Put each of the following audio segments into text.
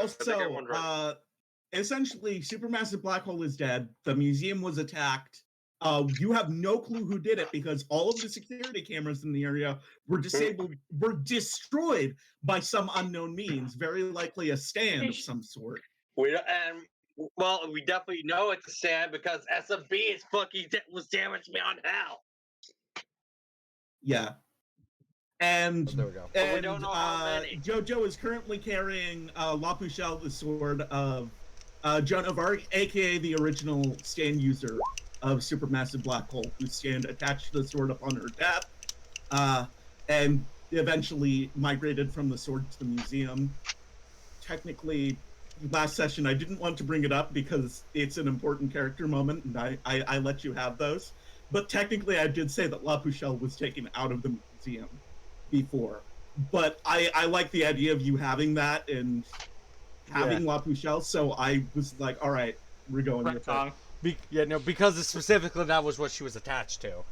Also, essentially, Supermassive Black Hole is dead. The museum was attacked. You have no clue who did it because all of the security cameras in the area were destroyed by some unknown means, very likely a stand of some sort. We definitely know it's a stand because SMB is was damaged beyond hell. Yeah. And, there we go. And we don't know how many. JoJo is currently carrying La Pucelle, the sword of Joan of Arc, aka the original stand user of Supermassive Black Hole, whose stand attached the sword upon her death, and eventually migrated from the sword to the museum. Technically, last session I didn't want to bring it up because it's an important character moment, and I let you have those. But technically, I did say that La Pucelle was taken out of the museum before. But I like the idea of you having that and having La Pucelle, so I was like, all right, we're going with it. Because specifically that was what she was attached to.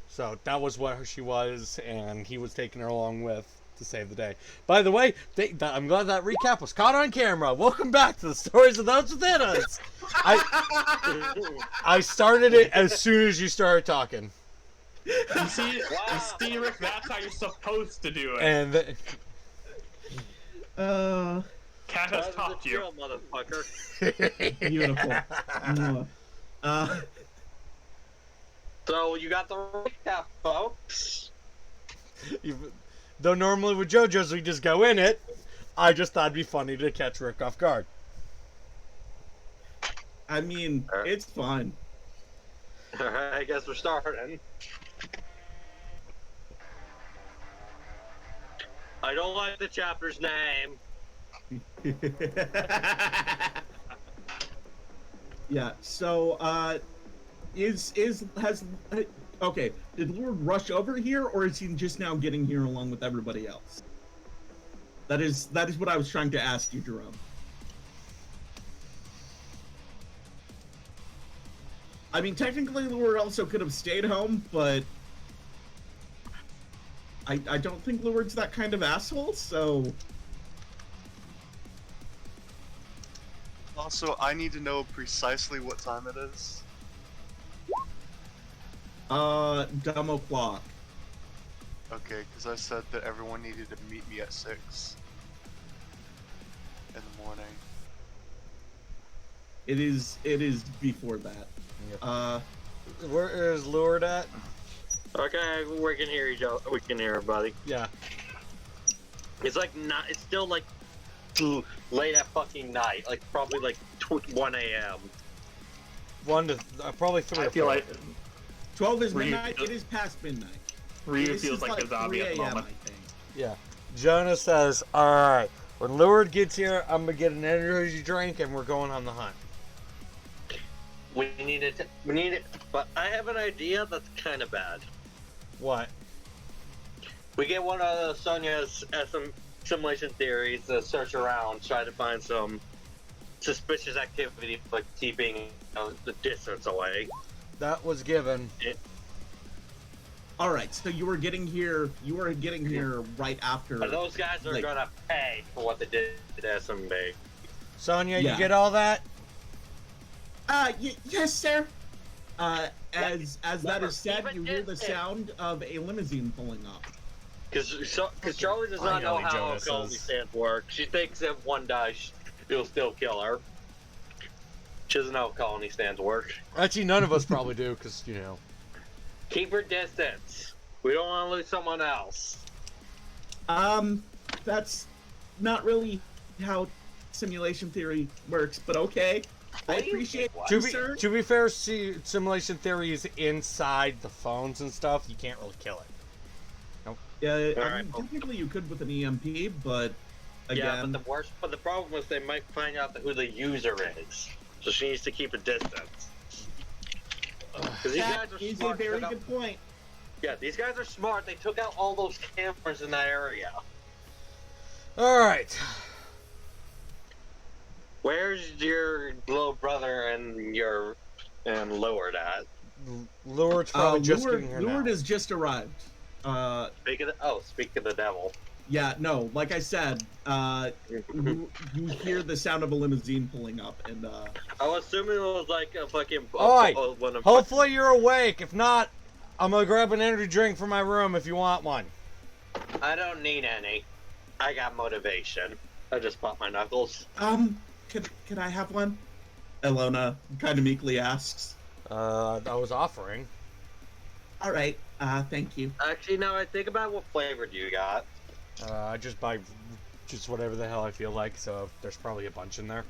So that was what she was, and he was taking her along with to save the day. By the way, I'm glad that recap was caught on camera. Welcome back to the Stories of Those Within Us. I started it as soon as you started talking. You see, Rick, that's how you're supposed to do it. And Cat has taught you, motherfucker. Beautiful. So you got the recap, folks. Though normally with JoJo's we just go in it, I just thought it'd be funny to catch Rick off guard. I mean, it's fun. Alright, I guess we're starting. I don't like the chapter's name. Yeah, so, okay, did Lord rush over here, or is he just now getting here along with everybody else? That is what I was trying to ask you, Jerome. I mean, technically, Lord also could have stayed home, but I don't think Lord's that kind of asshole, so... Also, I need to know precisely what time it is. Dumb o'clock. Okay, because I said that everyone needed to meet me at 6 in the morning. It is before that. Yep. Where is Lord at? Okay, we can hear each other. We can hear everybody. Yeah. It's like not. It's still like late at fucking night. Like probably like 1 a.m. 1 to probably 3. I feel like 12 is midnight. It is past midnight. Ryu feels like a zombie at the moment. I think. Yeah. Jonah says, "All right, when Lord gets here, I'm gonna get an energy drink, and we're going on the hunt." We need it. But I have an idea that's kind of bad. What? We get one of Sonia's simulation theories to search around, try to find some suspicious activity, like keeping the distance away. That was given. All right, so you were getting here right after. But those guys are gonna pay for what they did to SMB. Sonia, you get all that? Yes, sir. As that is said, you hear the sound of a limousine pulling up. Because Charlie does not know how a colony stand works. She thinks if one dies, it'll still kill her. She doesn't know how colony stands work. Actually, none of us probably do, because, you know. Keep her distance. We don't want to lose someone else. That's not really how simulation theory works, but okay. I appreciate it, sir. To be fair, simulation theory is inside the phones and stuff. You can't really kill it. Nope. Yeah, technically you could with an EMP, but again... Yeah, but the problem is they might find out who the user is. So she needs to keep a distance. That is a very good point. Yeah, these guys are smart. They took out all those cameras in that area. Alright. Where's your little brother and Lord at? Lord's probably just getting here now. Lord has just arrived. Speak of the devil. Yeah, no, like I said, you hear the sound of a limousine pulling up, and I was assuming it was like a fucking. Alright, one of hopefully you're awake. If not, I'm gonna grab an energy drink from my room if you want one. I don't need any. I got motivation. I just popped my knuckles. can I have one? Elona kind of meekly asks. I was offering. All right, thank you. Actually, now I think about what flavor do you got? I just buy just whatever the hell I feel like, so there's probably a bunch in there.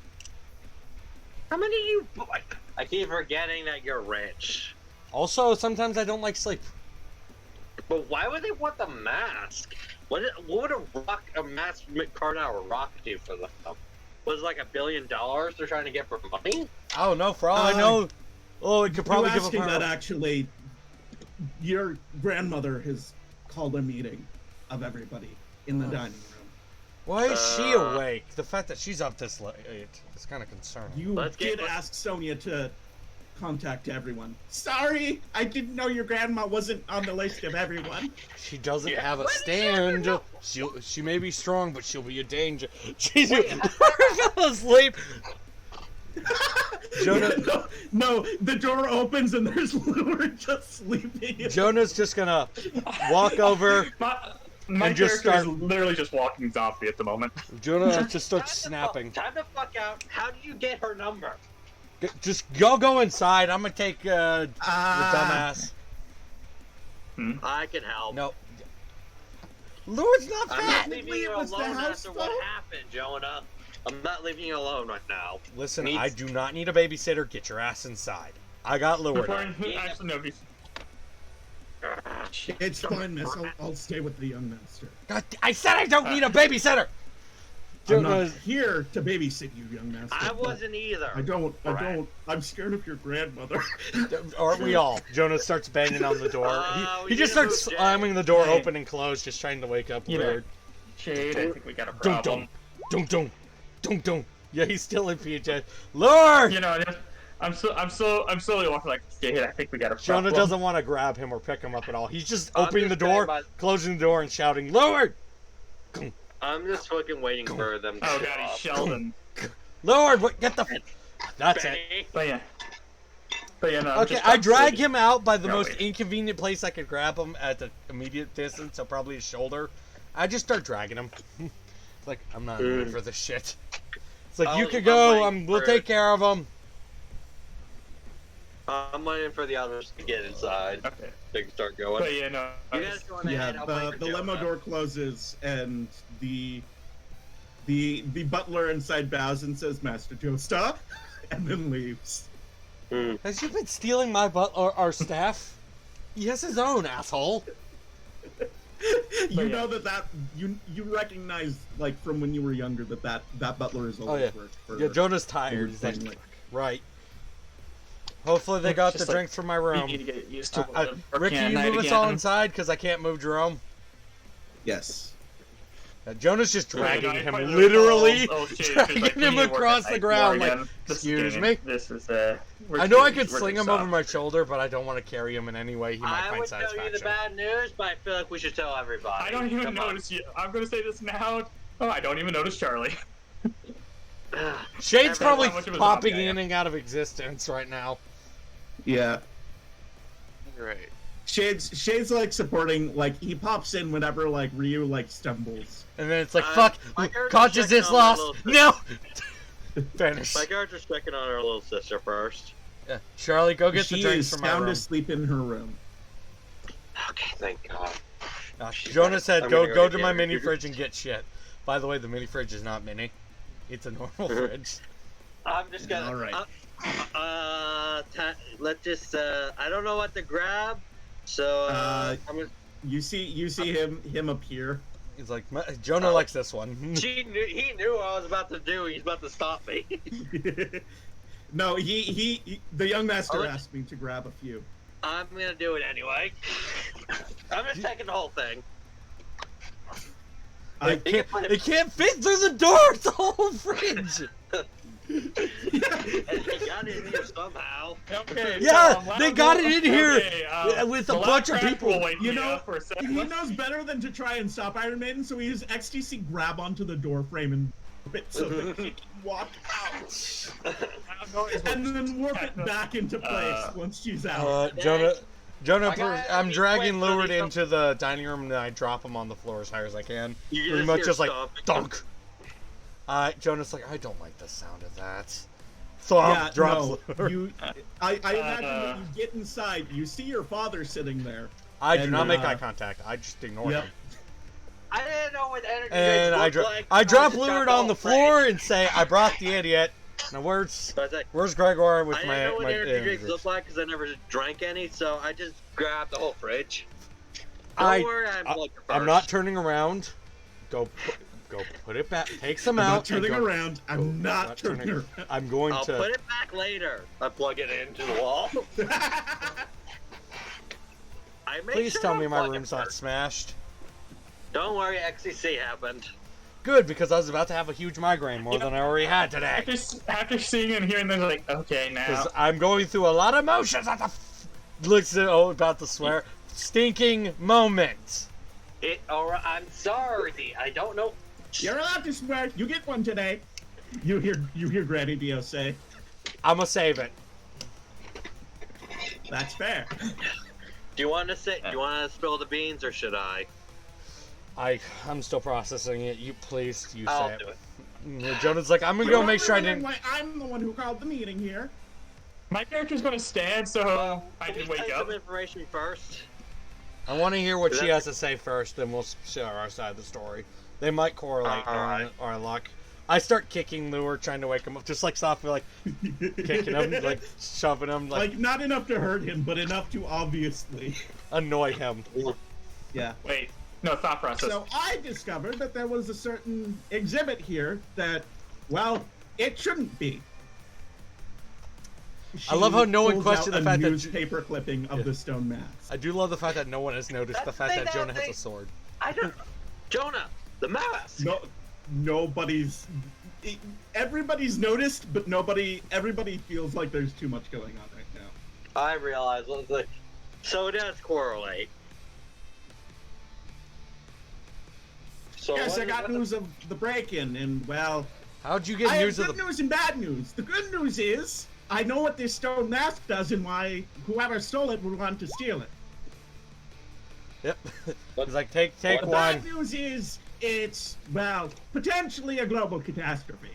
How many you? I keep forgetting that you're rich. Also, sometimes I don't like sleep. But why would they want the mask? What would a mask card out a rock do for them? Was it like $1 billion they're trying to get for money? Oh no, for all I know, it could probably give a asking power. that actually, your grandmother has called a meeting of everybody in the dining room. Why is she awake? The fact that she's up this late is kind of concerning. You did ask Sonia to contact everyone. Sorry, I didn't know your grandma wasn't on the list of everyone. She doesn't have a stand. She may be strong, but she'll be a danger. She's fell asleep. Jonah, no, the door opens and there's Lure just sleeping. Jonah's just gonna walk over. My and just character start. is literally just walking zombie at the moment. Jonah just starts snapping. Time to fuck out. How do you get her number? Just go inside. I'm gonna take the dumbass. I can help. No. Lure's not I'm fat. not leaving you was the alone house after what phone? happened, Jonah. I'm not leaving you alone right now. Listen, I do not need a babysitter. Get your ass inside. I got Lure. Actually, no. It's fine, miss. I'll stay with the young master. God, I said I don't need a babysitter. I'm not here to babysit you, young master. I wasn't either. I don't. I'm scared of your grandmother. Aren't we all? Jonah starts banging on the door. He just starts slamming the door open and closed, just trying to wake up Lure. Shade, I think we got a problem. Don't. Yeah, he's still in PJ. Lure! You know, I'm slowly walking like, Shade, I think we got a problem. Jonah doesn't want to grab him or pick him up at all. He's just opening the door, closing the door, and shouting, Lure! I'm just fucking waiting for them to Oh god, he's Sheldon. Lord, get the... That's it. But yeah, no, Okay, I drag him out by the most inconvenient place I could grab him at the immediate distance, so probably his shoulder. I just start dragging him. It's like, I'm not in the mood for this shit. It's like, you could go, we'll take care of him. I'm waiting for the others to get inside. Okay. They can start going. But yeah, no. You guys go on Yeah, ahead. I'll wait for the limo Jonah. door closes and the butler inside bows and says, "Master Joestar," and then leaves. Has you been stealing my our staff? He has his own, asshole. You know you recognize, like, from when you were younger that butler is always worked for. Yeah, Jonah's tired. He's like, right. Hopefully they got the drinks from my room. We need to get used to Rick, can you move us all inside? Because I can't move Jerome. Yes. Jonah's just dragging him, literally dragging like, him across the ground. Like, excuse me? This is, I know I could sling him over my shoulder, but I don't want to carry him in any way he might I find would tell satisfaction. you the bad news, but I feel like we should tell everybody. I don't even notice you. I'm going to say this now. Oh, I don't even notice Charlie. Shade's probably How much of a popping zombie I in am. and out of existence right now. Yeah. Right. Shade's like supporting, like, he pops in whenever, like, Ryu, like, stumbles. And then it's like, fuck, my character's consciousness checking on my lost. little No! Vanish. My character's checking on her little sister first. Yeah. Charlie, go get the She drinks is from my sound room. asleep in her room. Okay, thank God. Jonah said, I'm go gonna go to get my her. mini fridge and get shit. By the way, the mini fridge is not mini. It's a normal fridge. I'm just gonna. All right. Let's just. I don't know what to grab, so I'm gonna. You see him appear. He's like, Jonah likes this one. He knew what I was about to do. He's about to stop me. No, he the young master Oh, asked me to grab a few. I'm gonna do it anyway. I'm just taking the whole thing. It can't fit through the door. It's a whole fridge. You gotta got it in here somehow. Okay. Yeah, so, they got it in here okay, with a the bunch of last people. will wake You me know, up for a second. he knows better than to try and stop Iron Maiden, so he uses XTC grab onto the door frame and warp it so that he can walk out. And then warp it back into place once she's out. Jonah, I got I'm it. dragging Wait, Leward Sonny, into the dining room and I drop him on the floor as high as I can. You Pretty just much hear just like, stomping. dunk. Jonah's like, I don't like the sound of that. So I'll drop Leward. I imagine that you get inside, you see your father sitting there. I do and, not make eye contact. I just ignore him. I didn't know what energy And drinks looked like. I drop just Leward got on the all floor and say, I brought the idiot. Now where's Gregor with I my didn't know what energy drinks drinks? look like because I never drank any, so I just grabbed the whole fridge. Don't worry, I'm not turning around. Go put it back. Take some I'm out. not turning around. I'm not turning around. I'm going I'll to put it back later. I plug it into the wall. I make Please sure tell to me my plug it room's not first. smashed. Don't worry, XCC happened. Good, because I was about to have a huge migraine more than I already had today. After seeing and hearing this, like, okay, now. Because I'm going through a lot of emotions at the looks at about to swear. Stinking moment. I'm sorry. I don't know. You're allowed to swear. You get one today. You hear Granny Dio say. I'ma save it. That's fair. Do you want to say? Do you want to spill the beans, or should I? I'm still processing it. You please, you I'll say do it. it. Jonah's like, I'm gonna go make sure I didn't. Why I'm the one who called the meeting here. My character's gonna stand, so I Can can we wake take up. some information first? I want to hear what Is she that- has to say first, then we'll share our side of the story. They might correlate Alright. our luck. I start kicking Lure, trying to wake him up, just like softly, like kicking him, like shoving him, like Not enough to hurt him, but enough to obviously. annoy him. Yeah. Wait, no, thought process. So I discovered that there was a certain exhibit here that, well, it shouldn't be. I love how no one pulls questioned out the fact a that newspaper clipping of the stone mask. I do love the fact that no one has noticed the That's fact the that thing Jonah that has a sword. I don't. Jonah, the mask. No, nobody's. Everybody's noticed, but everybody feels like there's too much going on right now. I realize. So it does correlate. So Yes, I got news of the break-in, and well, How'd you get I news have of good the? news and bad news. The good news is I know what this stone mask does and why whoever stole it would want to steal it. Yep. He's like, take The one. bad news is it's, well, potentially a global catastrophe.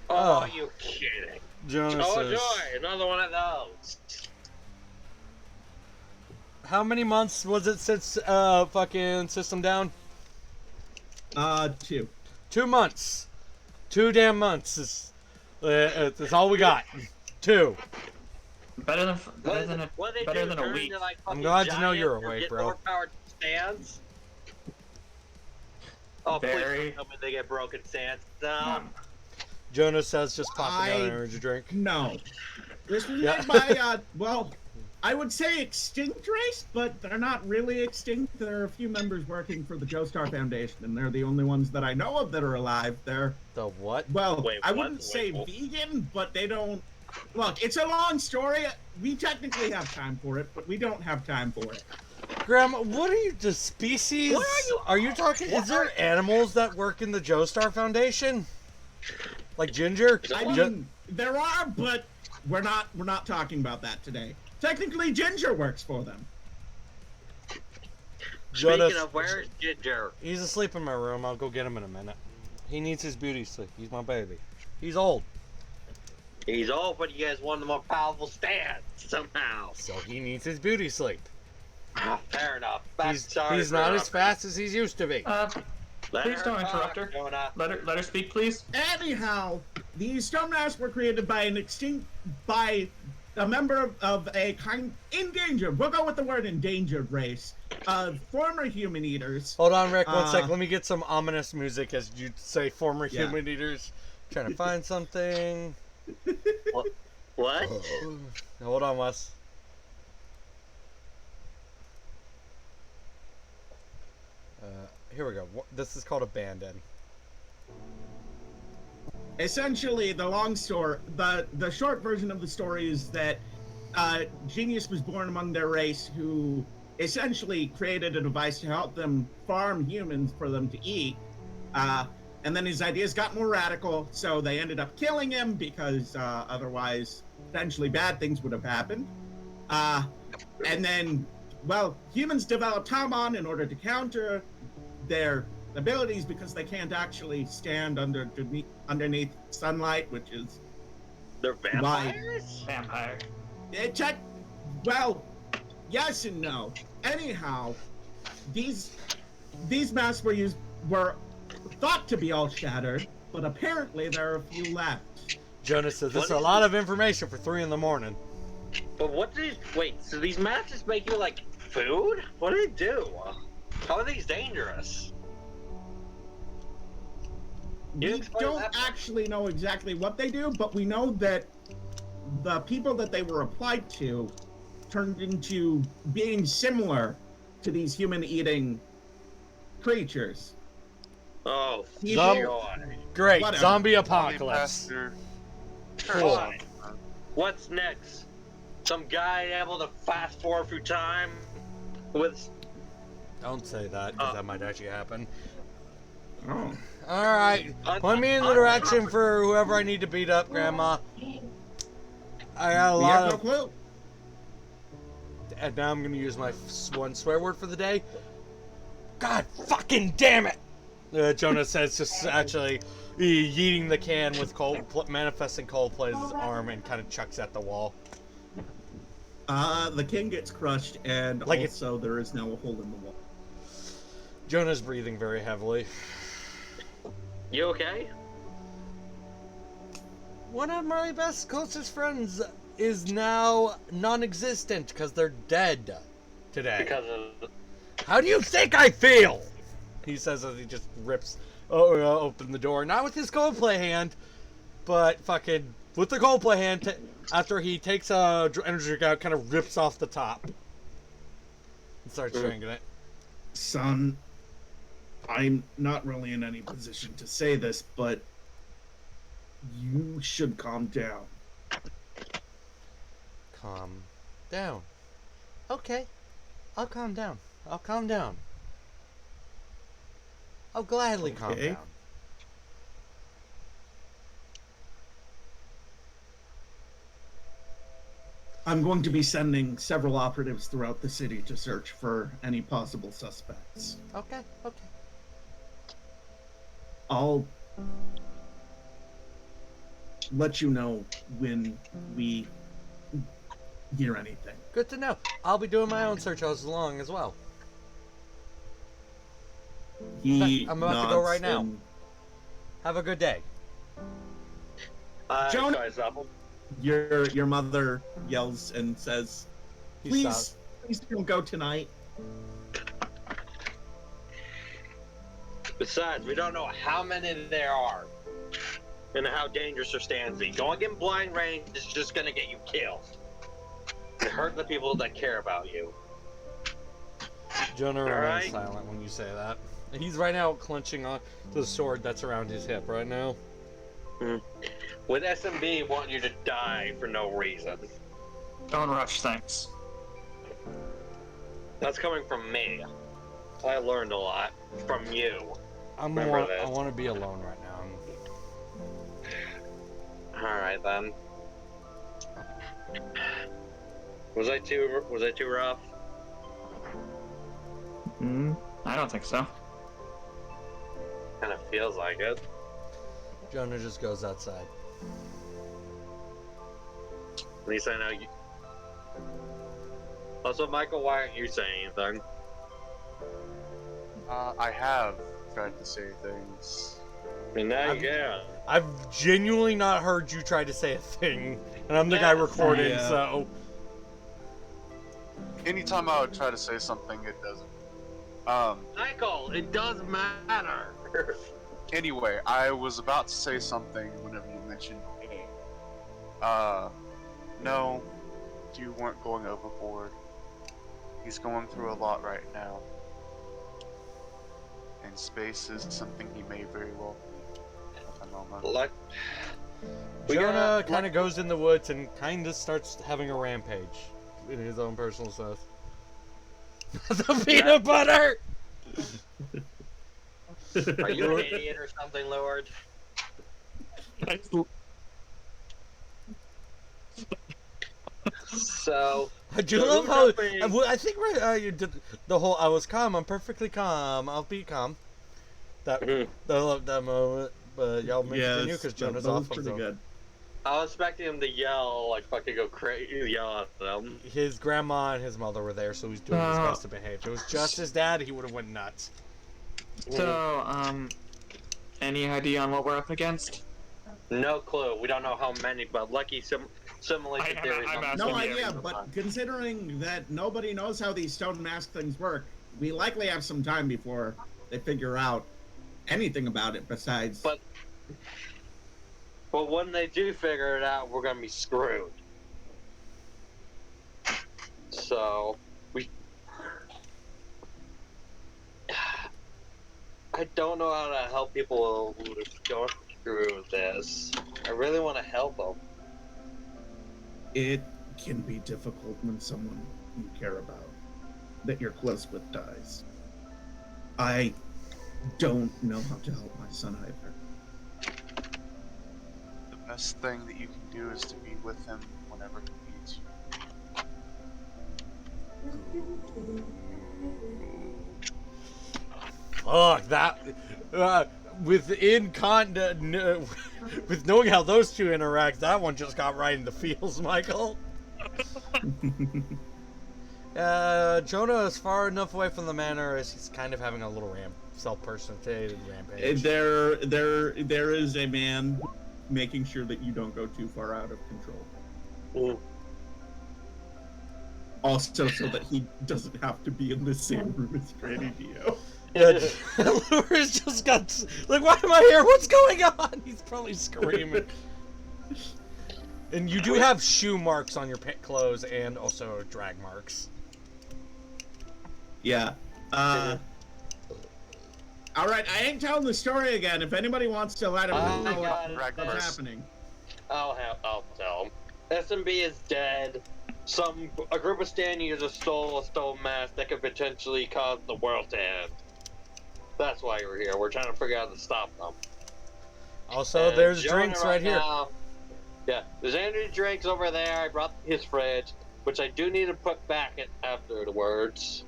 Oh, Oh. you kidding? Jonah Oh says, joy, another one of those. how many months was it since fucking System Down? 2. 2 months. 2 damn months is that's all we got. 2. better than a, What they better do, than a turn week. into, like, I'm fucking glad to know giant you're or awake, get bro. overpowered stands. Oh, Very. please tell me they get broken stands. No. Jonah says just popping out I- an energy drink. No. This was Yeah. made by, well, I would say extinct race, but they're not really extinct. There are a few members working for the Joestar Foundation, and they're the only ones that I know of that are alive. They're, The what? well, Wait, I what? wouldn't say Wait, what? vegan, but they don't... Look, it's a long story. We technically have time for it, but we don't have time for it. Grandma, what are you, the species? What are you- Are you talking, is there animals that work in the Joestar Foundation? Like Ginger? I mean, there are, but we're not talking about that today. Technically, Ginger works for them. Jonah, Speaking of, where's Ginger? he's asleep in my room. I'll go get him in a minute. He needs his beauty sleep. He's my baby. He's old, He's old, but he has one of the more powerful stands somehow. so he needs his beauty sleep. Ah, fair enough. Back, He's sorry not for as interrupting. fast as he's used to be. Let Please her don't talk, interrupt her. Jonah. Let her speak, please. Anyhow, these stone masks were created by a member of a kind endangered. We'll go with the word endangered race of former human eaters. Hold on, Rick. One sec. Uh, Let me get some ominous music as you say former Yeah. human eaters. Trying to find something. What? Hold on, Wes. Here we go. This is called Abandon. essentially, the short version of the story is that Genius was born among their race who essentially created a device to help them farm humans for them to eat. And then his ideas got more radical, so they ended up killing him because otherwise, potentially bad things would have happened. And then, well, humans developed Tamon in order to counter their abilities because they can't actually stand underneath sunlight, which is They're vampires? Vampire. well, yes and no. Anyhow, these masks were thought to be all shattered, but apparently there are a few left. Jonas says this is a lot of information for 3 in the morning. But wait, so these masks make you like food? What do they do? How are these dangerous? We don't actually know exactly what they do, but we know that the people that they were applied to turned into being similar to these human-eating creatures. Oh, God. Great. Whatever. Zombie apocalypse. Cool. Fine. What's next? Some guy able to fast forward through time with... Don't say that, because that might actually happen. Oh. Alright. Point me in the direction for whoever I need to beat up, Grandma. I got a We lot have no of... clue. And now I'm going to use my one swear word for the day. God fucking damn it! Jonas says, just actually yeeting the can with manifesting Coldplay's arm and kind of chucks at the wall. The king gets crushed, and Like also there is now a hole in the wall. Jonah's breathing very heavily. You okay? One of my closest friends is now non-existent because they're dead today. Because of... How do you think I feel? He says as he just rips open the door. Not with his Coldplay hand, but fucking with the Coldplay hand. After he takes a energy drink out, kind of rips off the top and starts drinking it. Son, I'm not really in any position to say this, but you should calm down. Calm down. Okay. I'll calm down. I'll calm down. I'll gladly calm Okay. down. I'm going to be sending several operatives throughout the city to search for any possible suspects. Okay, okay. I'll let you know when we hear anything. Good to know. I'll be doing my own search as long as well. He I'm about to go nods right now. and Have a good day. Jonah- Guys, Apple. Your mother yells and says, He stops. please don't go tonight. Besides, we don't know how many there are and how dangerous their stands be. Going in blind range is just gonna get you killed. And hurt the people that care about you. Jonah remains Alright. silent when you say that. He's right now clenching on the sword that's around his hip right now. With SMB wanting you to die for no reason. Don't rush things. That's coming from me. I learned a lot from you. I Remember this. want to be alone right now. Alright then. Was I too rough? I don't think so. Kinda feels like it. Jonah just goes outside. At least I know you. Also, Michael, why aren't you saying anything? I have tried to say things. And now you can. I've genuinely not heard you try to say a thing, and I'm the guy recording, Yeah. so... Anytime I would try to say something, it doesn't. Michael, it does matter. Anyway, I was about to say something whenever you mentioned me. No, you weren't going overboard. He's going through a lot right now. And space is something he may very well need. the moment. Like, we Jonah got- kind of goes in the woods and kind of starts having a rampage in his own personal stuff. The peanut butter! Are you an idiot or something, Lord? So, I do So love who's how helping? I think you did the whole. I was calm. I'm perfectly calm. I'll be calm. That Mhm. that moment, but y'all may continue Yes, because that Jonah's was off of pretty the. good. I was expecting him to yell, like fucking go crazy, yell at them. His grandma and his mother were there, so he's doing his best to behave. If it was just his dad, he would have went nuts. So, any idea on what we're up against? No clue. We don't know how many, but lucky simulation I'm theories. asking on No you the idea, every but time. considering that nobody knows how these stone mask things work, we likely have some time before they figure out anything about it besides. But when they do figure it out, we're gonna be screwed. So I don't know how to help people who are going through this. I really want to help them. It can be difficult when someone you care about, that you're close with, dies. I don't know how to help my son either. The best thing that you can do is to be with him whenever he needs you. Fuck that. Within with knowing how those two interact, that one just got right in the feels, Michael. Jonah is far enough away from the manor as he's kind of having a little self-personated rampage. There is a man making sure that you don't go too far out of control. Mm. Also, so that he doesn't have to be in the same room as Granny Dio. Yeah, Lura's just got like, why am I here? What's going on? He's probably screaming. And you do have shoe marks on your clothes and also drag marks. Yeah. All right, I ain't telling the story again. If anybody wants to let him Oh, know God. what's First. happening. I'll tell him. SMB is dead. A group of stand users stole a stone mask that could potentially cause the world to end. That's why we're here. We're trying to figure out how to stop them. Also, And there's Jonah drinks right here. now- Yeah, there's energy drinks over there. I brought his fridge, which I do need to put back afterwards.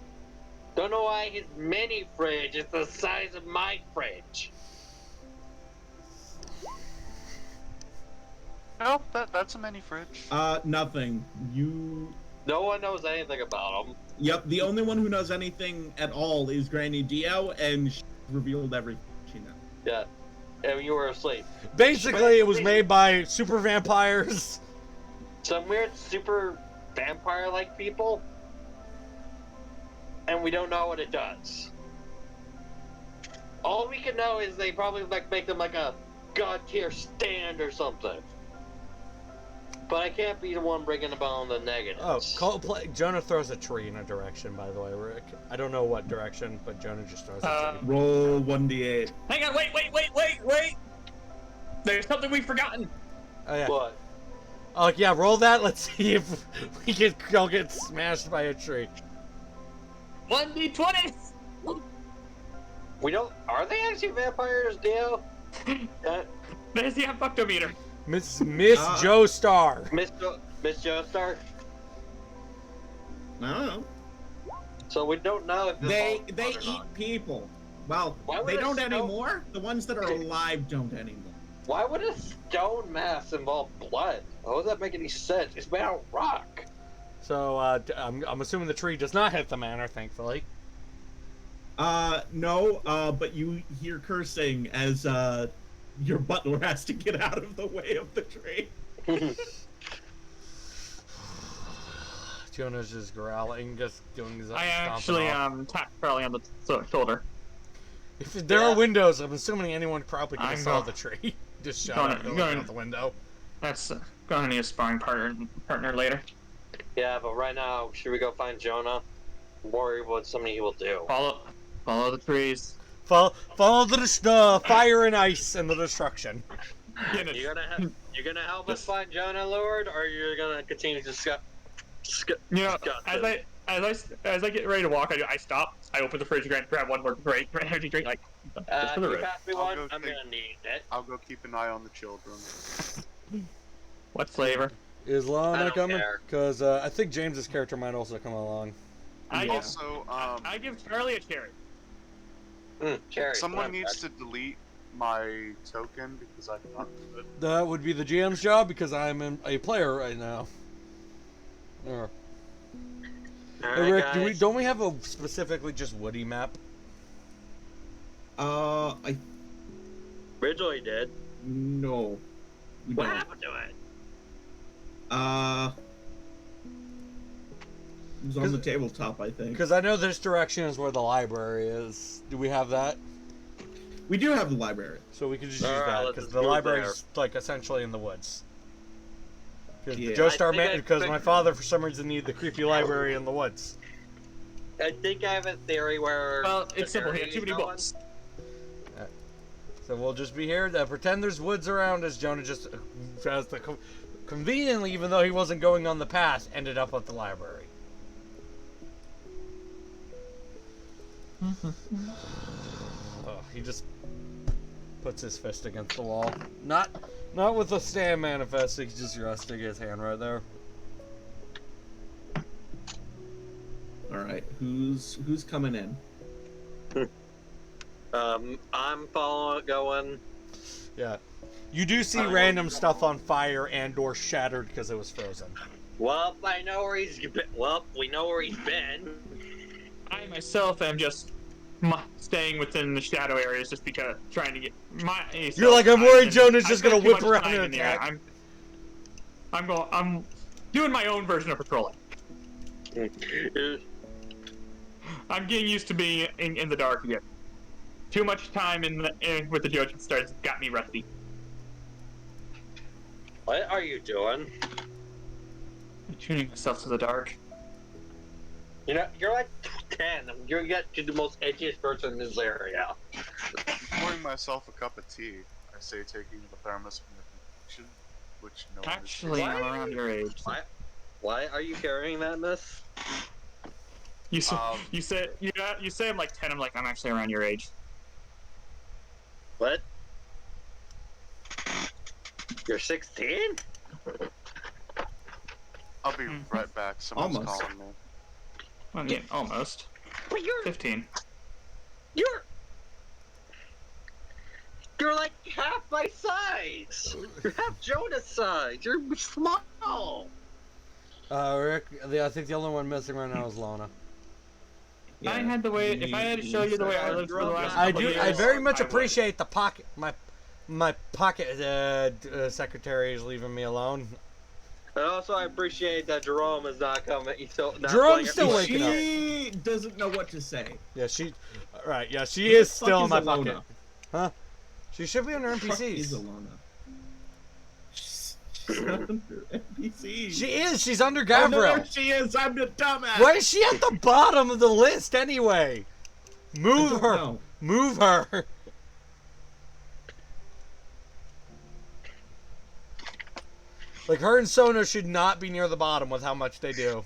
Don't know why his mini fridge is the size of my fridge. No, that's a mini fridge. Nothing. You. No one knows anything about him. Yep, the only one who knows anything at all is Granny Dio, and she revealed everything she knows. Yeah, and you were asleep. Basically, it was made by super vampires. Some weird super vampire-like people, and we don't know what it does. All we can know is they probably make them like a god tier stand or something. But I can't be the one bringing about the negatives. Oh, Jonah throws a tree in a direction, by the way, Rick. I don't know what direction, but Jonah just throws a tree. Roll 1d8. Hang on, wait! There's something we've forgotten. Oh, yeah. What? Oh, yeah, roll that. Let's see if we can go get smashed by a tree. 1d20. We don't. Are they actually vampires, Dio? There's the fuctometer. Miss Joestar. Miss Joestar? I don't know. So we don't know if this They all- eat people. Well, Why would they a don't stone- anymore. The ones that are alive don't anymore. Why would a stone mask involve blood? How does that make any sense? It's made out of rock. So, I'm assuming the tree does not hit the manor, thankfully. No, but you hear cursing as, your butler has to get out of the way of the tree. Jonah's just growling, just doing his I stomping actually off. tapped Charlie on the shoulder. If there are windows, I'm assuming anyone probably could have I'm saw go- the tree. Just shot going- out the going- out the window. That's gonna need a sparring partner later. Yeah, but right now, should we go find Jonah? Worry what somebody he will do. Follow the trees. Follow the fire and ice and the destruction. You're gonna help us find Jonah, Lord, or you're gonna continue to You know, as I get ready to walk, I stop. I open the fridge, grab one more energy drink, like. Just for the you road. pass me I'll one, go I'm take- gonna need it. I'll go keep an eye on the children. What flavor? Is I Lana don't coming? care. Because I think James's character might also come along. Also, I give Charlie a cherry. Cherry. someone needs to delete my token because I can't do it. That would be the GM's job because I'm a player right now. Or, hey, Rick, don't we have a specifically just Woody map? I Originally did. no. We What don't. happened to it? It was on the tabletop, I think. Because I know this direction is where the library is. Do we have that? We do have the library. So we could just use Alright, that let's because just the go library's like essentially in the woods. Because Yeah. the Joestar I think I because my picked- father for some reason needed the creepy library in the woods. I think I have a theory where. Well, the it's simple. He had journey too many is going. books. So we'll just be here. Pretend there's woods around us. Jonah just has to conveniently, even though he wasn't going on the path, ended up at the library. Oh, he just puts his fist against the wall. Not with the stand manifest. He's just resting his hand right there. All right, who's coming in? I'm following, going. Yeah. You do see random stuff on fire and/or shattered because it was frozen. Well, I know where he's been. Well, we know where he's been. I myself am just staying within the shadow areas just because trying to get my. You're like, I'm worried Jonah's just gonna whip around in and there. attack. I'm doing my own version of patrolling. I'm getting used to being in the dark again. Too much time with the JoJo's stars got me rusty. What are you doing? I'm tuning myself to the dark. You know, you're like 10. You're the most edgiest person in this area. Pouring myself a cup of tea. I say, taking the thermos from the kitchen, which no one is Actually, What? I'm around your age. Why are you carrying that, miss? You say I'm like 10. I'm like, I'm actually around your age. What? You're 16? I'll be right back. Someone's Almost. calling me. Well, yeah, almost. But you're 15. You're like half my size. You're half Jonah's size. You're small. Rick, I think the only one missing right now is Lana. Yeah. I had the way. If I had to show you the way I lived for the last I couple do. of I years, very much I would. appreciate the pocket. My pocket secretary is leaving me alone. And also, I appreciate that Jerome is not coming. He's still not Jerome's playing- still waking up. She doesn't know what to say. Yeah, she. Right. Yeah, she Who the is fuck still in is my Alona? pocket. Huh? She should be under Fuck is NPCs. Alana? She's not under NPCs. She is. She's under Oh, Gabriel. no, she is. I'm the dumbass. Why is she at the bottom of the list anyway? Move I don't her. know. Move her. Like, her and Sona should not be near the bottom with how much they do.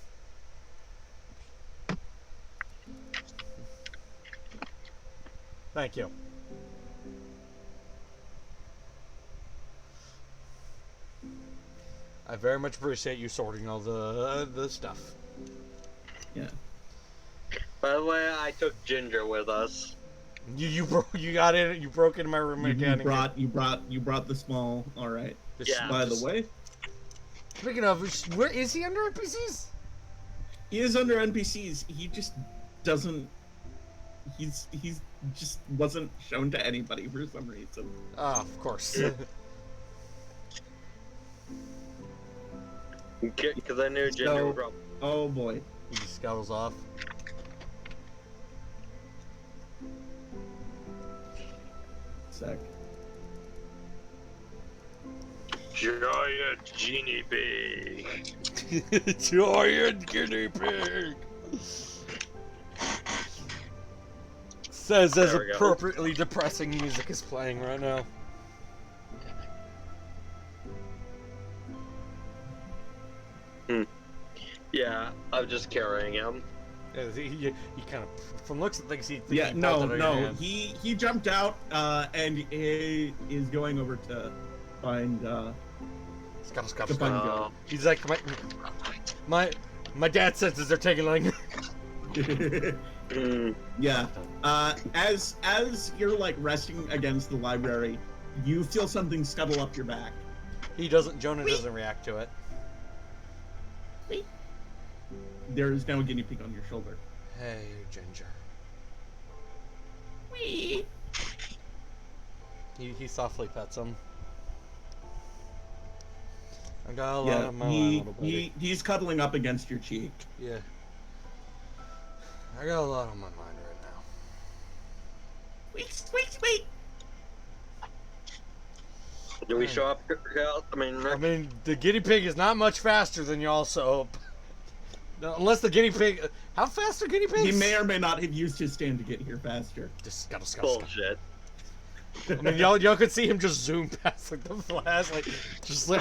Thank you. I very much appreciate you sorting all the stuff. Yeah. By the way, I took Ginger with us. You got in. You broke into my room You again. brought the small. All right. Yeah. By the way, Speaking of, where is he under NPCs? he is under NPCs. He just doesn't. He's just wasn't shown to anybody for some reason. Oh, of course. Because I knew Ginger So- would probably. Oh boy. He just scuttles off. Sec. Giant genie pig. Giant guinea pig. Says as There we go. appropriately depressing music is playing right now. Yeah, I'm just carrying him. Yeah, he kind of, from looks of things, he Yeah, he no, felt it on your no. hand. He jumped out and he is going over to find Scuttle, to scuttle, find scuttle. He's like, my dad senses they're taking like. Joe. Yeah. As you're like resting against the library, you feel something scuttle up your back. Jonah doesn't react to it. There is now a guinea pig on your shoulder. Hey, Ginger. Wee. He softly pets him. I got a lot Yeah, on my mind, little buddy. he's cuddling up against your cheek. Yeah. I got a lot on my mind right now. Squeak, squeak, squeak. Do we show up, Cal? I mean, The guinea pig is not much faster than y'all, so... No, unless the guinea pig... How fast are guinea pigs? He may or may not have used his stand to get here faster. Just scuttle, scuttle, scuttle. bullshit. I mean, y'all could see him just zoom past like the flash, like just like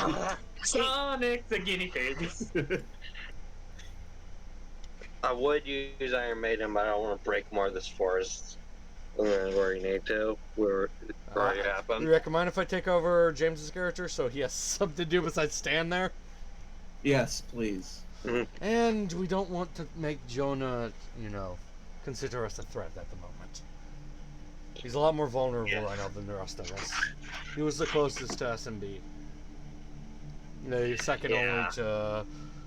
Sonic the guinea pig. I would use Iron Maiden, but I don't want to break more of this forest than where you need to. Where it already You happened. recommend if I take over James's character so he has something to do besides stand there? Yes, please. And we don't want to make Jonah, consider us a threat at the moment. He's a lot more vulnerable right now than the rest of us. He was the closest to SMB. The second only to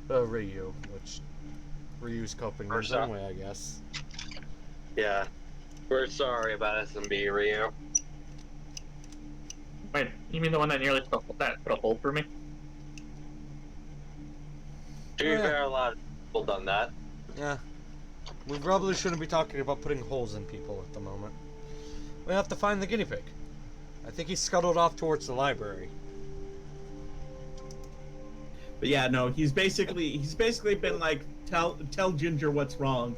Ryu, which Ryu's coping in his own way, I guess. Yeah. We're sorry about SMB, Ryu. Wait, you mean the one that nearly put a hole through me? To be fair, a lot of people done that. Yeah. We probably shouldn't be talking about putting holes in people at the moment. We have to find the guinea pig. I think he scuttled off towards the library. But yeah, no, he's basically been like, tell Ginger what's wrong.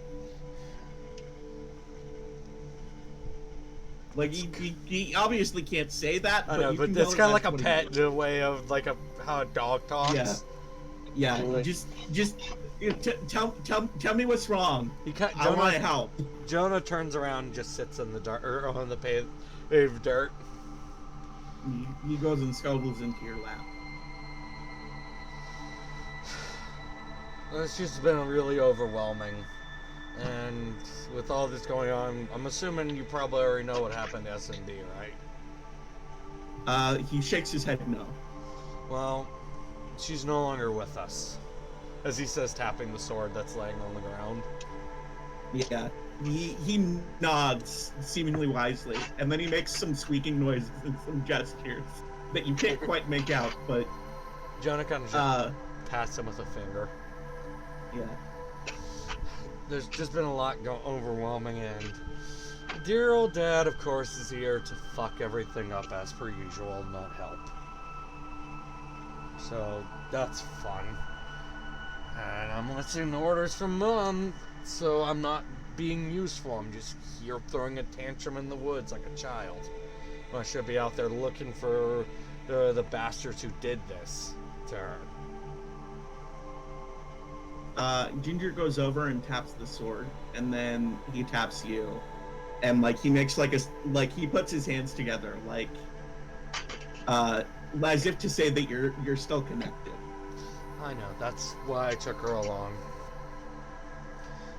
Like he obviously can't say that. I know, you but can it's know kind of like that's a what he pet, knows. the way of like how a dog talks. Yeah, Like- just tell me what's wrong. I want to help. Jonah turns around and just sits in the dirt or on the paved dirt. He goes and scuttles into your lap. It's just been really overwhelming. And with all this going on, I'm assuming you probably already know what happened to SMB, right? He shakes his head no. Well, she's no longer with us. As he says, tapping the sword that's laying on the ground. Yeah, he nods seemingly wisely, and then he makes some squeaking noises and some gestures that you can't quite make out, but Jonah kind of just pats him with a finger. yeah. There's just been a lot overwhelming, and dear old dad, of course, is here to fuck everything up as per usual, not help. So that's fun. And I'm listening to orders from Mom, so I'm not being useful. I'm just here throwing a tantrum in the woods like a child. I should be out there looking for the bastards who did this to her. Ginger goes over and taps the sword, and then he taps you, and like he makes he puts his hands together, like as if to say that you're still connected. I know, that's why I took her along.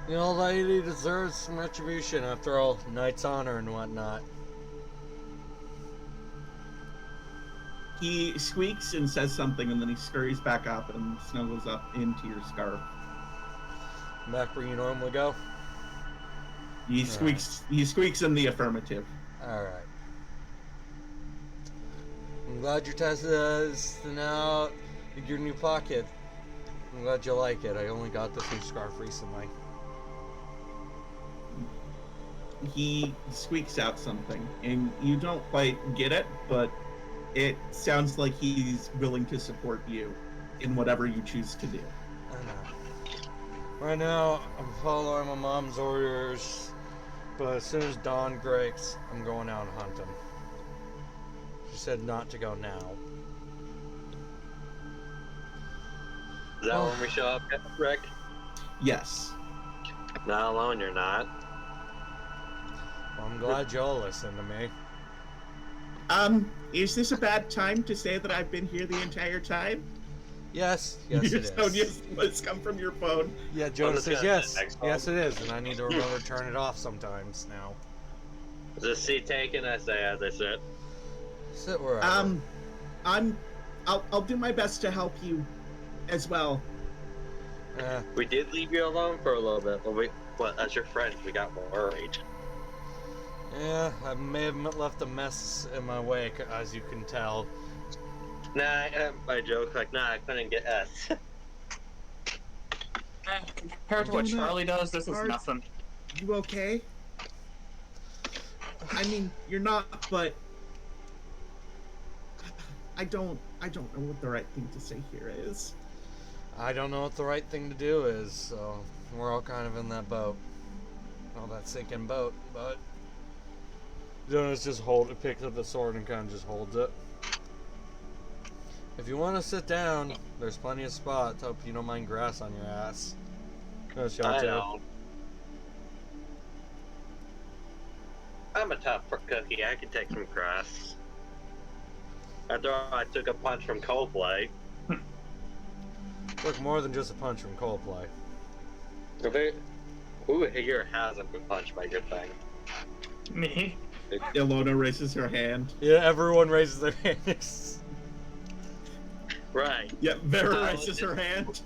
The old lady deserves some retribution after all, knight's honor and whatnot. He squeaks and says something, and then he scurries back up and snuggles up into your scarf. Back where you normally go? He squeaks. He squeaks in the affirmative. Alright. I'm glad your testing out your new pocket. I'm glad you like it. I only got this new scarf recently. He squeaks out something, and you don't quite get it, but it sounds like he's willing to support you in whatever you choose to do. I know. Right now, I'm following my mom's orders But as soon as dawn breaks, I'm going out hunting. She said not to go now. Is that when we show up, Rick? Yes. Not alone, you're not. Well, I'm glad y'all listen to me. Is this a bad time to say that I've been here the entire time? Yes, yes it Your is. phone must come from your phone. Yeah, Jonah says gonna yes. text Yes it is, and I need to remember to turn it off sometimes now. Is this seat taken? I say as I sit. Sit wherever. I'll do my best to help you as well. We did leave you alone for a little bit, but as your friends, we got worried. Yeah, I may have left a mess in my wake, as you can tell. Nah, I joke, like, nah, I couldn't get S. Compared to what Charlie does, this is nothing. You okay? I mean, you're not, but I don't know what the right thing to say here is. I don't know what the right thing to do is, so we're all kind of in that boat. All that sinking boat, but Jonas just picks up the sword and kind of just holds it. If you want to sit down, there's plenty of spots. Hope you don't mind grass on your ass. I know. I'm a tough cookie. I can take some grass. After all, I took a punch from Coldplay. Look, more than just a punch from Coldplay. Who here hasn't been punched by your thing? Me? Ilona raises her hand. Yeah, everyone raises their hands. Right. Yep, Vera raises her hand.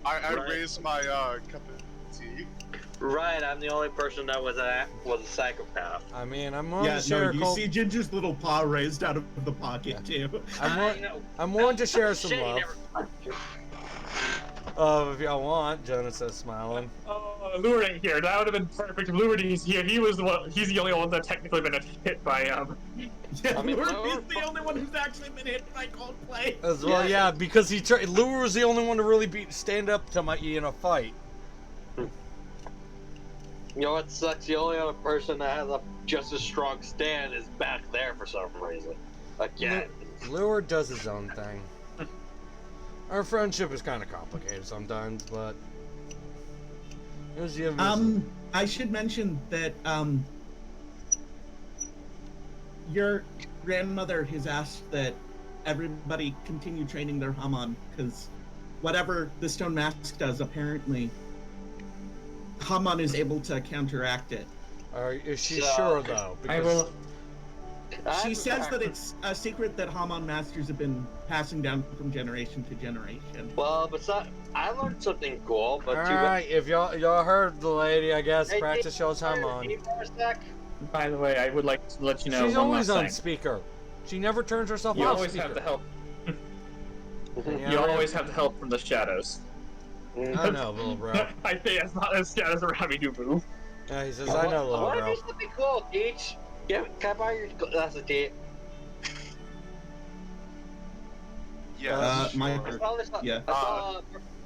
I Right. raised my cup of tea. Right, I'm the only person that was a psychopath. I mean, I'm willing Yeah, to share no, a you cold... see Ginger's little paw raised out of the pocket, too. I'm willing to share some Shane love. never punched you. If y'all want, Jonah says, smiling. Oh, Lure ain't here. That would have been perfect if Lure is here. He's the only one that technically been hit by Yeah, I mean, Lure is the only one who's actually been hit by Coldplay. As well, yeah, because Lure was the only one to really stand up to Mikey in a fight. You know what sucks? The only other person that has a just as strong stand is back there for some reason. Again. Lure does his own thing. Our friendship is kind of complicated sometimes, but it was I should mention that your grandmother has asked that everybody continue training their Hamon, because whatever the stone mask does, apparently Hamon is able to counteract it. Is she So, sure though? I will. She says that it's a secret that Hamon masters have been passing down from generation to generation. Well, besides, I learned something cool, but Alright, if y'all heard the lady, I guess, Hey, practice shows Can Hamon. you for a sec? By the way, I would like to let you know She's one always last on thing. speaker. She never turns herself You off always speaker. have the help. Yeah, You right. always have the help from the shadows. I know, little bro. I say it's not as shadows around me do move. Yeah, he says, I know, I little want to bro. do something cool, Teach. Yeah, can I buy your glasses, Teach? Yeah, my- I saw this. Yeah.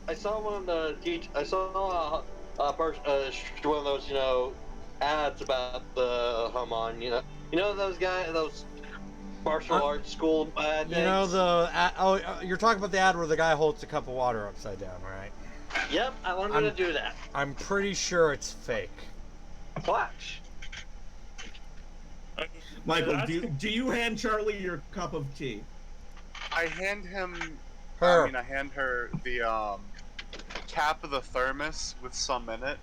I saw one of the Teach. I saw one of those, ads about the Hamon. You know those guys, those martial arts school ad. You know you're talking about the ad where the guy holds a cup of water upside down, right? Yep, I wanted to do that. I'm pretty sure it's fake. Watch. Michael, That's- do you hand Charlie your cup of tea? I hand him. Her. I hand her the cap of the thermos with some in it.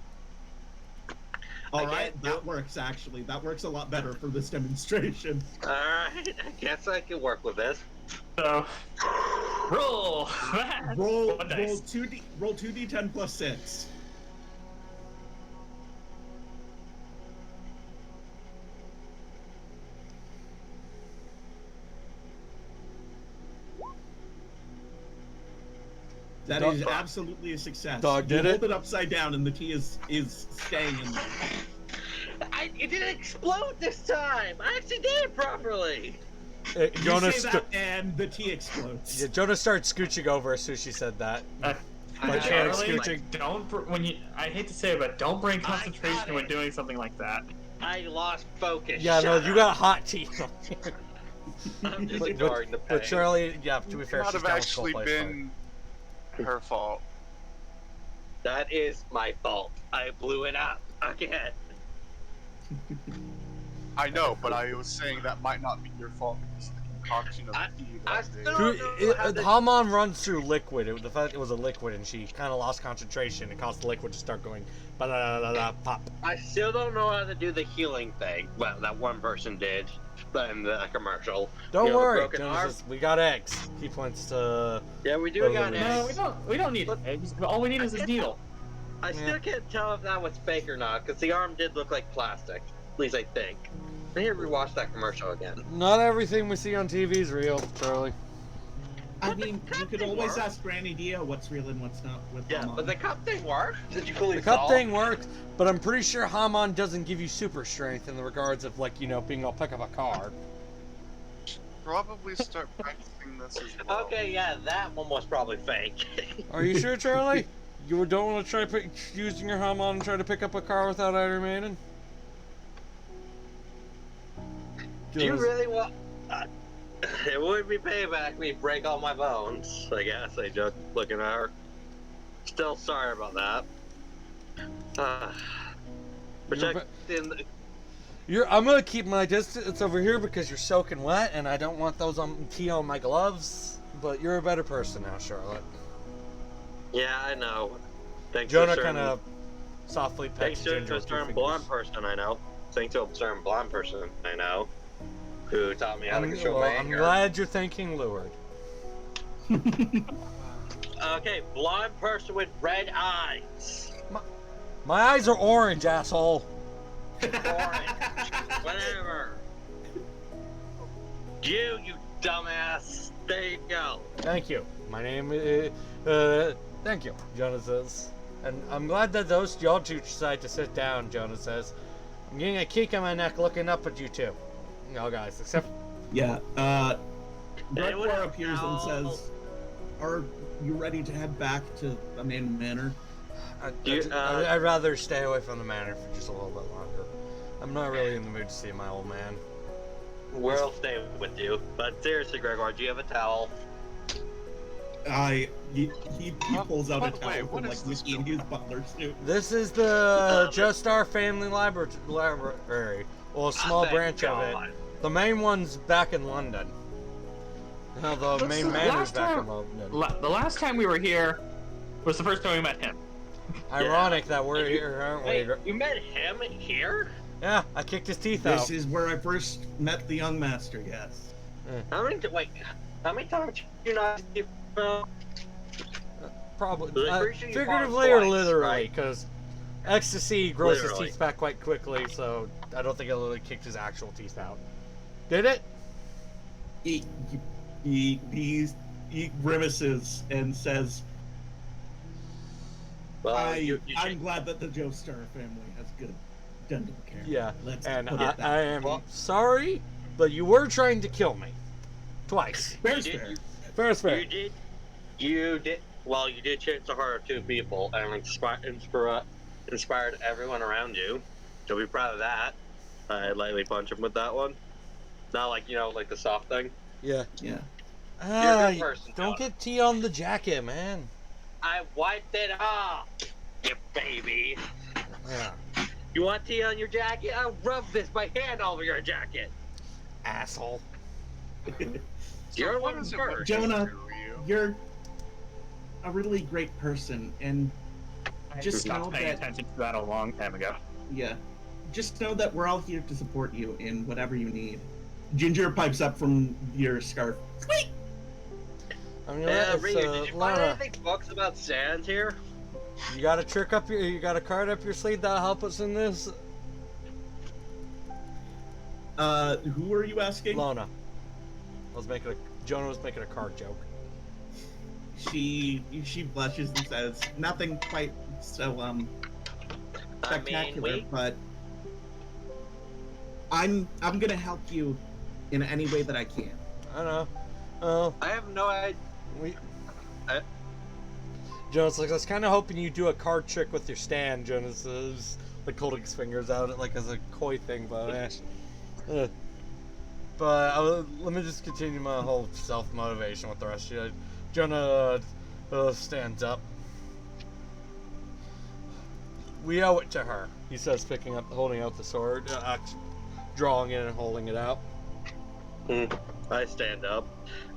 All I right, can't that works actually. That works a lot better for this demonstration. All right, I guess I can work with this. So, roll. Roll One dice. 2d10 plus 6. That is absolutely a success. Dog did you it? hold it upside down and the tea is staying in there. It didn't explode this time. I actually did it properly. Jonah, You say that and the tea explodes. Jonah started scooching over as soon as she said that. I Charlie, actually, scooching. Don't I hate to say it, but don't bring concentration when doing something like that. I lost focus. Yeah, no, Shut you up. got hot teeth on here. I'm just But, ignoring the pain. but Charlie, yeah, to be fair, Not she's have down actually with been her fault. That is my fault. I blew it up again. I know, but I was saying that might not be your fault because of the concoction of tea I that day. still- Hamon runs through liquid. The fact it was a liquid and she kind of lost concentration, it caused the liquid to start going pop. I still don't know how to do the healing thing. Well, that one person did, but in the commercial. Don't You know, the worry, broken arm? Genesis, we got eggs. He points to. Yeah, we do Oh, got no, No, eggs. we don't need eggs. All we need is this needle. I still can't tell if that was fake or not, because the arm did look like plastic. At least I think. I need to rewatch that commercial again. Not everything we see on TV is real, Charlie. I mean, you could always work. ask Granny Dia what's real and what's not with Yeah, Hamon. but the cup thing worked. Did you fully The cup solve? thing works, but I'm pretty sure Hamon doesn't give you super strength in the regards of, like, being able to pick up a car. Probably start practicing this as well. Okay, yeah, that one was probably fake. Are you sure, Charlie? You don't want to try using your Hamon and try to pick up a car without Iron Maiden? Do you really want? It would be payback. Me break all my bones. I guess I just looking at her. Still sorry about that. Protect in. I'm gonna keep my distance over here because you're soaking wet, and I don't want those tea on my gloves. But you're a better person now, Charlotte. Yeah, I know. Thanks Jonah to a certain- kind of softly Thanks pets to Ginger a with two certain fingers. blonde person I know. Thanks to a certain blonde person I know, who taught me how to control my I'm anger. glad you're thanking Leward. Okay, blonde person with red eyes. My eyes are orange, asshole. Orange. Whatever. You dumbass. There you go. Thank you. My name is. Thank you, Jonah says. And I'm glad that y'all two decide to sit down, Jonah says. I'm getting a kick on my neck looking up at you two. No, guys, except. Yeah, Anyone Redfire appears and else? says, "Are you ready to head back to the main manor?" I'd rather stay away from the manor for just a little bit longer. I'm not really in the mood to see my old man. We'll stay with you. But seriously, Gregor, do you have a towel? He pulls out a by the way, towel what from is like this within his butler suit. This is the Just Our Family Library. Well, a small Thank branch of God. it. The main one's back in London. No, the main manor's back in London. The last time we were here was the first time we met him. Ironic that we're here, aren't we? Wait, you met him here? Yeah, I kicked his teeth This out. is where I first met the young master. Yes. How many times did you not see Probably. I'm pretty sure you fought Figuratively or twice, literally, right? because ecstasy grows Literally. his teeth back quite quickly, so I don't think it literally kicked his actual teeth out. Did it? He grimaces and says, Well, I'm glad that the Joestar family has good dental care. Yeah, Let's and put it that I way. am Well- sorry, but you were trying to kill me. Twice. Fair's you did- fair. Fair is fair. You did. Well, you did change the heart of two people and inspired everyone around you. So be proud of that. I lightly punch him with that one. Not like like the soft thing. Yeah. Yeah. Ah, a good person, don't Jonah. get tea on the jacket, man. I wiped it off, you baby. Yeah. You want tea on your jacket? I'll rub my hand over your jacket. Asshole. You're what one is it first. with Jonah, you? you're a really great person, and I Just stopped know paying that- attention to that a long time ago. yeah, just know that we're all here to support you in whatever you need. Ginger pipes up from your scarf. Squeak! I'm gonna Yeah, let Reed, did you find Laura. anything books about sand here? You got a card up your sleeve that'll help us in this? Who are you asking? Lona. Jonah was making a card joke. She blushes and says, "Nothing quite so spectacular, but I'm gonna help you in any way that I can." I know. Oh, I have no idea. Jonas, like, I was kind of hoping you do a card trick with your stand, Jonas says. like holding his fingers out like as a coy thing, but let me just continue my whole self-motivation with the rest of you. Jonah stands up. We owe it to her, he says, holding out the sword, drawing it and holding it out. I stand up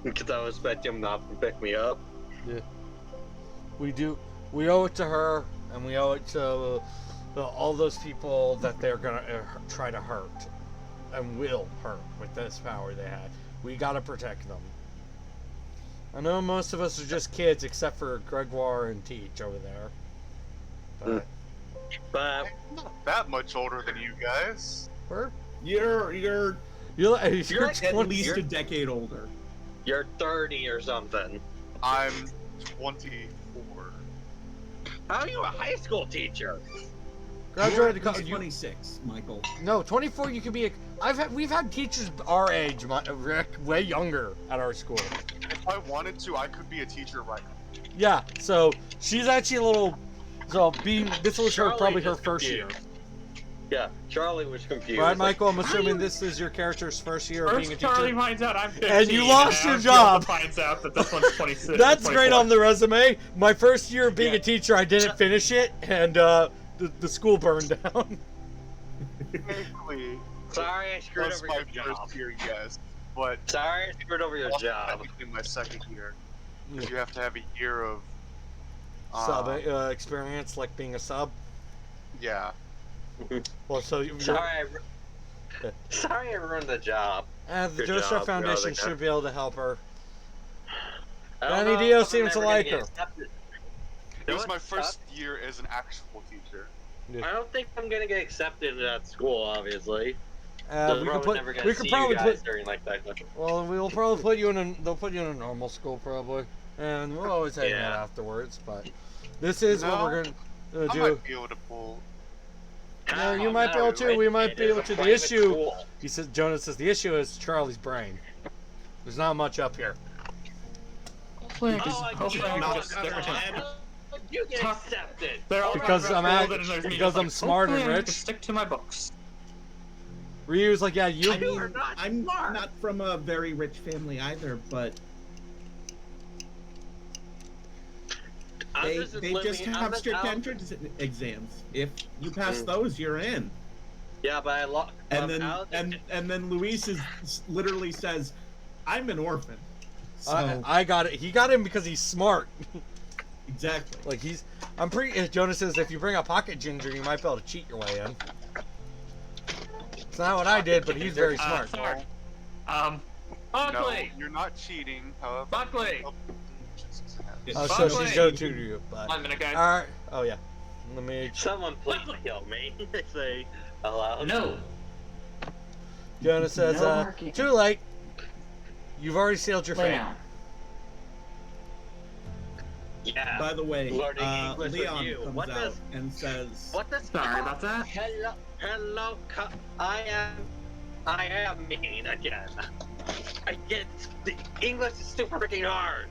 because I was expecting him not to pick me up. Yeah. We do. We owe it to her, and we owe it to all those people that they're gonna try to hurt, and will hurt with this power they had. We gotta protect them. I know most of us are just kids, except for Gregoire and Teach over there. But I'm not that much older than you guys. You're like at least a decade older. you're 30 or something. I'm 24. How are you a high school teacher? Graduated You're college. 26, Michael. No, 24. You could be. We've had teachers our age, Rick, way younger at our school. If I wanted to, I could be a teacher right now. Yeah. So she's actually a little. So this was probably her first year. Yeah, Charlie was confused. Right, Michael? I'm assuming this is your character's first year of being a teacher. Charlie finds out I'm 15, And you lost your now job. finds out that this one's 26. That's 24. great on the resume. My first year of being a teacher, I didn't finish it, and the school burned down. Technically, Sorry, I screwed that's over my your job. first year, yes. But Sorry, I screwed over your also job. technically my second year. Because you have to have a year of... Sub experience, like being a sub. Yeah. Well, so Sorry, I ruined the job. the Good JoJo's job, Foundation brother. should be able to help her. I don't Danny know Dio if I'm seems to ever like gonna her. get accepted. It was what my first sucks? year as an actual teacher. I don't think I'm gonna get accepted into that school, obviously. We could probably put. during like that. Well, we will probably put you in a. They'll put you in a normal school probably, and we'll always hang out afterwards. But this is what we're gonna I do. might be able to pull... No, you might be able to. We might be able to. The issue, he says. Jonas says the issue is Charlie's brain. There's not much up here. Hopefully, You get accepted. Because I'm smart and I rich. stick to my books. Ryu's like, yeah, you. I mean, are not I'm smart. not from a very rich family either, but they just have strict entrance exams. If you pass those, you're in. Yeah, but I lost. And then Luis literally says, "I'm an orphan." So I got it. He got him because he's smart. exactly. Like I'm pretty. Jonas says if you bring a pocket ginger, you might be able to cheat your way in. It's not what I did, but he's very smart. Sorry. No, Buckley! you're not cheating, however... Buckley! Oh, so Buckley! she's go to you, but. 1 minute, guys. All right. Oh yeah. Let me. Someone please kill me. Say aloud. No. Jonas says, No marking. too late. You've already sealed your Lay fate. down. Yeah. By the way, Learning English with Leon you. comes What out does- and says, What does? Sorry about that. Hello. I am mean again. I get the English is super freaking hard.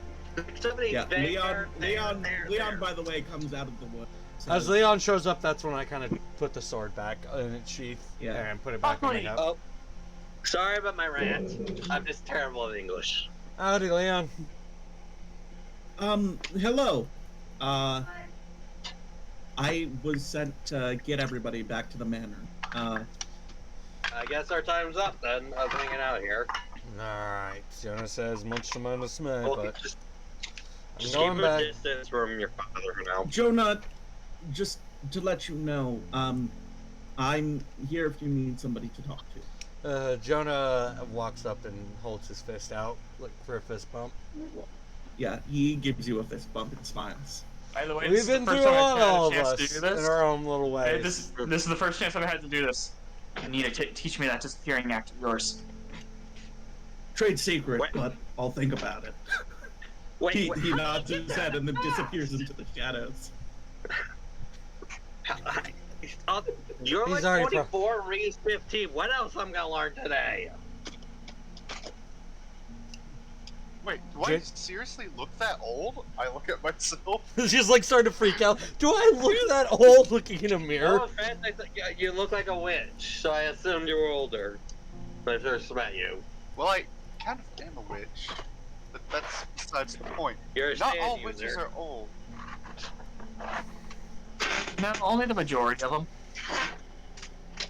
Somebody "Yeah, there, Leon." there. By the way, comes out of the wood. As Leon shows up, that's when I kind of put the sword back in its sheath and put it back in my Buckley! cup. Oh, sorry about my rant. I'm just terrible at English. Howdy, Leon. Hello. I was sent to get everybody back to the manor. I guess our time's up then. I was hanging out here. Alright, Jonas says much to my dismay, Well, but just I'm keep going a back. distance from your father for now. Jonah, just to let you know, I'm here if you need somebody to talk to. Jonah walks up and holds his fist out, look for a fist bump. Yeah, he gives you a fist bump and smiles. By the way, We've this is been the through first a time lot, I've had all a of chance to us, do this. in our own little Hey, ways. this is the first chance I've had to do this. I need to teach me that disappearing act of yours. Trade secret, Wait. but I'll think about it. Wait, He nods his head and then disappears into the shadows. You're He's like already 24, Ree's 15. What else I'm gonna learn today? Wait, do I seriously look that old? I look at myself. She's like starting to freak out. Do I look that old looking in a mirror? No offense, you look like a witch, so I assumed you were older when I first met you. Well, I kind of am a witch. But that's besides the point. You're a Not stand all user. witches are old. No, only the majority of them.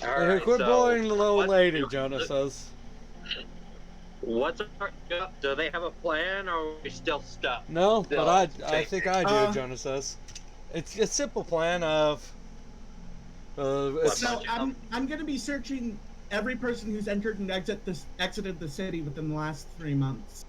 Alright, Quit so bullying the little what- lady, Jonah says. What's our, do they have a plan, or are we still stuck? No, Still but I think I do, Uh, Jonah says. It's a simple plan of... it's, So I'm going to be searching every person who's entered and exited the city within the last 3 months.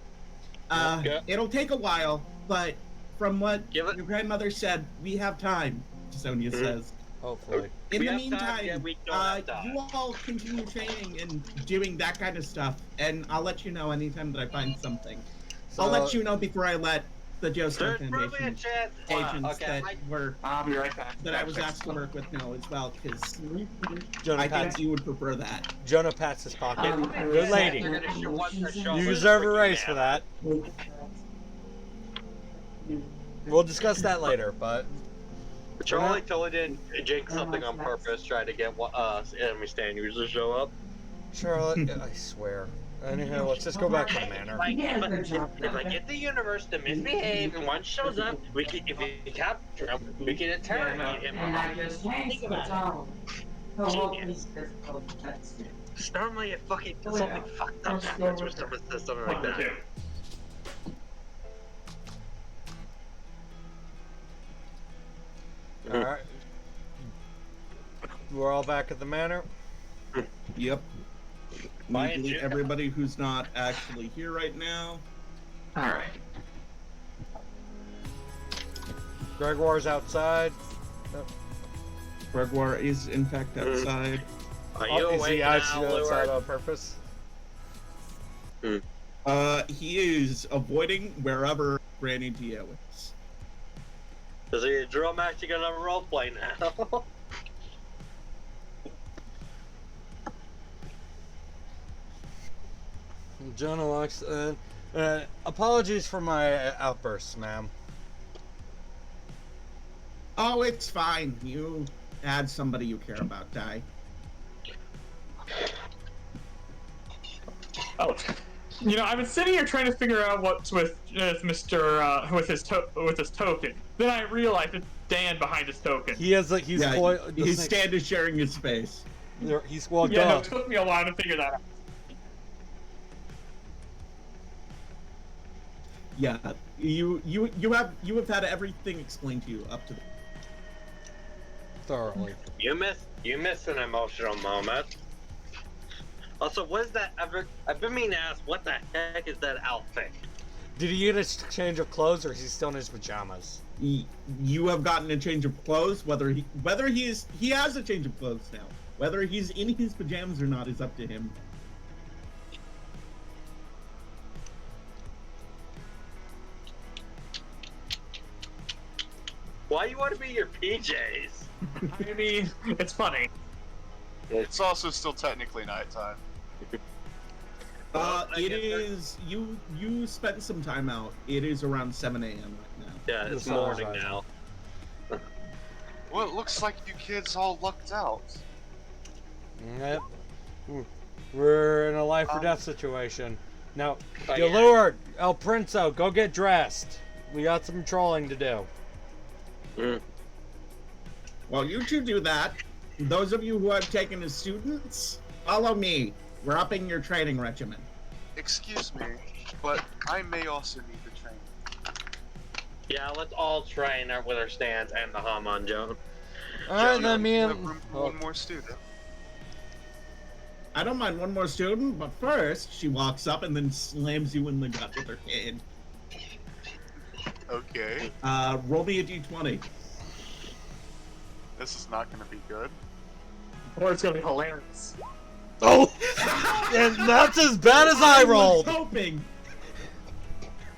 Okay. It'll take a while, but from what Give it- your grandmother said, we have time, Sonia says. hopefully. In We the have time, meantime, yeah, we don't have time. you all continue training and doing that kind of stuff, and I'll let you know anytime that I find something. I'll let you know before I let the Joe Star There's probably a Foundation chance. agents Okay, that I'll be right back. I was asked to work with know as well, because Jonah I pats, think you would prefer that. Jonah pats his pocket. Good lady. They're gonna show once they're showing You us deserve a freaking raise out. for that. We'll discuss that later, but... Charlie totally didn't jinx something on purpose, trying to get enemy stand users to show up. Charlotte, I swear. Anyhow, let's just go back to the manor. If I get the universe to misbehave and one shows up, we can, if we capture him, we can interrogate him. Think about it. Normally, if fucking something fucked up happens when someone says something like that. Alright. We're all back at the manor. Yep. My Delete agenda- everybody who's not actually here right now. Alright. Gregoire's outside. Gregoire is in fact outside. Are you Is awake he now, actually outside Lord? on purpose? He is avoiding wherever Granny Dio is. Is the drum actually gonna roleplay now? Jonah looks. Apologies for my outbursts, ma'am. Oh, it's fine. You had somebody you care about die. Oh, you know, I've been sitting here trying to figure out what's with Mr. With his token. Then I realized it's Dan behind his token. He has like Yeah, the his snake- stand is sharing his space. He's well Yeah, no, duh. it took me a while to figure that out. Yeah, you have had everything explained to you up to. Thoroughly. You missed an emotional moment. Also, what is that? I've been meaning to ask, what the heck is that outfit? Did he get a change of clothes, or is he still in his pajamas? You have gotten a change of clothes. Whether he has a change of clothes now. Whether he's in his pajamas or not is up to him. Why you want to be your PJs? I mean, it's funny. It's also still technically nighttime. Well, I It guess is you spent some time out. It is around 7 a.m. right now. Yeah, it's The sun is morning rising. now. Well, it looks like you kids all lucked out. Yep. We're in a life or death situation. Now, Oh, you yeah. lured El Princo, go get dressed. We got some trolling to do. Well, you two do that. Those of you who have taken as students, follow me. We're upping your training regimen. Excuse me, but I may also need the training. Yeah, let's all train with our stands and the Haman Joan. Alright, You then me have and... room for one more student. I don't mind one more student, but first she walks up and then slams you in the gut with her cane. Okay, Roll me a d20. this is not going to be good. Or it's gonna be hilarious. Oh! And that's as bad as I rolled! was hoping.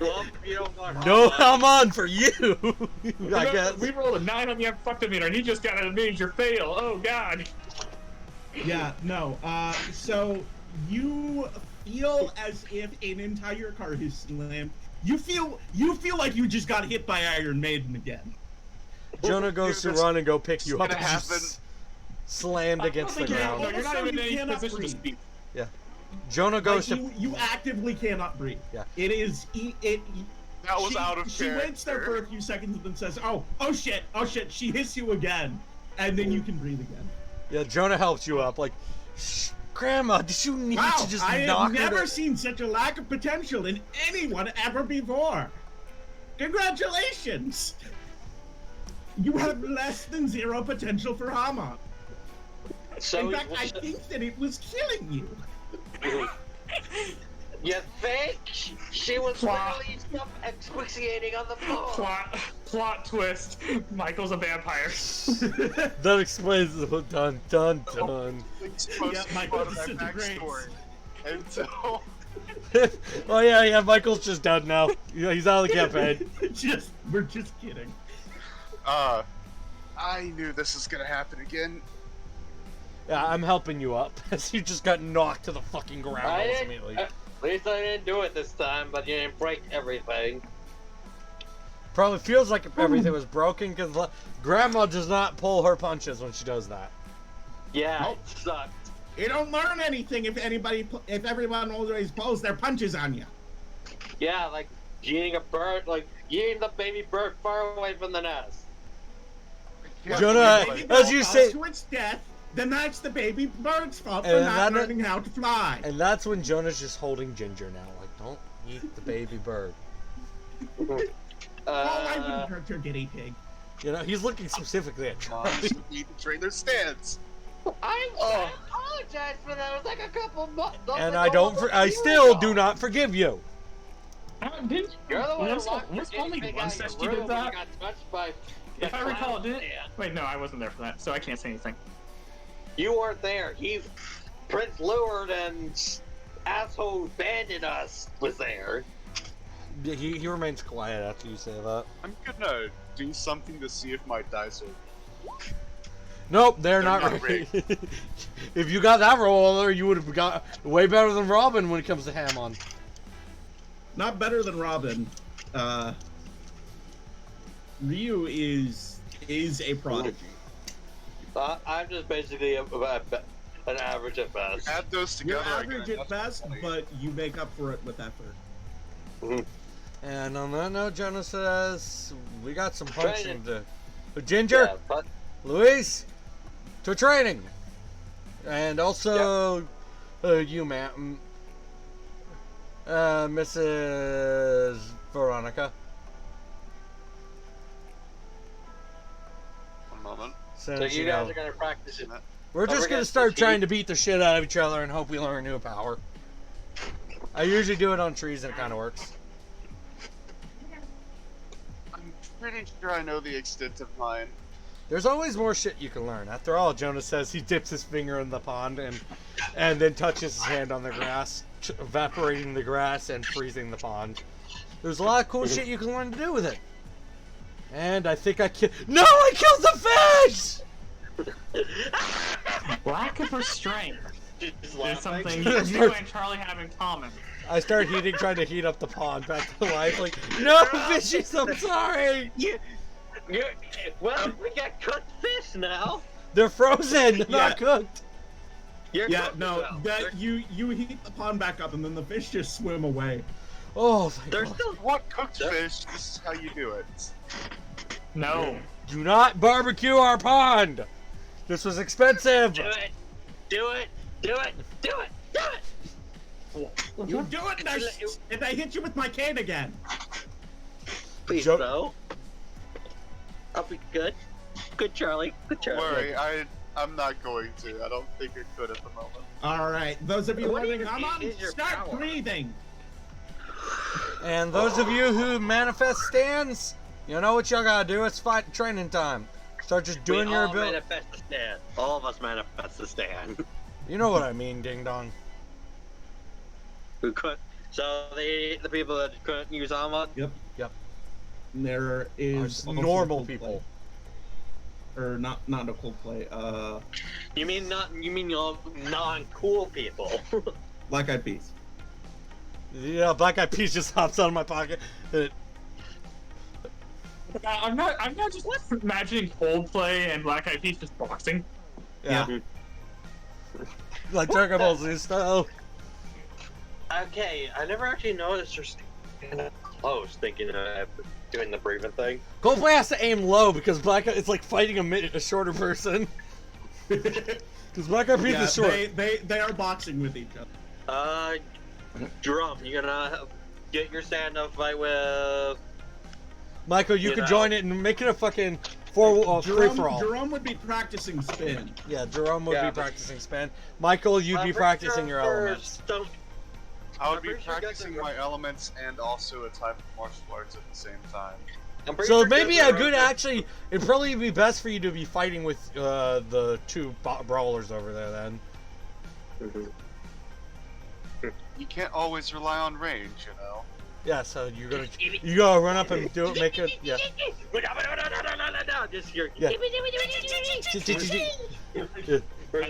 Well, you don't want No, Haman. I'm on for you! I guess. We rolled a 9 on the effectivemeter, and he just got a major fail. Oh god. Yeah, no. So you feel as if an entire car has slammed. You feel like you just got hit by Iron Maiden again. Jonah goes to run and go pick you up. gonna And just happen. slammed against the ground. No, you're not even in any cannot position to breathe. speak. Yeah. Jonah goes Like, to. you actively cannot breathe. Yeah. It is it. That was out of She waits there for a few seconds and then says, "Oh shit! She hits you again," and then you can breathe again. Yeah, Jonah helps you up. Like, Shh, Grandma, did you need Wow, to just I knock have never her? seen such a lack of potential in anyone ever before. Congratulations! You have less than zero potential for Hama. So In fact, I think that it was killing you. you think she was Plot. literally asphyxiating on the floor? Plot twist. Michael's a vampire. That explains the dun dun dun. It's supposed Yeah, to be Michael part of that disintegrates. backstory. And so, Oh yeah, Michael's just dead now. Yeah, he's out of the campaign. We're just kidding. I knew this was gonna happen again. Yeah, I'm helping you up. You just got knocked to the fucking ground I didn't, immediately. at least I didn't do it this time, but you didn't break everything. Probably feels like everything was broken because Grandma does not pull her punches when she does that. Yeah, Nope. it sucked. You don't learn anything if everyone always pulls their punches on you. Yeah, like eating a bird, like eating the baby bird far away from the nest. Yeah, Jonah, Baby as bird you falls say, to its death, then that's the baby bird's fault for And not that- learning how to fly. and that's when Jonah's just holding Ginger now. Like, don't eat the baby bird. I wouldn't hurt your guinea pig. You know, he's looking specifically at Charlie. Eat the trailer stands. I apologize for that. It was like a couple months. And I still do not forgive you. You're the one who Was locked your only guinea pig once out that of she your did room when that? you got touched by If I recall, clown didn't? man. Wait, no, I wasn't there for that, so I can't say anything. You weren't there. Prince Lured and asshole bandit us was there. Yeah, he remains quiet after you say that. I'm gonna do something to see if my dice are. Nope, they're They're not not ready. If you got that roller, you would have got way better than Robin when it comes to Hammond. Not better than Robin. Ryu is a prodigy. I'm just basically an average at best. Add those You're together. I average get at best, enough but you make up for it with effort. And on that note, Jonah says, we got some punching Training. to... Ginger, Yeah, but Luis, to training. And also, you, ma'am. Mrs. Veronica. One moment. so Since, you you guys know, are gonna practice it. we're just over gonna against start the trying heat. to beat the shit out of each other and hope we learn a new power. I usually do it on trees and it kind of works. I'm pretty sure I know the extent of mine. There's always more shit you can learn. After all, Jonah says he dips his finger in the pond and then touches his hand on the grass, evaporating the grass and freezing the pond. There's a lot of cool shit you can learn to do with it. And I think I killed... No, I killed the fish! Lack of restraint Just is laughing. something you and Charlie have in common. I start trying to heat up the pond back to life. Like, no, fishies, I'm sorry! Well, we got cooked fish now. They're frozen, not cooked. You're Yeah, cooked no, now. that you heat the pond back up and then the fish just swim away. Oh, thank They're God. still. What cooked fish? This is how you do it. No. Do not barbecue our pond! This was expensive! Do it. Do it. Do it. Do it. Do it. You do it and I hit you with my cane again. Please, Jo- no. I'll be good. Good, Charlie. Good, Don't Charlie. worry, I'm not going to. I don't think I could at the moment. All right, those of you What do learning you Haman, think is your start power? breathing. And those of you who manifest stands, you know what y'all gotta do. It's fight training time. Start just doing we your all ability. manifest the stand. All of us manifest the stand. You know what I mean, ding dong. Who could? So the people that couldn't use armor. Yep. Yep. And there is also Normal Coldplay. people. Or not a Coldplay. You mean not? You mean all non-cool people? Black Eyed Peas. Yeah, Black Eyed Peas just hops out of my pocket. I'm not just imagining Coldplay and Black Eyed Peas just boxing. Yeah. Like Dragon Ball Z style. Okay, I never actually noticed her standing close, thinking of doing the breathing thing. Coldplay has to aim low because it's like fighting a shorter person. Because Black Eyed Peas is short. They are boxing with each other. Drum, you gonna get your stand-up fight with... Michael, you could join it and make it a fucking free-for-all. Jerome would be practicing spin. Yeah, Jerome would be practicing spin. Michael, you'd be practicing your elements. I would be practicing my elements and also a type of martial arts at the same time. So maybe a good actually, it'd probably be best for you to be fighting with the two brawlers over there then. You can't always rely on range, you know. Yeah, so you gotta run up and do it, make it. Yeah. Just your... Yeah. I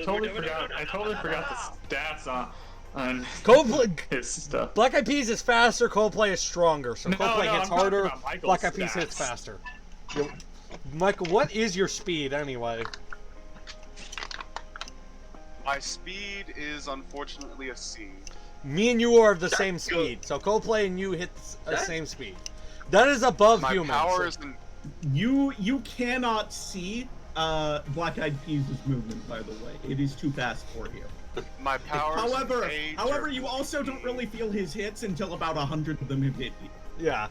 totally forgot the stats on Coldplay. his stuff. Black Eyed Peas is faster. Coldplay is stronger. So Coldplay hits I'm harder. talking about Michael's Black Eyed Peas stats. hits faster. Michael, what is your speed anyway? My speed is unfortunately a C. Me and you are of the same speed. So Coldplay and you hit the same speed. That is above My humans. power is in... You cannot see Black Eyed Peas' movement, by the way. It is too fast for you. My power is However, you also don't really feel his hits until about 100 of them have hit you. Yeah.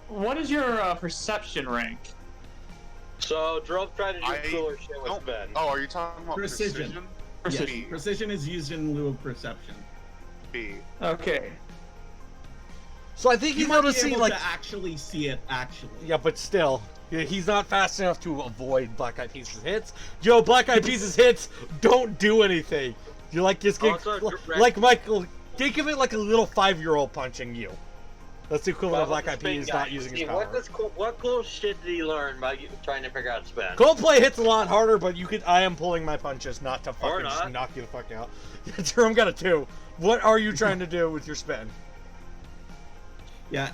What is your perception rank? So, Drove tried to do cooler shit with Ben. Oh, are you talking about precision? Yes, precision is used in lieu of perception. B. Okay. So I think he's might be noticing able like to actually see it. Actually. yeah, but still, he's not fast enough to avoid Black Eyed Peas' hits. Joe, Black Eyed Peas' hits don't do anything. You like just get like Michael. Think of it like a little 5-year-old punching you. That's the equivalent of Black Eyed Peas not using his power. What cool shit did he learn by trying to figure out spin? Coldplay hits a lot harder, but I am pulling my punches not to fucking just knock you the fuck out. Jerome got a 2. What are you trying to do with your spin? Yeah,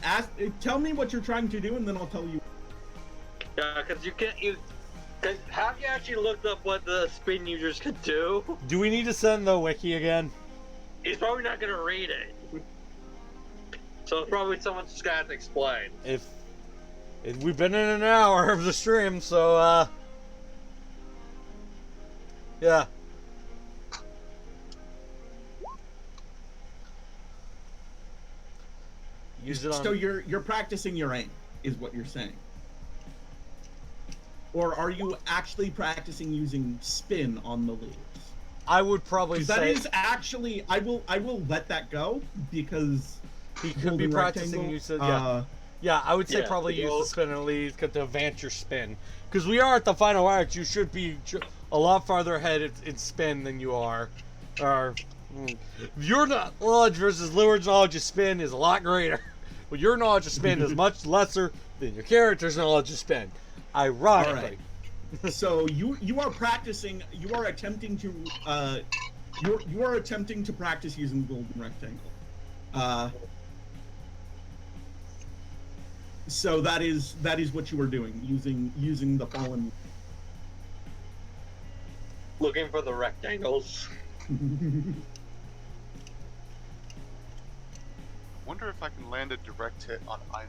tell me what you're trying to do, and then I'll tell you. Yeah, because have you actually looked up what the spin users could do? Do we need to send the wiki again? He's probably not gonna read it. So it's probably someone's just gonna have to explain. If we've been in an hour of the stream, so yeah. Use it on. So you're practicing your aim, is what you're saying. Or are you actually practicing using spin on the leaves? I would probably say that is actually I will let that go because he could be practicing use of yeah, I would say probably use the spin and leaves to advance your spin. Because we are at the final act, you should be a lot farther ahead in spin than you are. Your knowledge versus Leeward's knowledge of spin is a lot greater. But your knowledge of spin is much lesser than your character's knowledge of spin. Ironically. Right. So you are practicing. You are attempting to you are attempting to practice using the golden rectangle. So that is what you are doing, using the fallen. Looking for the rectangles. Wonder if I can land a direct hit on either.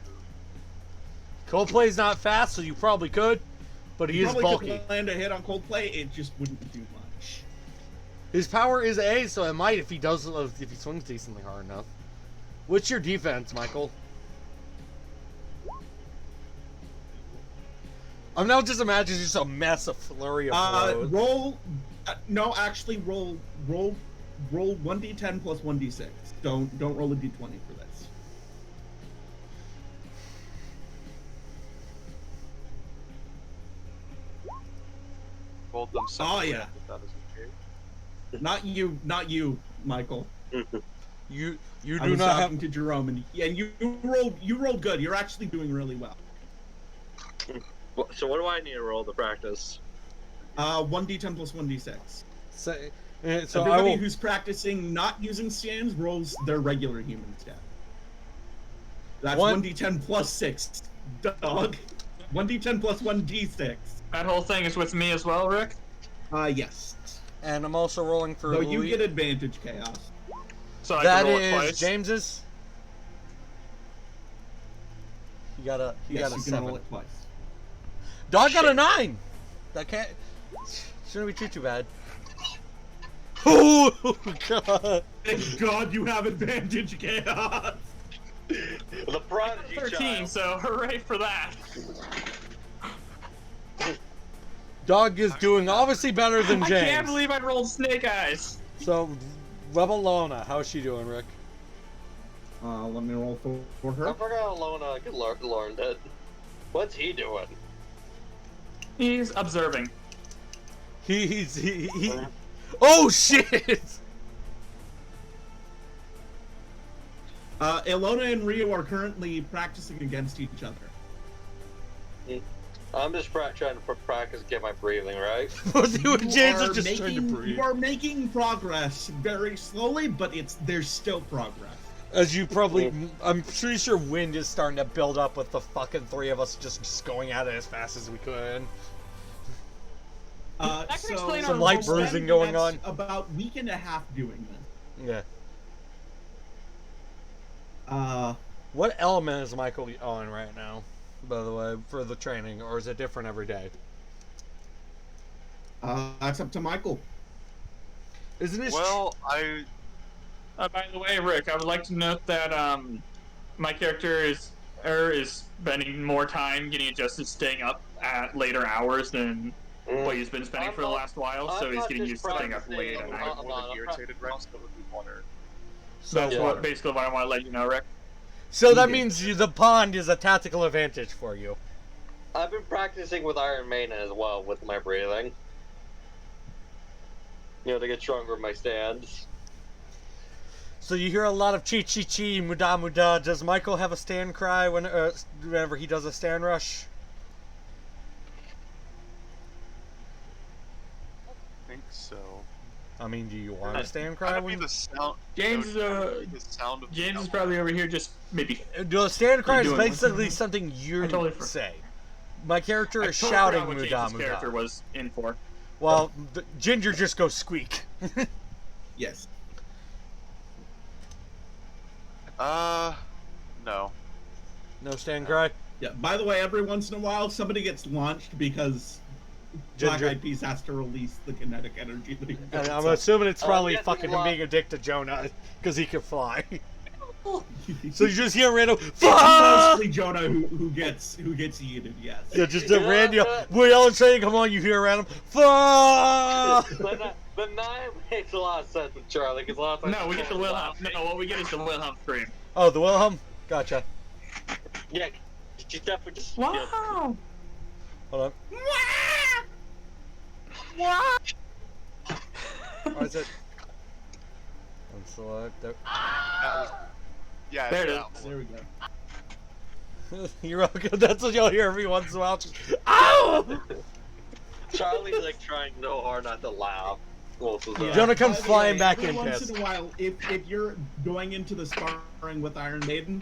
Coldplay's not fast, so you probably could, but he is bulky. Could land a hit on Coldplay, it just wouldn't do much. His power is A, so it might if he swings decently hard enough. What's your defense, Michael? I'm now just imagining just a massive flurry of blows. No, actually roll 1d10 plus 1d6. Don't roll a d20 for this. Rolled them Oh yeah. If that is okay. Not you, Michael. You I do was not talking have to Jerome, and you rolled good. You're actually doing really well. So what do I need to roll to practice? 1d10 plus 1d6. So Everybody who's practicing not using stands rolls their regular human stat. That's 1d10 plus 6, dog. 1d10 plus 1d6. That whole thing is with me as well, Rick? Yes. And I'm also rolling for Though Louis. you get advantage, Chaos. So I That can roll it is twice. James's. You got a Yes, got a you can 7. roll it twice. Dog got a 9. That can't shouldn't be too bad. Oh God! Thank God you have advantage, Chaos. The prodigy 13, child. so hooray for that. Dog is doing obviously better than I James. can't believe I rolled Snake Eyes. So, Rebel Lona, how's she doing, Rick? Let me roll for her. I forgot Lona could learn that. What's he doing? He's observing. He Oh shit! Ilona and Rio are currently practicing against each other. I'm just trying to practice get my breathing right. What's you and James are are just trying to breathe. You are making progress very slowly, but there's still progress. As you probably, I'm pretty sure wind is starting to build up with the fucking three of us just going at it as fast as we could. That can explain Some our light roll bruising going on. About week and a half doing this. Yeah. What element is Michael on right now, by the way, for the training, or is it different every day? That's up to Michael. Isn't it? Well, by the way, Rick, I would like to note that my character is spending more time getting adjusted to staying up at later hours than what he's been spending for the last while, so he's getting used to staying up late at night. more than irritated Rex, that would be water. So that's what basically what I want to let you know, Rick. So that means the pond is a tactical advantage for you. I've been practicing with Iron Maiden as well with my breathing. You know, to get stronger in my stands. So you hear a lot of chi chi chi, muda muda. Does Michael have a stand cry whenever he does a stand rush? I think so. I mean, do you want a stand cry? That'd be the sound. James, the sound of James is probably over here just maybe. The stand cry is You're doing basically something you totally say. My character is I totally shouting forgot what muda James's muda. character was in for. Well, Ginger just goes squeak. Yes. No. No stand cry? Yeah. By the way, every once in a while, somebody gets launched because Black Ginger. Eyed Peas has to release the kinetic energy that he And builds I'm up. assuming it's probably yeah, fucking him well- being addicted to Jonah, because he can fly. So you just hear random It's fuck! mostly Jonah who gets yeeted. Yes. Yeah, just a random. We're all saying, "Come on, you hear random fuck!" The nine makes a lot of sense with Charlie, because a lot of times... No, we get the Wilhelm. No, what we get is the Wilhelm scream. Oh, the Wilhelm. Gotcha. Yeah, she's definitely just... Wow! Hold on. Or is it? Unselect. Yeah, There it that is. one. There we go. You're welcome. That's what you'll hear every once in a while. Just, ow! Charlie's like trying so hard not to laugh. Most of the time. Jonah comes By the flying way, back every in once pissed. in a while, if you're going into the sparring with Iron Maiden,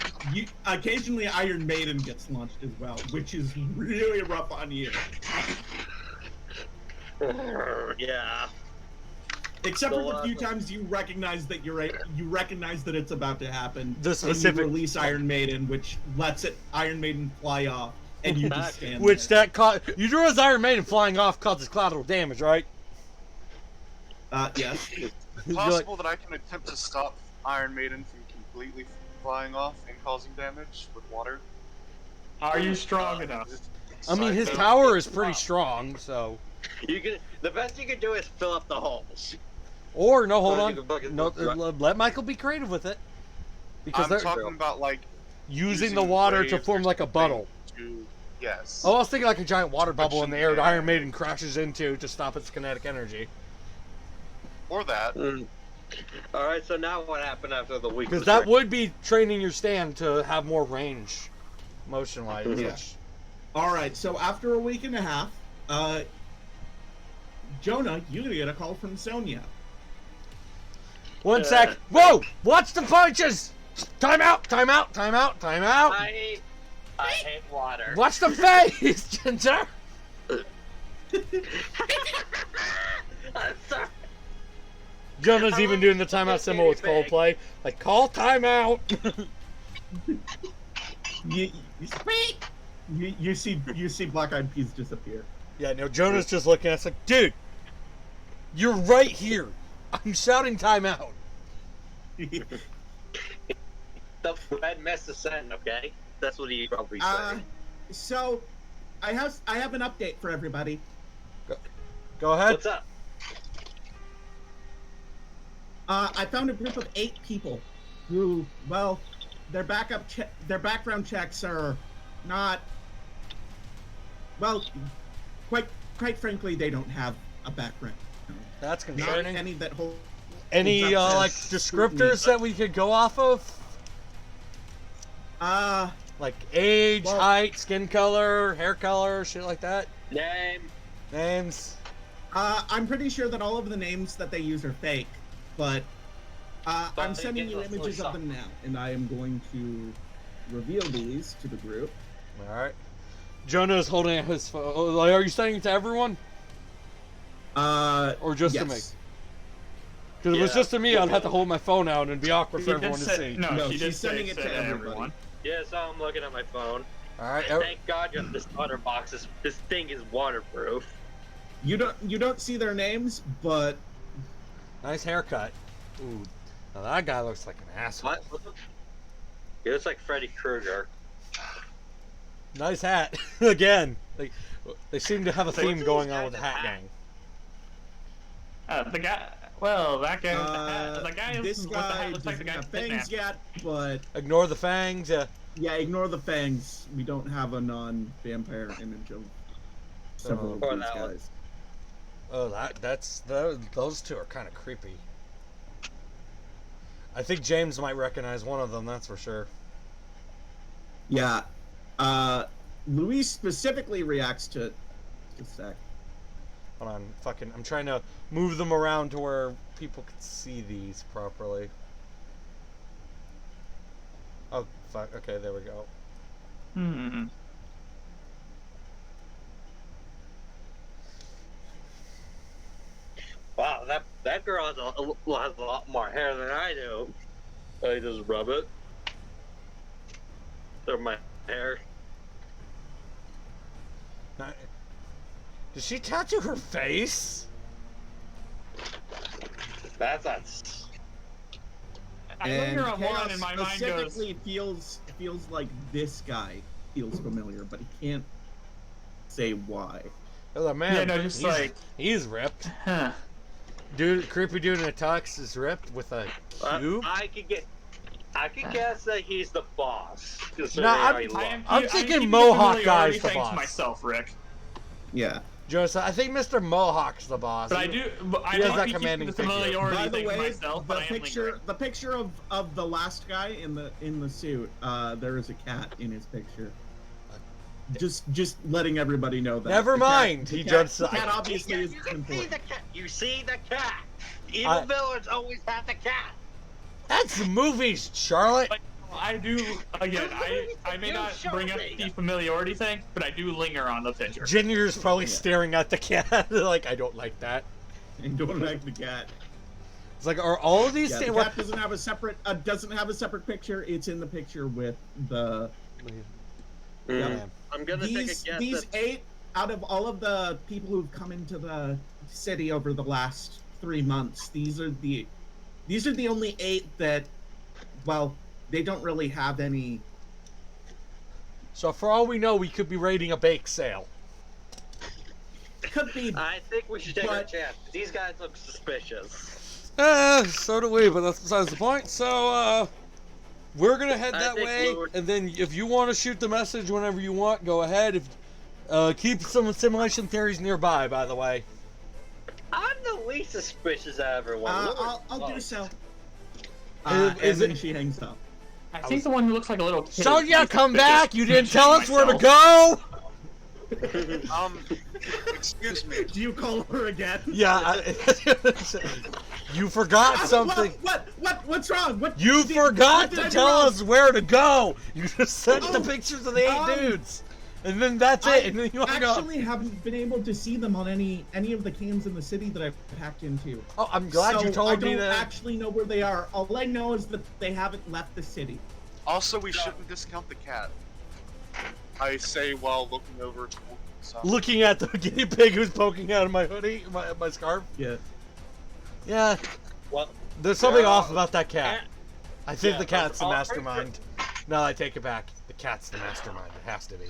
occasionally Iron Maiden gets launched as well, which is really rough on you. Yeah. Except for the So, few times you recognize that you recognize that it's about to happen. The and specific- you release Iron Maiden, which lets Iron Maiden fly off, and you just stand Which there. you drew as Iron Maiden flying off causes collateral damage, right? Yes. You're like, Possible that I can attempt to stop Iron Maiden from completely flying off and causing damage with water. Are you strong enough? I mean, his Side note, power is pretty strong, so. The best you can do is fill up the holes. Or no, hold Or you on. can fucking- No, let Michael be creative with it, because I'm they're talking about like using the water to waves form or like a something bubble. Yes. Oh, I was thinking like a giant water bubble in the air that Yeah. Iron Maiden crashes into to stop its kinetic energy. Or that. Alright, so now what happened after the week? Because that would be training your stand to have more range, motion-wise. Yeah. which- All right. So after a week and a half, Jonah, you get a call from Sonia. 1 sec. Whoa! Watch the punches! Time out! Time out! Time out! Time out! I hate water. Watch the face, Ginger! I'm sorry. Jonah's even doing the timeout symbol with Coldplay. Like, call timeout! You see Black Eyed Peas disappear. Yeah, no, Jonah's just looking at us like, dude, you're right here. I'm shouting timeout. The red mess is sent, okay? That's what he probably said. So, I have an update for everybody. Go ahead. What's up? I found a group of 8 people who, well, their background checks are not, well, quite frankly, they don't have a background. That's Not concerning. any that hold. Any like descriptors that we could go off of? Like age, Well, height, skin color, hair color, shit like that. Names. I'm pretty sure that all of the names that they use are fake, but I'm sending you images of them now, and I am going to reveal these to the group. All right. Jonah's holding out his phone. Like, are you sending it to everyone? Or just to me? Yes. Because if it was just to me, I'd have to hold my phone out and it'd be awkward for everyone to see. No, she she's did sending say it to to everybody. everyone. Yes, I'm looking at my phone. All right. Thank God you have this water box. This thing is waterproof. You don't see their names, but Nice haircut. Ooh. Now that guy looks like an asshole. What? He looks like Freddy Krueger. Nice hat. Again. They seem to have a theme going on with the hat gang. The guy. Well, that guy with the hat. The guy this with the guy hat looks like the doesn't guy have with the fangs yet, but Ignore the fangs. yeah, ignore the fangs. We don't have a non-vampire image of several of Or these that one. guys. Oh, those two are kind of creepy. I think James might recognize one of them. That's for sure. Yeah, Luis specifically reacts to. Just a sec. Hold on, I'm trying to move them around to where people can see these properly. Oh, fuck. Okay, there we go. Hmm. Wow, that girl has a lot more hair than I do. I just rub it. Through my hair. Did she tattoo her face? That's I And linger on one, Chaos and my mind goes. specifically feels like this guy feels familiar, but he can't say why. Oh, man. Yeah, no, just he's ripped. Huh. Dude, creepy dude in a tux is ripped with a cube. I could guess that he's the boss. No, I'm thinking Mohawk guy's the boss. Myself, Rick. Yeah. Joseph, I think Mr. Mohawk's the boss. But I He do has that be keeping commanding the figure. familiarity By the thing to way, myself, but I am lingering. the picture of the last guy in the suit, there is a cat in his picture. Just letting everybody know that. Never mind. The He cat, judged the cat side. obviously is You can see important. the cat. You see the cat. Evil villains always have the cat. That's the movies, Charlotte. But I do, again, I may You not showed bring up me. the familiarity thing, but I do linger on the picture. Ginger's probably staring at the cat like, I don't like that. And don't like the cat. It's like, are all of these Yeah, things... the cat doesn't have a separate picture. It's in the picture with the. Yeah. I'm gonna take a guess. These 8 out of all of the people who've come into the city over the last 3 months, these are the only 8 that, well, they don't really have any. So for all we know, we could be raiding a bake sale. Could be. I think we should take our chance. These guys look suspicious. So do we, but that's besides the point. So, we're gonna head that way, and then if you want to shoot the message whenever you want, go ahead. If keep some simulation theories nearby, by the way. I'm the least suspicious of everyone. I'll do so. Is and then it- she hangs up. I think the one who looks like a little kid. Sonya, is come suspicious. back! You didn't tell us where to Myself. go. Excuse me. Do you call her again? Yeah, you forgot something. What's wrong? You forgot what did to I do tell wrong? us where to go. You just sent the Oh, pictures of the 8 dudes, and then that's I it. And then you hung up. actually haven't been able to see them on any of the cams in the city that I've packed into. Oh, I'm glad you told me I don't that. actually know where they are. All I know is that they haven't left the city. Also, we shouldn't discount the cat. I say while looking over to the side. Looking at the guinea pig who's poking out of my hoodie, my scarf. Yeah. Yeah, Well, there's something Yeah. off about that cat. I think Yeah, the cat's the I'll- mastermind. No, I take it back. The cat's the mastermind. It has to be.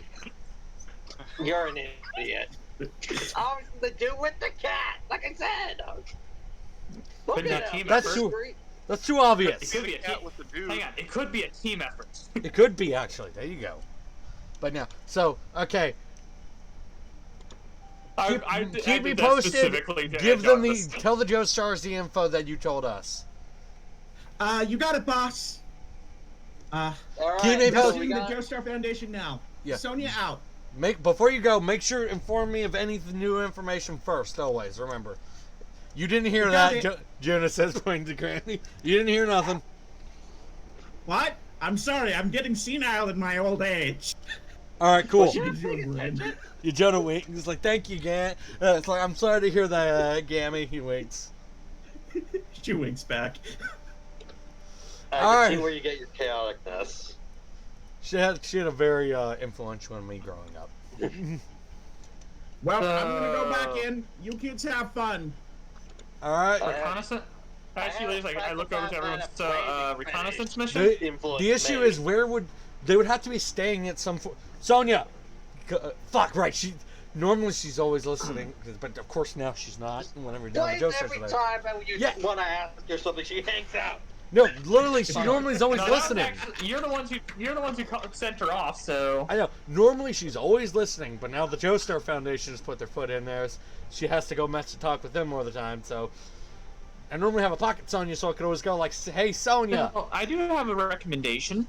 you're an idiot. It's always to do with the cat, like I said. Look Couldn't at that him. team That's effort? too. That's too It obvious. could be a Cat team. with the dude. Hang on, it could be a team effort. It could be actually. There you go. But now, so okay. I Keep did me that posted. specifically to Give edge them on the. this. Tell the Joe Stars the info that you told us. You got it, boss. All right, Keep me so posted. we Messaging the got- Joe Star Foundation now. Yeah. Sonia out. Before you go, make sure inform me of any new information first. Always remember. You didn't hear Got that. it. Jonah says, pointing to Granny. You didn't hear nothing. What? I'm sorry. I'm getting senile in my old age. All right, cool. You're not paying attention? You Jonah waits. He's like, "Thank you, Gam." It's like, "I'm sorry to hear that, Gammy." He waits. She winks back. I can Alright. see where you get your chaoticness. She had a very influential on me growing up. Well, I'm gonna go back in. You kids have fun. All right. Reconnaissance? Actually, like, I look over to everyone's reconnaissance mission. The issue is where would they would have to be staying at some. Sonia, fuck right. Normally she's always listening, but of course now she's not. Whenever Why Joe every says time that you Yeah. want to ask her something, she hangs out? no, literally she normally is always No, that's listening. actually- you're the ones who sent her off. So I know. Normally she's always listening, but now the Joe Star Foundation has put their foot in there. She has to go mess and talk with them more of the time. So I normally have a pocket Sonia, so I could always go like, "Hey, Sonia." Well, I do have a recommendation.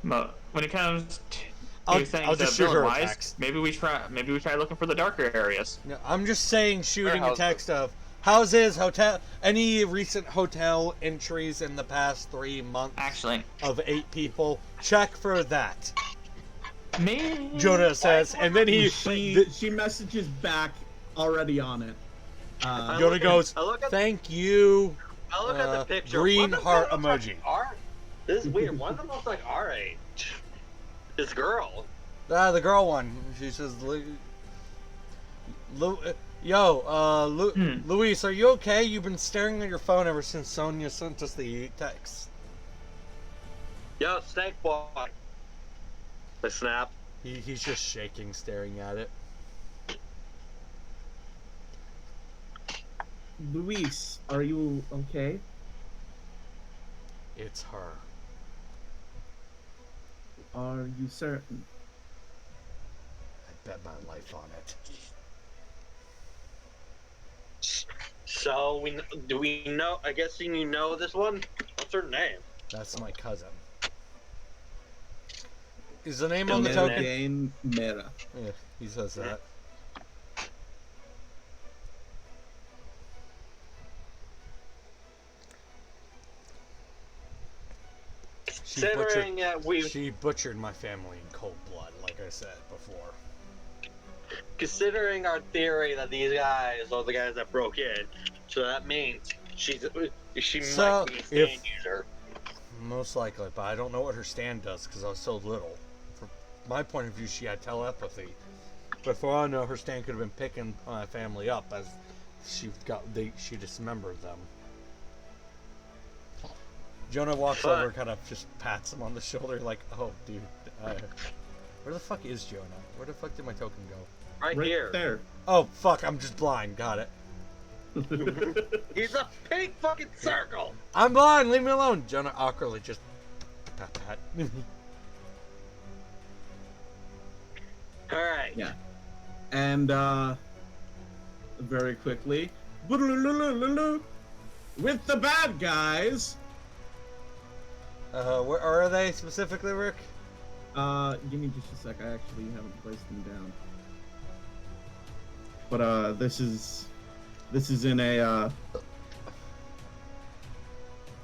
When it comes to I'll things just shoot her a villain-wise, text. maybe we try looking for the darker areas. No, I'm just saying, shooting a houses. text of houses, hotel, any recent hotel entries in the past 3 months Actually, of 8 people. Check for that. maybe Jonah says, and then She messages back already on it. Jonah goes, I look at- "Thank you." I look at the picture. green one of them heart looks like emoji. This is weird. One of them looks like our age. This girl. The girl one. She says, Luis, are you okay? You've been staring at your phone ever since Sonia sent us the text." Yo, Snake Boy. The snap. He's just shaking, staring at it. Luis, are you okay? It's her. Are you certain? I bet my life on it. So do we know? I guess you know this one. What's her name? That's my cousin. Is the name on the token? Jane Mera. Yeah, he says that. Considering She butchered my family in cold blood, like I said before. considering our theory that these guys are the guys that broke in, so that means she So, might be a stand user. Most likely, but I don't know what her stand does because I was so little. From my point of view, she had telepathy. But for all I know, her stand could have been picking my family up as she dismembered them. Jonah walks But- over, kind of just pats him on the shoulder, like, "Oh, dude, where the fuck is Jonah? Where the fuck did my token go? Right here. there. Oh, fuck, I'm just blind. Got it. He's a pink fucking circle. I'm blind. Leave me alone." Jonah awkwardly just pat. All right. Yeah. And very quickly, with the bad guys. Where are they specifically, Rick? Give me just a sec. I actually haven't placed them down. But this is in a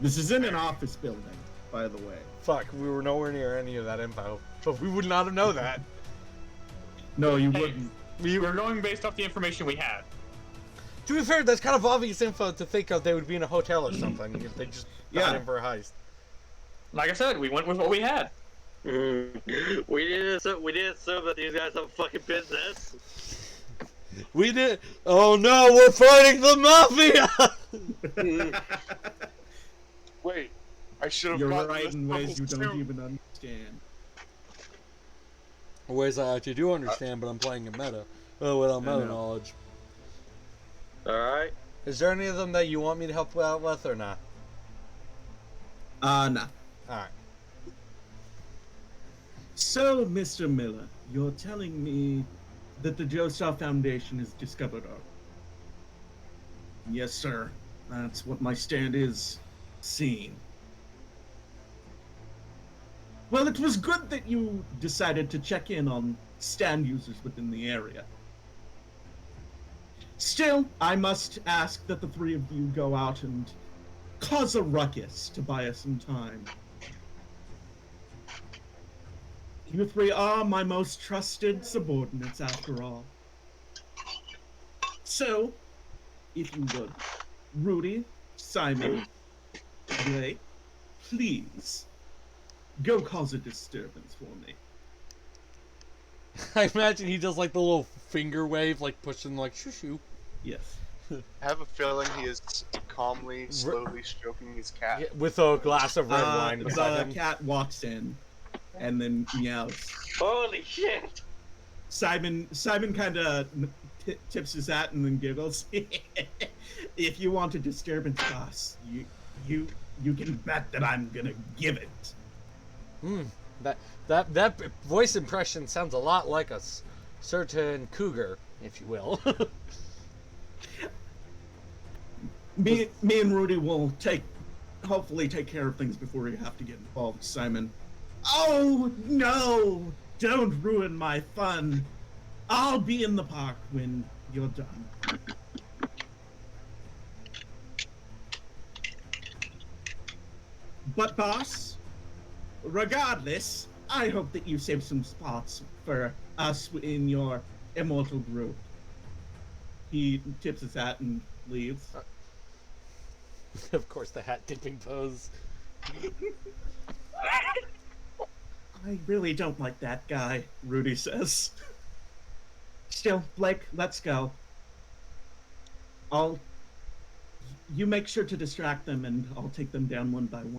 this is in an office building, by the way. Fuck, we were nowhere near any of that info, but we would not have known that. No, you Hey, wouldn't. we were going based off the information we had. To be fair, that's kind of obvious info to think of. They would be in a hotel or something if they just got Yeah. in for a heist. Like I said, we went with what we had. We didn't assume that these guys have a fucking business. We did. Oh no, we're fighting the mafia. Wait, I should have You're gotten right this in ways you level don't two. even understand. Ways I actually do understand, but I'm playing a meta. Oh, without meta know. knowledge. Alright. Is there any of them that you want me to help out with or not? Nah. Alright. So, Mr. Miller, you're telling me that the Joestar Foundation has discovered our... Yes, sir. That's what my stand is. Seen. Well, it was good that you decided to check in on stand users within the area. Still, I must ask that the three of you go out and cause a ruckus to buy us some time. You three are my most trusted subordinates, after all. So, if you would, Rudy, Simon, Blake, please, go cause a disturbance for me. I imagine he does like the little finger wave, like pushing like shoo shoo. Yes. I have a feeling he is calmly, slowly stroking his cat. With a glass of red wine beside The him. cat walks in and then meows. Holy shit! Simon kind of tips his hat and then giggles. If you want a disturbance, boss, you can bet that I'm gonna give it. That voice impression sounds a lot like a certain cougar, if you will. Me and Rudy will hopefully take care of things before you have to get involved, Simon. Oh no! Don't ruin my fun. I'll be in the park when you're done. But boss, regardless, I hope that you save some spots for us in your immortal group. He tips his hat and leaves. Of course, the hat tipping pose. I really don't like that guy, Rudy says. Still, Blake, let's go. You make sure to distract them and I'll take them down one by one.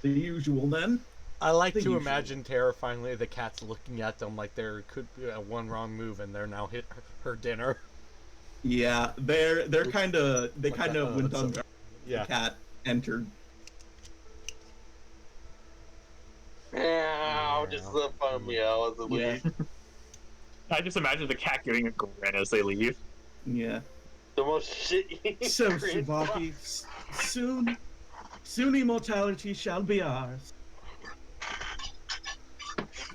The usual then. I like The to usual. imagine terrifyingly the cat's looking at them like there could be one wrong move and they're now hit her dinner. Yeah, they kind of went on guard. Yeah. The cat entered. Ow, just the fun of meow as it Yeah. leaves. I just imagine the cat giving a grin as they leave. Yeah. The most shitty. So, green Tsubaki, soon immortality shall be ours.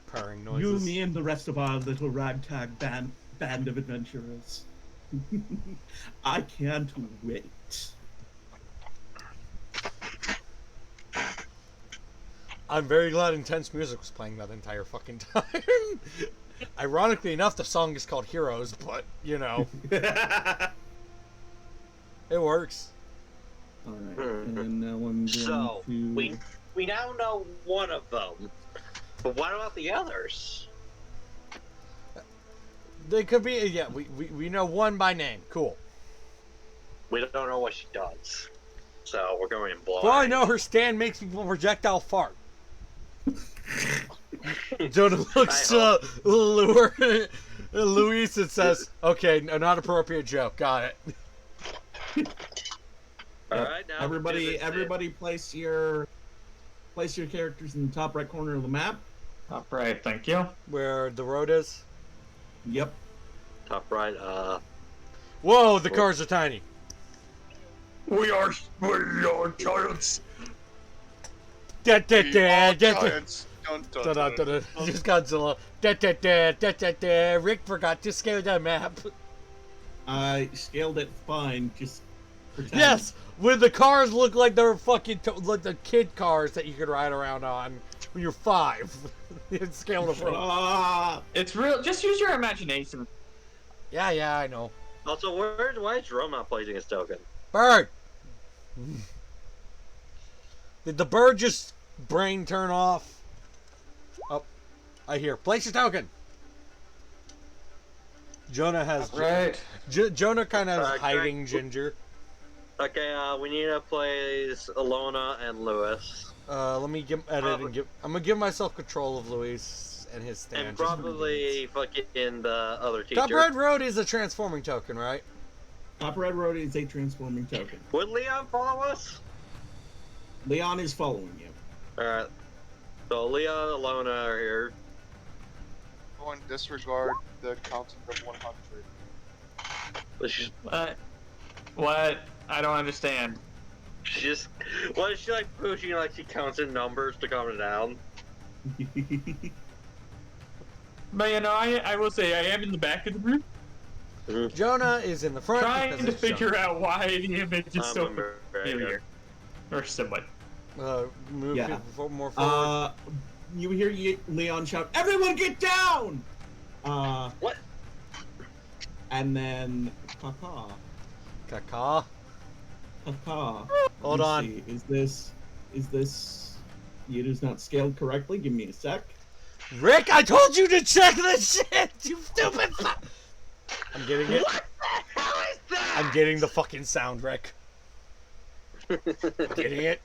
Purring You, noises. me, and the rest of our little ragtag band of adventurers. I can't wait. I'm very glad intense music was playing that entire fucking time. Ironically enough, the song is called Heroes, but, you know, it works. Alright, and now I'm going So, to... we now know one of them. But what about the others? They could be, yeah, we know one by name. Cool. We don't know what she does. So we're going in blind. Well, I know her stand makes people projectile fart. Jonah looks Luis and says, okay, not appropriate joke. Got it. Alright, now Everybody place your characters in the top right corner of the map. All right, thank you. Where the road is. Yep. Top right, Whoa, the cars are tiny. We are giants. Da, da, We da, are da, da. giants. Dun, dun, Da, da, dun. da, da. Just Godzilla. Da, da, da, da, da, da. Rick forgot to scale the map. I scaled it fine. Just pretend. Yes, when the cars look like they're fucking like the kid cars that you could ride around on when you're 5. It's scaled up. It's real. Just use your imagination. Yeah, I know. Also, why is Jerome not placing his token? Bird. Did the bird just brain turn off? Oh, I hear. Place your token. Jonah has. Right. Jonah kind of is Greg. hiding Ginger. Okay, we need to place Alona and Lewis. Let me edit and give. I'm gonna give myself control of Luis and his stand. And probably fucking the other teacher. Top Red Road is a transforming token, right? Top Red Road is a transforming token. Would Leon follow us? Leon is following you. Alright. So Leon and Alona are here. Go and disregard the counting of 100. Let's just, What? I don't understand. what is she like pushing like she counts in numbers to calm it down? But you know, I will say I am in the back of the room, Jonah is in the front. trying because to it's figure out why the image is so Remember, familiar, or somewhat. Move Yeah. people more forward. You hear Leon shout, "Everyone get down!" What? And then, Kaka. Hold on. See. Is this? It is not scaled correctly. Give me a sec. Rick, I told you to check this shit. You stupid. I'm getting it. What the hell is that? I'm getting the fucking sound, Rick. Getting it.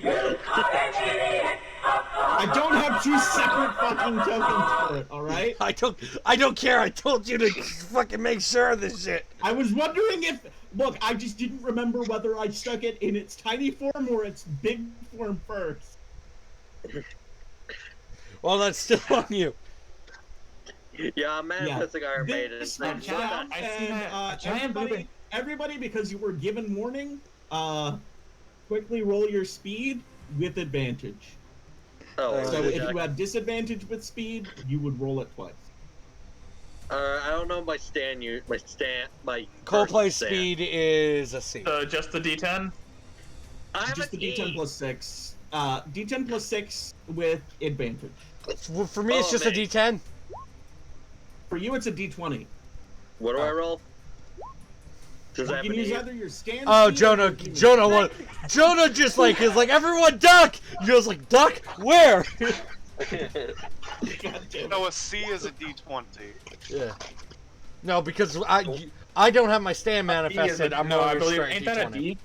I don't have 2 separate fucking tokens for it. All right. I don't care. I told you to fucking make sure of this shit. I was wondering if. Look, I just didn't remember whether I stuck it in its tiny form or its big form first. Well, that's still on you. Yeah, I'm manifesting Iron Maiden. This I went can't- down, I see and, that giant moving. everybody, because you were given warning, quickly roll your speed with advantage. Oh, So okay. if you had disadvantage with speed, you would roll it twice. I don't know my Coldplay first stand. speed is a C. Just the D10. I have Just a the D10 E. plus 6. D10 plus 6 with advantage. For me, it's Oh, just man. a D10. For you, it's a D20. What do I roll? Does You that can have use an either your stand. Oh, speed Jonah, or you- Jonah just like is like everyone duck. You're just like duck where? E? God damn. No, a C is a D20. Yeah. No, because I don't have my stand manifested. I'm no, I rolling believe. straight Ain't that a D20. D?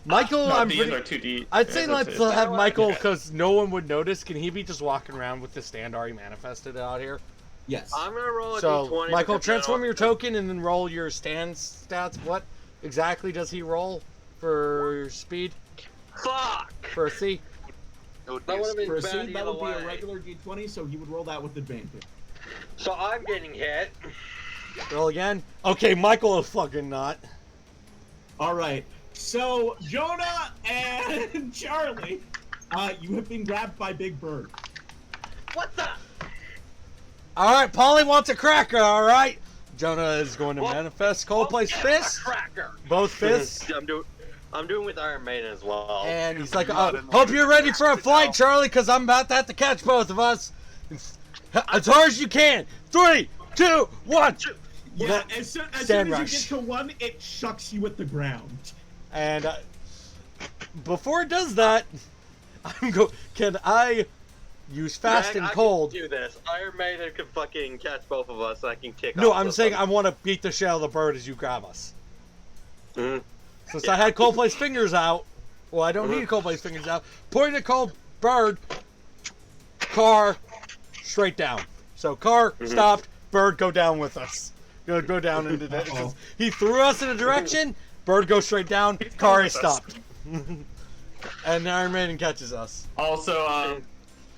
Michael, No, I'm D's pretty. are 2D. I'd say Yeah, let's that's it. have Michael Yeah. because no one would notice. Can he be just walking around with the stand already manifested out here? Yes. I'm gonna roll a So, D20. Michael, because transform I your don't- token and then roll your stand stats. What exactly does he roll for speed? Fuck! For a C? It would be That a would've C. been For a bad seed, that either would be a way. regular D20, so you would roll that with advantage. So I'm getting hit. Roll again? Okay, Michael is fucking not. All right. So Jonah and Charlie, you have been grabbed by Big Bird. What the? Alright, Polly wants a cracker, alright? Jonah is going to Well, manifest Coldplay's Oh, fist. Cracker. Both fists. I'm doing with Iron Maiden as well. And he's like, Not in hope the- you're ready for a flight, Charlie, because I'm about to have to catch both of us. As hard as you can. 3, 2, 1. Yeah, as soon Stand as rush. you get to 1, it shucks you at the ground. And before it does that, can I use fast Greg, and I cold? can do this. Iron Maiden can fucking catch both of us. I can kick No, off I'm with saying them. I want to beat the shell of the bird as you grab us. Mhm. Since I had Coldplay's fingers out, well, I don't need Coldplay's fingers out. Point at Cold Bird, car, straight down. So car stopped, bird go down with us. Go down into that. Uh-oh. He threw us in a direction, bird goes straight down, car is with us. stopped. And Iron Maiden catches us. Also,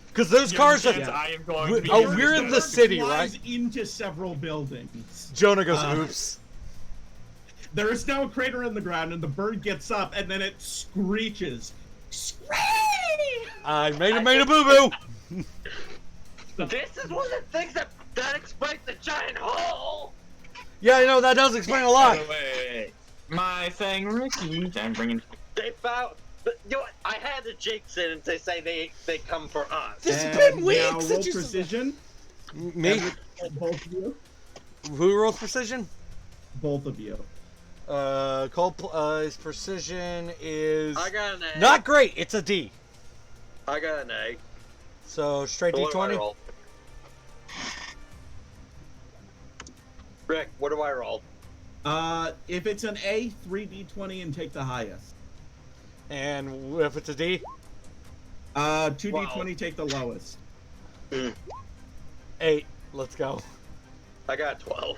Because those cars chance are. I am going We- to be. oh, we're in the Bird city, flies right? into several buildings. Jonah goes, oops. There is now a crater in the ground, and the bird gets up, and then it screeches. Screech! I made a boo-boo. This is one of the things that explains the giant hole. Yeah, I know, that does explain a lot. By the way, my thing, Ricky, I'm bringing. They found. But you know what? I had to jinx it and they say they come for us. This has And been weeks now roll since you- precision. Me? Both of you. Who rolls precision? Both of you. His precision is I got an A. not great. It's a D. I got an A. So straight What do I D20. roll? Rick, what do I roll? If it's an A, 3d20 and take the highest. And if it's a D, 2d20, take the lowest. 8. Let's go. I got 12.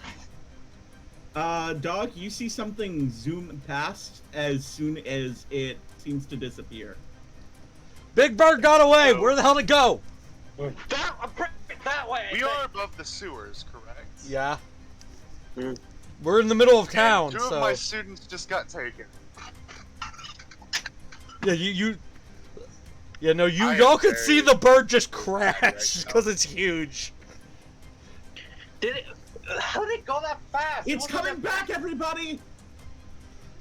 Dog, you see something zoom past as soon as it seems to disappear. Big Bird got away. Where the hell did it go? That way. I We think. are above the sewers, correct? Yeah. Mm. We're in the middle of And town, two so of my students just got taken. yeah, you. Yeah, no, I y'all am could see very- the bird just crash because it's huge. Did it? How did it go that fast? It's How did coming it- back, everybody!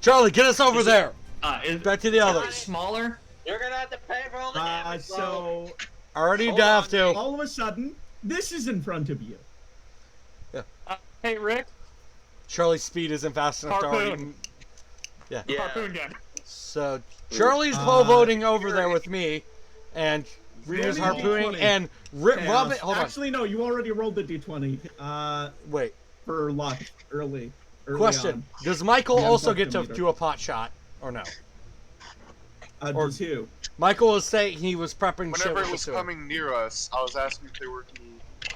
Charlie, get us over Is it- there. Is Back to the it others. smaller? You're gonna have to pay for all the damage. So, Already Hold have on, to. all of a sudden, this is in front of you. Hey, Rick, Charlie's speed isn't fast enough to already. Harpoon. Yeah. harpoon gun. So Charlie's voting over there with me, and Rita's Roll me a harpooning, D20. and Chaos. Robin. Hold on. Actually, no, you already rolled the d20 Wait. for luck early Question: Does Michael Yeah, also fuck get them to either. do a pot shot, or no? on. or- Does who? Michael was saying he was prepping shit Whenever with it was the sewer. coming near us, I was asking if there were any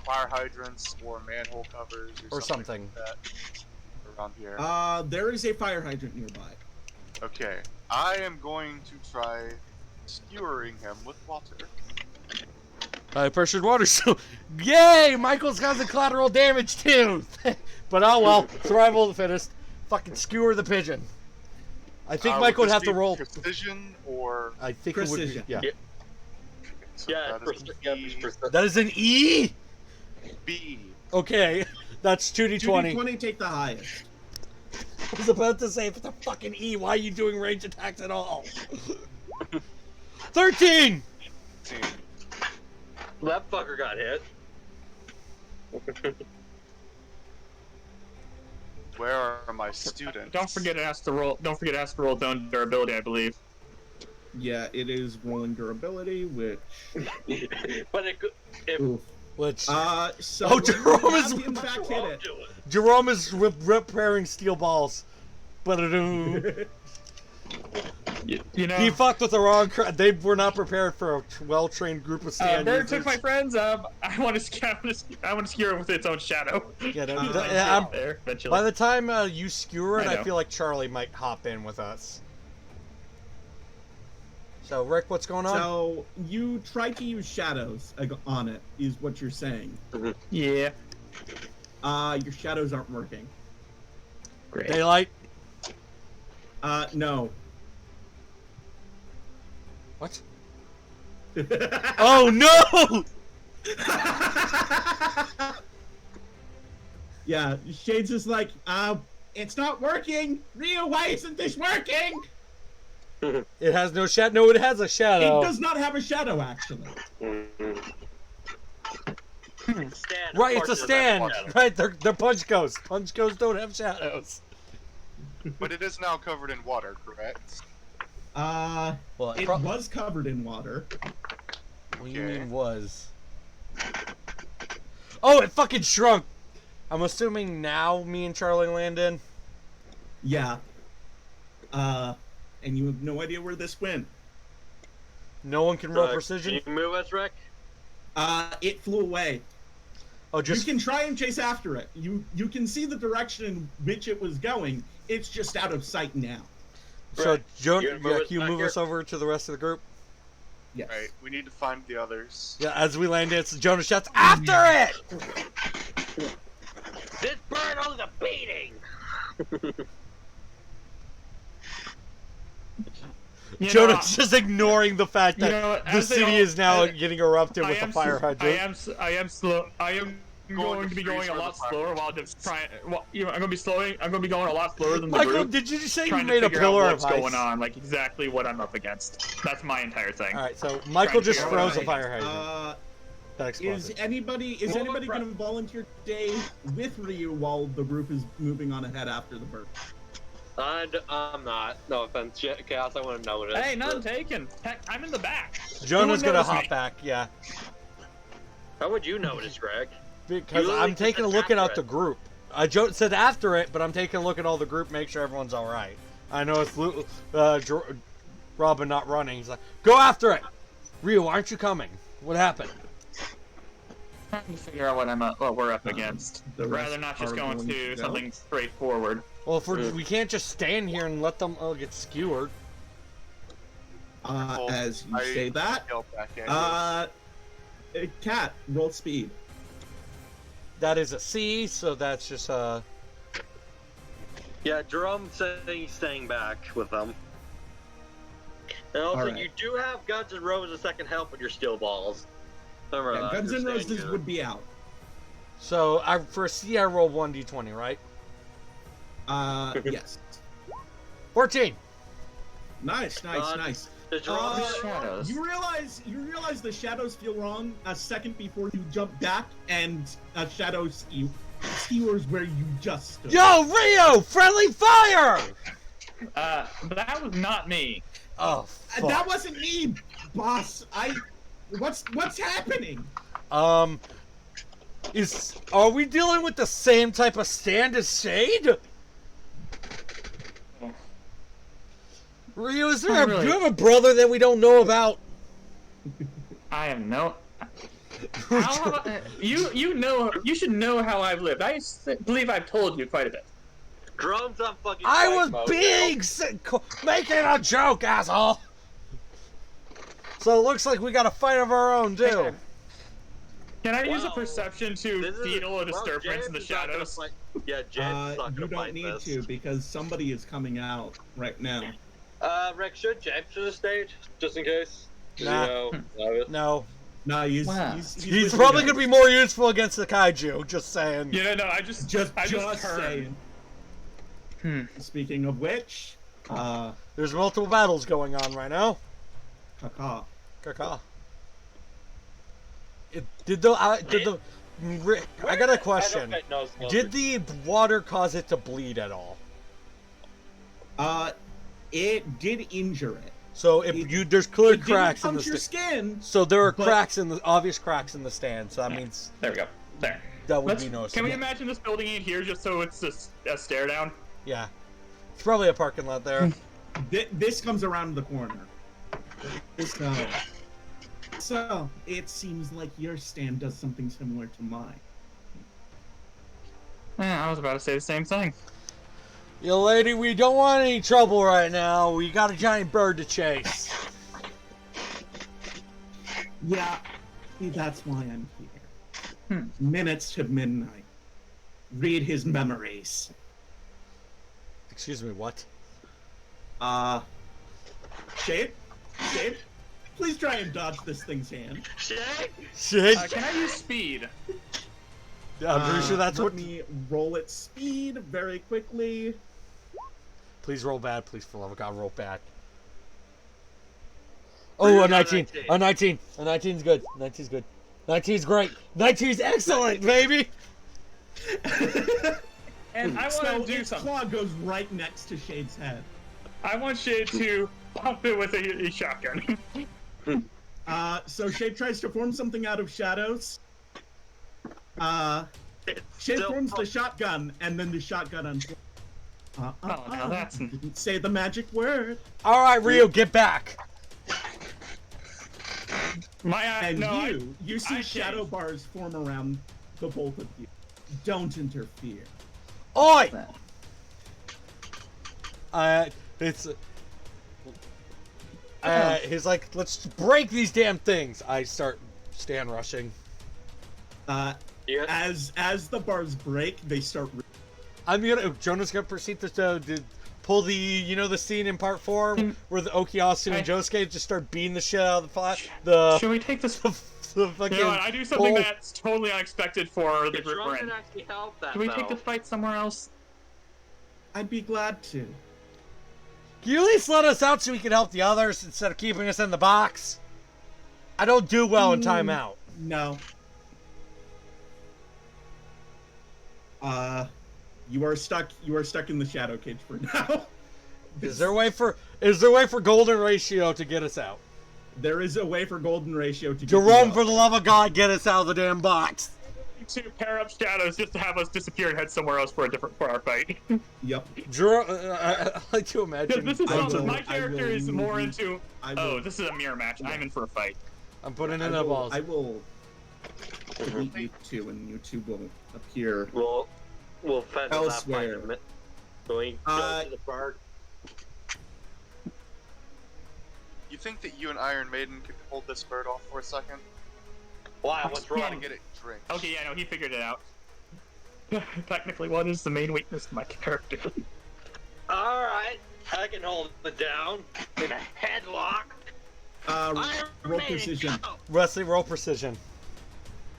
fire hydrants or manhole covers Or something. like that around here. There is a fire hydrant nearby. Okay, I am going to try skewering him with water. High pressured water. So, yay! Michael's got the collateral damage too. But oh well, survival of the fittest. Fucking skewer the pigeon. I think Michael would this have to be roll. precision or I think it would Precision. be. Yeah. Yeah. so Yeah, that is yeah, That is an E. B. Okay, that's 2d20. 2d20, take the highest. I was about to say, if it's a fucking E, why are you doing range attacks at all? 13! That fucker got hit. Where are my students? Don't forget to ask to roll. Don't forget to ask to roll its own durability, I believe. Yeah, it is rolling durability, which. But if Oof. Which So Oh, Jerome you is- have, in fact, hit I'll it. do it. Jerome is repairing steel balls. But You know, he fucked with the wrong. They were not prepared for a well-trained group of stand Bird users. took my friends. I want to skewer it with its own shadow. Yeah, no, Uh, I'm- There, eventually. by the time you skewer it, I I know. feel like Charlie might hop in with us. So, Rick, what's going on? So you tried to use shadows on it, is what you're saying. Yeah. Your shadows aren't working. Great. Daylight. No. What? Oh no! Yeah, Shades is like, it's not working. Ryu, why isn't this working? It has no shadow. No, it has a shadow. It does not have a shadow, actually. Stand, Right, of it's a course, stand. shadow. Right, they're punch ghosts. Punch ghosts don't have shadows. But it is now covered in water, correct? Well, It was covered in water. What do you Okay. mean was? Oh, it fucking shrunk. I'm assuming now me and Charlie land in. Yeah. And you have no idea where this went. No one can roll Can precision. you move us, Rick? It flew away. Oh, just You can try and chase after it. You can see the direction in which it was going. It's just out of sight now. so. Right. Joan, You gonna move yeah, us can you back move here? us over to the rest of the group? Yes. Right, we need to find the others. Yeah, as we land in, Jonah shouts, "After it!" This bird owes a beating. Jonah's just ignoring the fact that the as they city all- is now as- getting erupted I with a am fire s- hydrant. I am slow. I am going to be going a lot slower while just trying. Well, I'm gonna be slowing. I'm gonna be going a lot slower than the Michael, group. did you just say you Trying to made a figure out pillar what's of ice? going on, like exactly what I'm up against. That's my entire thing. All right, so Michael just figure out froze a what fire hydrant. That Is exploded. anybody going to volunteer to stay with Ryu while the group is moving on ahead after the burn? I'm not. No offense, Chaos. I want to know what it is. Hey, none taken. Heck, I'm in the back. Jonah's No one gonna knows hop me. back, yeah, How would you notice, Greg? because You I'm literally taking a said look at after the group. I said after it, but I'm taking a look at all the group, make sure everyone's all right. I know it's Robin not running. He's like, go after it. Ryu, aren't you coming? What happened? Trying to figure out what we're up against. the rest Rather not just are going going to to go? something straightforward. Well, we can't just stand here and let them get skewered. As you I say that, yell back at you. Cat, roll speed. That is a C, so that's just Yeah, Jerome saying he's staying back with them. And also, Alright. you do have Guns N' Roses second help with your steel balls. Remember Yeah, that. Guns You're N' staying Roses good. would be out. so. For a C, I rolled 1d20, right? Yes. 14. Nice. Does Jerome Shadows. You realize the shadows feel wrong a second before you jump back, and a shadow skewers where you just stood. Yo, Rio, friendly fire! That was not me. Oh, fuck. That wasn't me, boss. What's happening? Are we dealing with the same type of stand as Shade? Rio, do you have a brother that we don't know about? I have no. You should know how I've lived. I believe I've told you quite a bit. Jerome's on fucking I strike was mode being making a joke, asshole. So it looks like we got a fight of our own too. Can I use a Wow. perception to This is- feel a well, disturbance in the James is not gonna shadows? fight- Yeah, James is not You gonna don't fight need this. to because somebody is coming out right now. Rick, should James to the stage just in case? Nah. No, No, he's Wow. he's probably gonna be more useful against the kaiju. Just saying. Yeah, no, I just just turned. saying. Speaking of which, There's multiple battles going on right now. caca. Caca. I got a question. Did the water cause it to bleed at all? It did injure it. So there's clear It cracks in didn't the punch your skin. So there are but- cracks in the obvious cracks in the stand. So that means There we go. There. that would Let's, be noticeable. can we imagine this building in here just so it's just a stare down? Yeah, it's probably a parking lot there. This comes around the corner. So it seems like your stand does something similar to mine. Yeah, I was about to say the same thing. Yo, lady, we don't want any trouble right now. We got a giant bird to chase. Yeah, see, that's why I'm here. Minutes to midnight. Read his memories. Excuse me, what? Shade? Shade? Please try and dodge this thing's hand. Shit. Can I use speed? I'm pretty sure that's let what. me roll its speed very quickly. Please roll bad. Please, for the love of God, roll bad. Oh, a 19. A 19. A 19's good. 19's good. 19's great. 19's excellent, baby. And I want So to do its something. claw goes right next to Shade's head. I want Shade to pump it with a shotgun. So Shade tries to form something out of shadows. Shade forms the shotgun, and then the shotgun unfolds. now that's- Didn't say the magic word. All right, Rio, get back. And I you see I shadow changed. bars form around the both of you. Don't interfere. Oi! He's like, let's break these damn things. I start stand rushing. As the bars break, they start. Jonah's gonna proceed to pull the, you know, the scene in part 4 where the Okyasu and Josuke just start beating the shit out of the flat. Should we take this? The fucking You know what? I do something bull- that's totally unexpected for the The group drum we're can in. actually help that. Can we take though. the fight somewhere else? I'd be glad to. Can you at least let us out so we can help the others instead of keeping us in the box? I don't do well in timeout. No. You are stuck. You are stuck in the shadow cage for now. Is there a way for Golden Ratio to get us out? There is a way for Golden Ratio to. Jerome, for the love of God, get us out of the damn box. To pair up shadows just to have us disappear and head somewhere else for our fight. Yep. Jerome, I like to imagine. This is I something will- my character is more into. I will- Oh, this is a mirror match. I'm in for a fight. I'm putting in I the will, balls. I will delete you two, and you two will appear. We'll fend on that fight. Elsewhere. Can we go to the park? You think that you and Iron Maiden could hold this bird off for a second? Why? What's Trying to wrong? get it drenched. Okay, yeah, no, he figured it out. Technically, what is the main weakness of my character? Alright, I can hold it down in a headlock. Iron Roll Maiden, precision. go! Wesley, roll precision.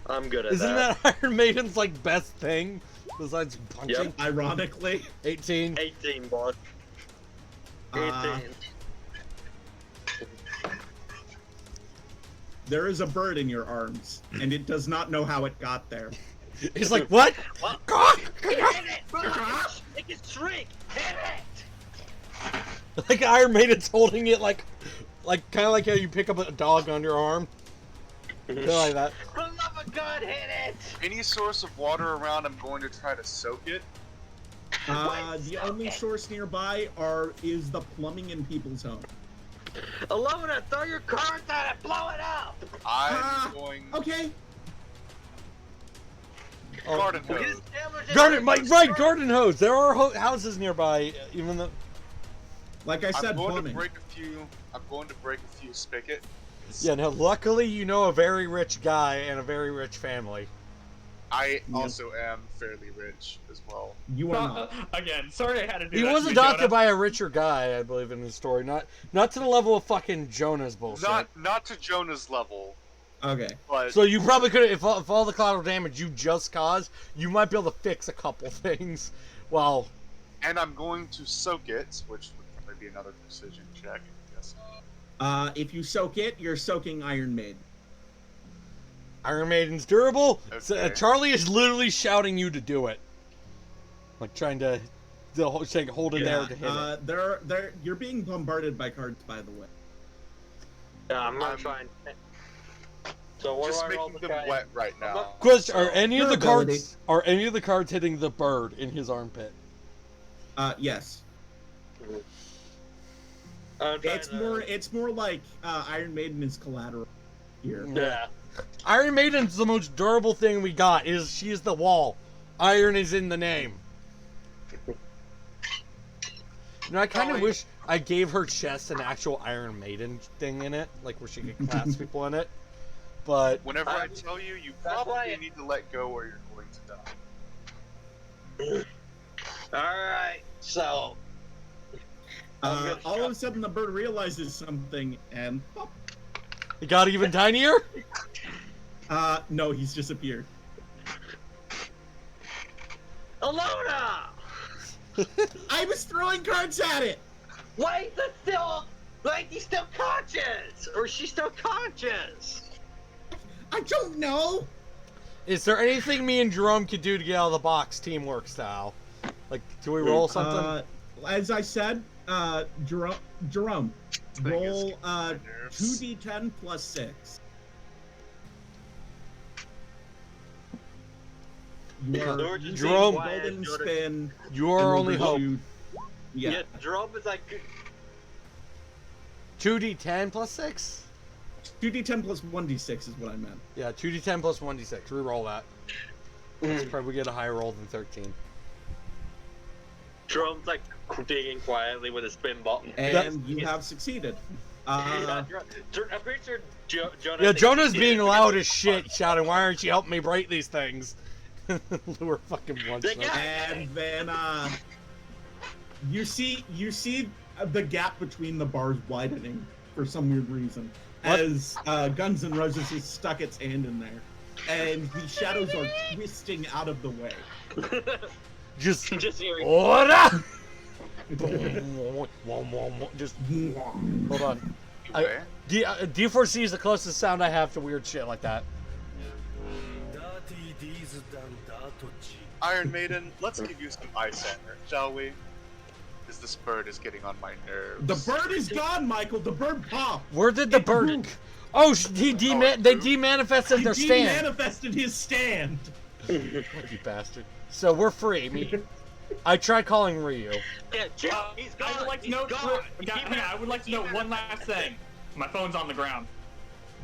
I'm good at Isn't that Iron Maiden's like best thing besides punching? Yep. Ironically, 18. 18, bud. 18. there is a bird in your arms, and it does not know how it got there. He's like, what? What? Hit it! It can shriek! Hit it! Like Iron Maiden's holding it like kind of like how you pick up a dog on your arm. Kinda like that. For the love of God, hit it! Any source of water around, I'm going to try to soak it. The only source nearby is the plumbing in people's home. Alumina, throw your cards at it! Blow it up! I'm going. Okay. Garden Get hose. his damage in Garden, there, right, garden hose. There are houses nearby, even though. Like I said, I'm going plumbing. to break a few. I'm going to break a few spigots. Yeah, now luckily you know a very rich guy and a very rich family. I also am fairly rich as well. You are not. Again, sorry I had to do He that. was to you, adopted Jonah. by a richer guy, I believe, in his story. Not to the level of fucking Jonah's bullshit. Not to Jonah's level, Okay. but So you probably could, if all the collateral damage you just caused, you might be able to fix a couple things. Well, and I'm going to soak it, which would probably be another precision check. Yes. If you soak it, you're soaking Iron Maiden. Iron Maiden's durable. So, Okay. Charlie is literally shouting you to do it, like trying to hold it there to hit it. You're being bombarded by cards, by the way. Yeah, I'm not I'm trying. So what Just do I roll making the them guy? wet right now. Question: Are any of the Durability. cards hitting the bird in his armpit? Yes. I'm trying It's more like Iron Maiden is collateral here. Yeah. Iron Maiden's the most durable thing we got. She is the wall. Iron is in the name. You know, I kind of Charlie. wish I gave her chest an actual Iron Maiden thing in it, like where she could class people in it. But Whenever I tell you, you That's probably why- need to let go or you're going to die. Alright, so. I'm gonna All of a sudden, the bird realizes something, and pop. it got even tinier. No, he's disappeared. Alona! I was throwing cards at it. Wait, that's still. Like, he's still conscious! Or she's still conscious! I don't know. Is there anything me and Jerome could do to get out of the box, teamwork style? Like, do we roll something? As I said, Jerome, Thing is roll getting on my nerves. 2d10 plus 6. You are George is using Jerome. golden spin. Your in only order hope. to- Yeah, Yeah. Jerome is like. 2d10 plus 6? 2d10 plus 1d6 is what I meant. Yeah, 2d10 plus 1d6. Reroll that. Let's probably get a higher roll than 13. Jerome's like digging quietly with a spin button. And you have succeeded. I'm pretty sure Jonah. Yeah, thinks Jonah's he being did it loud because as shit, shouting, "Why aren't you helping me break these things?" We're fucking one They shot. got- And then You see the gap between the bars widening for some weird reason as Guns N' Roses has stuck its hand in there, and the shadows are twisting out of the way. Just hearing. Order! Just hold on. Okay. D4C is the closest sound I have to weird shit like that. Iron Maiden, let's give you some ice armor, shall we? This bird is getting on my nerves. The bird is gone, Michael. The bird popped. Where did the bird? Oh, they demanifested their stand. Demanifested his stand. You bastard. So we're free. I tried calling Ryu. Yeah, he's gone. I would like to note. I would like to note one last thing. My phone's on the ground.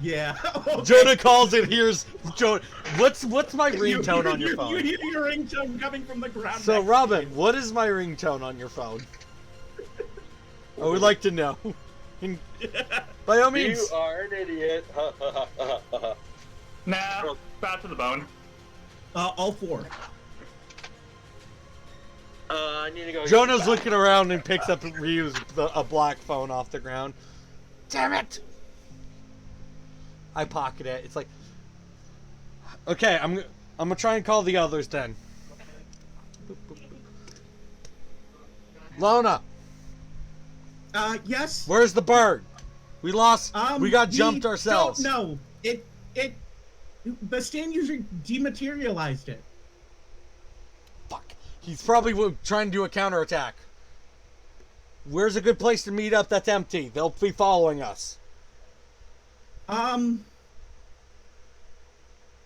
Yeah. Okay. Jonah calls and hears Jonah. What's my ringtone on your phone? You hear your ringtone coming from the ground. So Robin, what is my ringtone on your phone? I would like to know. By all means. You are an idiot. Nah, bad to the bone. All four. I need to go. Jonah's looking around and picks up Ryu's a black phone off the ground. Damn it! I pocket it. It's like, okay, I'm gonna try and call the others then. Lona, Yes. where's the bird? We lost. We got jumped ourselves. No, the stand user dematerialized it. Fuck. He's probably trying to do a counterattack. Where's a good place to meet up that's empty? They'll be following us.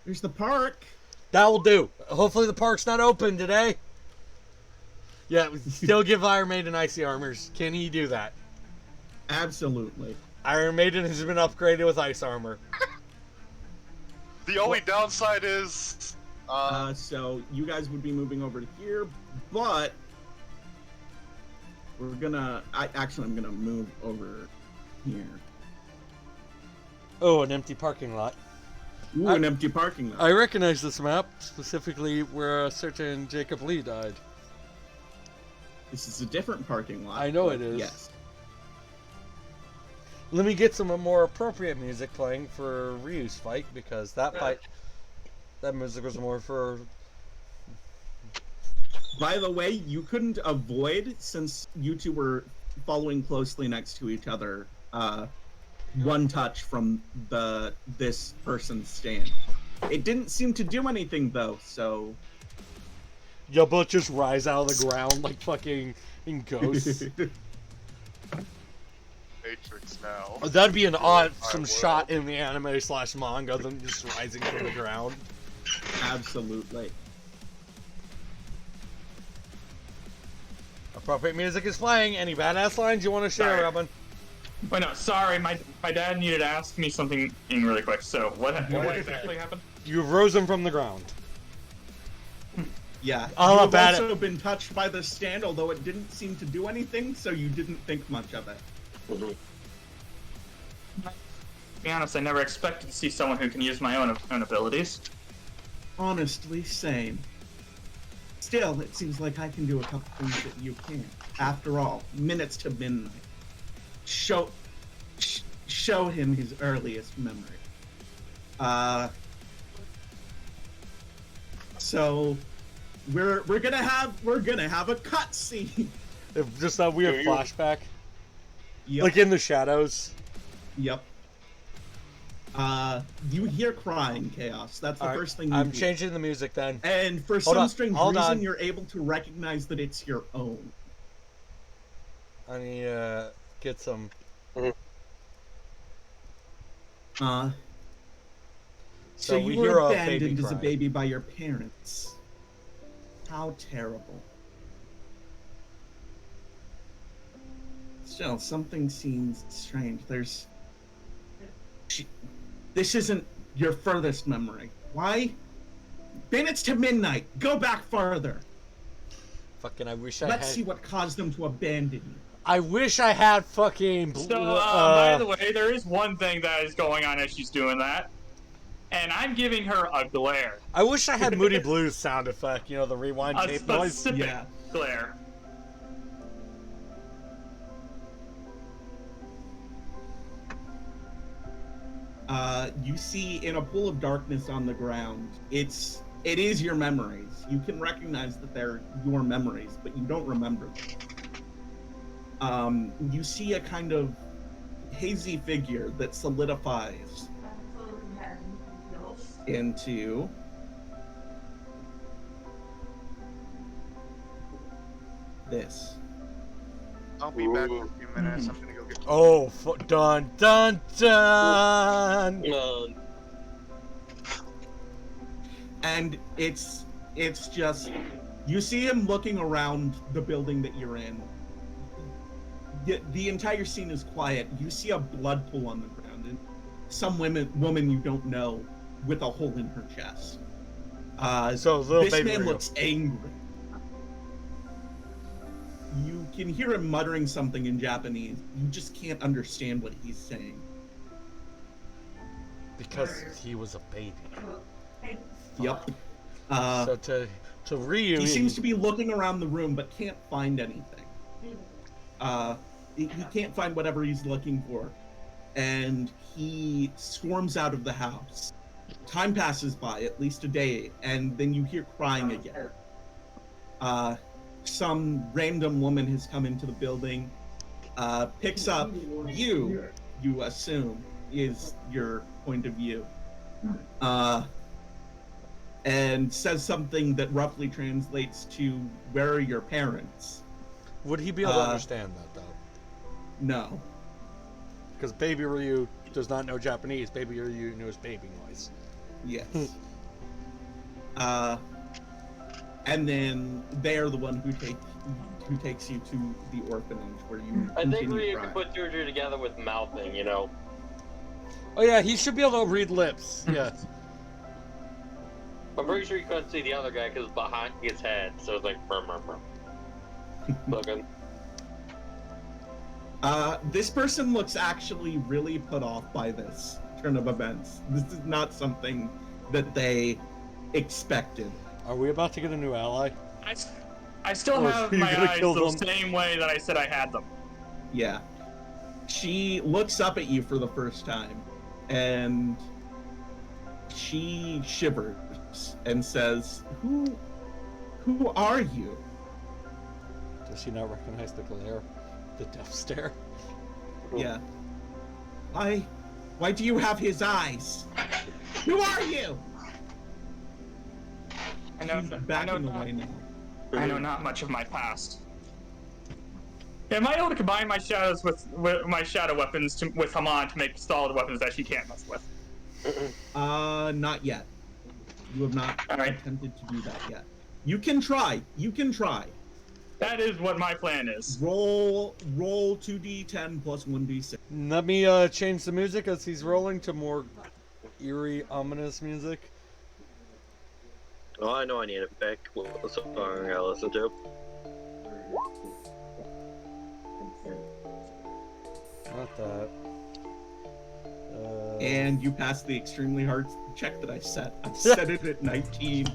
There's the park. That will do. Hopefully the park's not open today. Yeah, still give Iron Maiden icy armors. Can he do that? Absolutely. Iron Maiden has been upgraded with ice armor. The only downside is... So you guys would be moving over to here, but we're gonna... I'm gonna move over here. Oh, an empty parking lot. Ooh, an empty parking lot. I recognize this map, specifically where a certain Jacob Lee died. This is a different parking lot. I know it is. Yes. Let me get some more appropriate music playing for Ryu's fight, because that music was more for... By the way, you couldn't avoid, since you two were following closely next to each other, one touch from this person's stand. It didn't seem to do anything though, so... You'll both just rise out of the ground like fucking ghosts. Matrix now. That'd be an awesome shot in the anime / manga, them just rising from the ground. Absolutely. Appropriate music is playing. Any badass lines you want to share, Sorry. Robin? Wait, no, sorry. My dad needed to ask me something really quick. So what exactly happened? You rose him from the ground. Yeah. Oh, You've bad also been touched by the stand, although it didn't seem to do anything, so you didn't think much of it. Mhm. To be honest, I never expected to see someone who can use my own abilities. Honestly, same. Still, it seems like I can do a couple things that you can't. After all, minutes to midnight. Show him his earliest memory. So we're gonna have a cutscene. Just that weird flashback, Yep. like in the shadows. Yep. You hear crying, Chaos. That's the All right, first thing you I'm hear. changing the music then. And for Hold some on, strange hold reason, on. you're able to recognize that it's your own. I need to get some. So So we you hear were a baby abandoned as a crying. baby by your parents. How terrible. Still, something seems strange. This isn't your furthest memory. Why? Minutes to midnight. Go back farther. Fucking, I wish I Let's had. see what caused them to abandon you. I wish I had fucking. So, by the way, there is one thing that is going on as she's doing that, and I'm giving her a glare. I wish I had Moody Blues sound effect. You know, the rewind A tape noise. specific Yeah. glare. You see in a pool of darkness on the ground, it is your memories. You can recognize that they're your memories, but you don't remember them. You see a kind of hazy figure that solidifies into this. I'll be back in a few minutes. I'm gonna go get. Oh, dun dun dun! And it's just, you see him looking around the building that you're in. The entire scene is quiet. You see a blood pool on the ground, and some woman you don't know with a hole in her chest. So little this baby man Ryu. looks angry. You can hear him muttering something in Japanese. You just can't understand what he's saying. Because he was a baby. Yep. So to Ryu, He seems to be looking around the room but can't find anything. He can't find whatever he's looking for. And he storms out of the house. Time passes by, at least a day, and then you hear crying again. Some random woman has come into the building, picks up you assume is your point of view, and says something that roughly translates to, "Where are your parents?" would he be able to understand that though? No. Because Baby Ryu does not know Japanese. Baby Ryu knows baby noise. Yes. And then they are the one who takes you to the orphanage where you I think continue Ryu crying. can put two and two together with mouthing, you know. Oh yeah, he should be able to read lips. Yeah. I'm pretty sure you couldn't see the other guy because behind his head, so it's like burr. Looking. This person looks actually really put off by this turn of events. This is not something that they expected. Are we about to get a new ally? I still Or have you're my gonna eyes kill the them. same way that I said I had them. Yeah. She looks up at you for the first time, and she shivers and says, Who are you? Does she not recognize the glare? The death stare? Yeah. Why do you have his eyes? Who are you? I know, She's I backing know, away now. I know not much of my past. Am I able to combine my shadows with my shadow weapons with Haman to make solid weapons that she can't mess with? Not yet. You have not Alright. attempted to do that yet. You can try. That is what my plan is. Roll 2d10 plus 1d6. Let me change the music as he's rolling to more eerie, ominous music. Oh, I know I need a pick. What's the song I gotta listen to? Not that. And you pass the extremely hard check that I set. I set it at 19.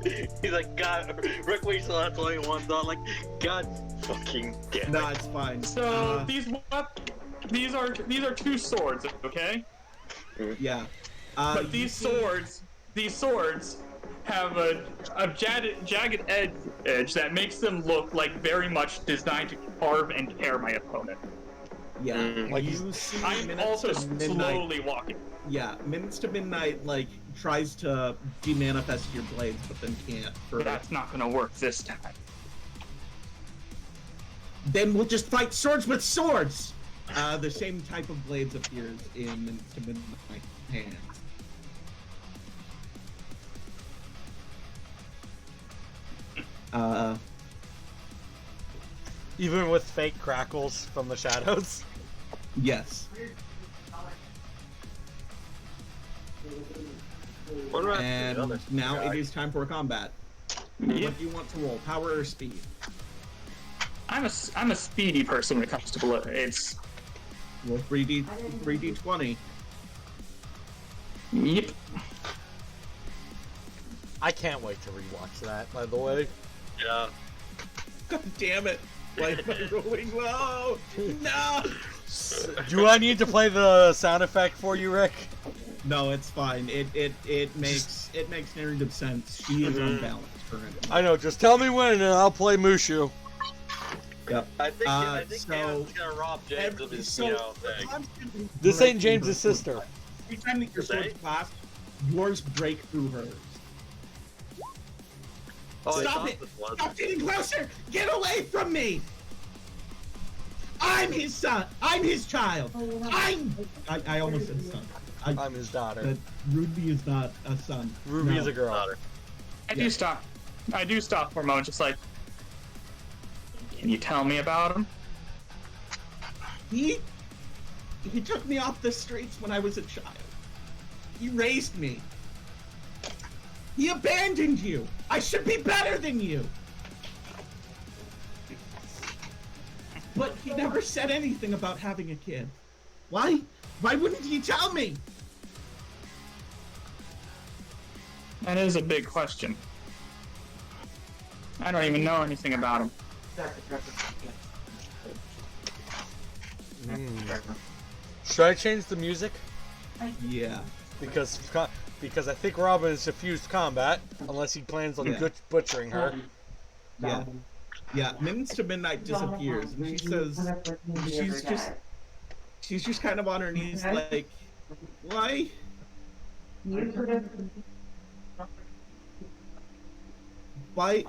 He's like, God, Rick waits till that's only one thought. Like, God fucking damn it. No, it's fine. So these are two swords, okay? Yeah. But these swords have a jagged edge that makes them look like very much designed to carve and tear my opponent. Yeah. Like you see I'm minutes also to midnight. slowly walking. Yeah, minutes to midnight, like, tries to demanifest your blades, but then can't. But that's not gonna work this time. Then we'll just fight swords with swords! The same type of blades appears in minutes to midnight hands. Even with fake crackles from the shadows. Yes. What about the And other now guy? it is time for a combat. Yep. What do you want to roll? Power or speed? I'm a speedy person when it comes to blades. Roll 3d20. Yep. I can't wait to rewatch that, by the way. Yeah. God damn it! Why am I rolling low? No! Do I need to play the sound effect for you, Rick? No, it's fine. It makes narrative sense. She is unbalanced currently. I know. Just tell me when, and I'll play Mushu. Yep. I think so- Chaos is gonna rob James of his, thing. This ain't James's sister. Every time that your swords clash, yours break through hers. Oh, Stop it! Stop getting closer! Get away from me! I'm his son. I'm his child. I almost said son. I'm his daughter. Ruby is not a son. Ruby No. is a girl. I do stop for a moment, just like, can you tell me about him? He took me off the streets when I was a child. He raised me. He abandoned you. I should be better than you. But he never said anything about having a kid. Why? Why wouldn't he tell me? That is a big question. I don't even know anything about him. Should I change the music? Yeah. Because I think Robin has diffused combat, unless he plans on Yeah. butchering her. Yeah. Yeah. Minutes to Midnight disappears, and she says she's just kind of on her knees, like, why? Why?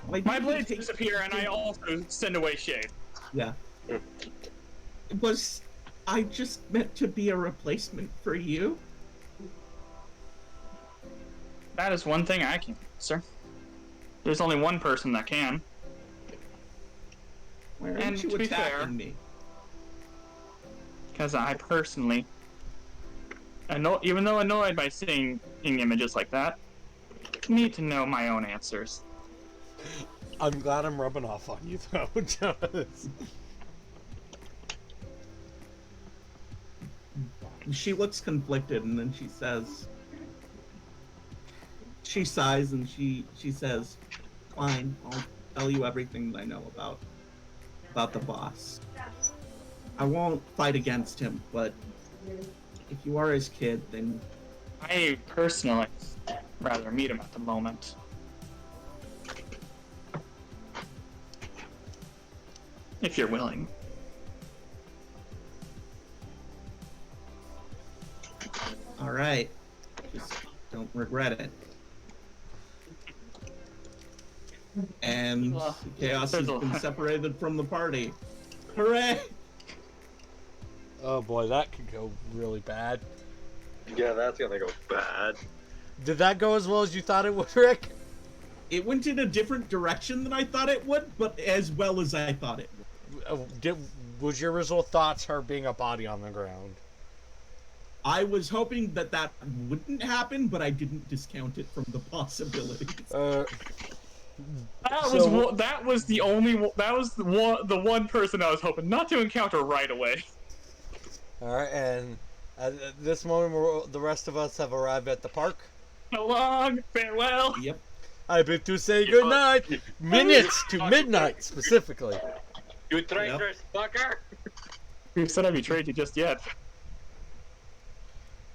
My did you blades take- disappear, and I also send away shade. Yeah. Was I just meant to be a replacement for you? That is one thing I can answer. There's only one person that can. Why And aren't you to be attacking fair- me? Because I personally, even though annoyed by seeing images like that, need to know my own answers. I'm glad I'm rubbing off on you, though. She looks conflicted, and then she sighs, and she says, fine, I'll tell you everything that I know about the boss. I won't fight against him, but if you are his kid, then I personally rather meet him at the moment. If you're willing. all right. Just don't regret it. And Well, Chaos has there's a- been separated from the party. Hooray! Oh boy, that could go really bad. Yeah, that's gonna go bad. Did that go as well as you thought it would, Rick? It went in a different direction than I thought it would, but as well as I thought it would. Was your original thoughts her being a body on the ground? I was hoping that wouldn't happen, but I didn't discount it from the possibilities. That was the one person I was hoping not to encounter right away. Alright, and at this moment, the rest of us have arrived at the park. So long, farewell. Yep. I bid to say goodnight. Minutes to midnight, specifically. You traitorous fucker! Who said I betrayed you just yet?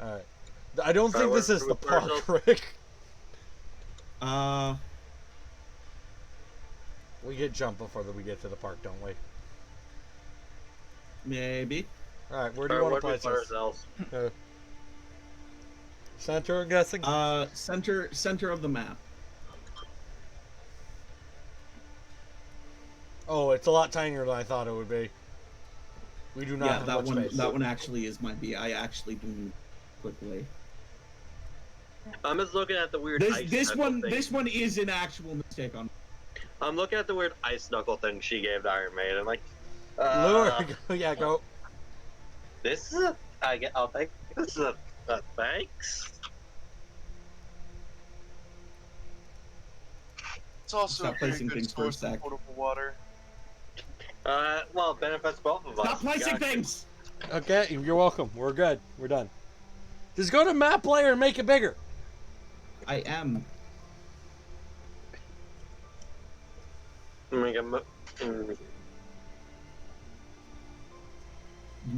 Alright. I don't think this is the park, Rick. We get jump before we get to the park, don't we? Maybe. Alright, where do you want to place ourselves? this? Center, I'm guessing? Center of the map. Oh, it's a lot tinier than I thought it would be. We do not Yeah, have that much one. space. That one actually is my B. I actually do quickly. I'm just looking at the weird ice This knuckle one. thing. This one is an actual mistake on. I'm looking at the weird ice knuckle thing she gave to Iron Man. I'm like, Lure. Yeah, go. this is I'll take this is a thanks. It's also Stop a very placing good things for a source of sec. potable water. Well, it benefits both of us. Stop placing Yeah. things. Okay, you're welcome. We're good. We're done. Just go to map layer and make it bigger. I am.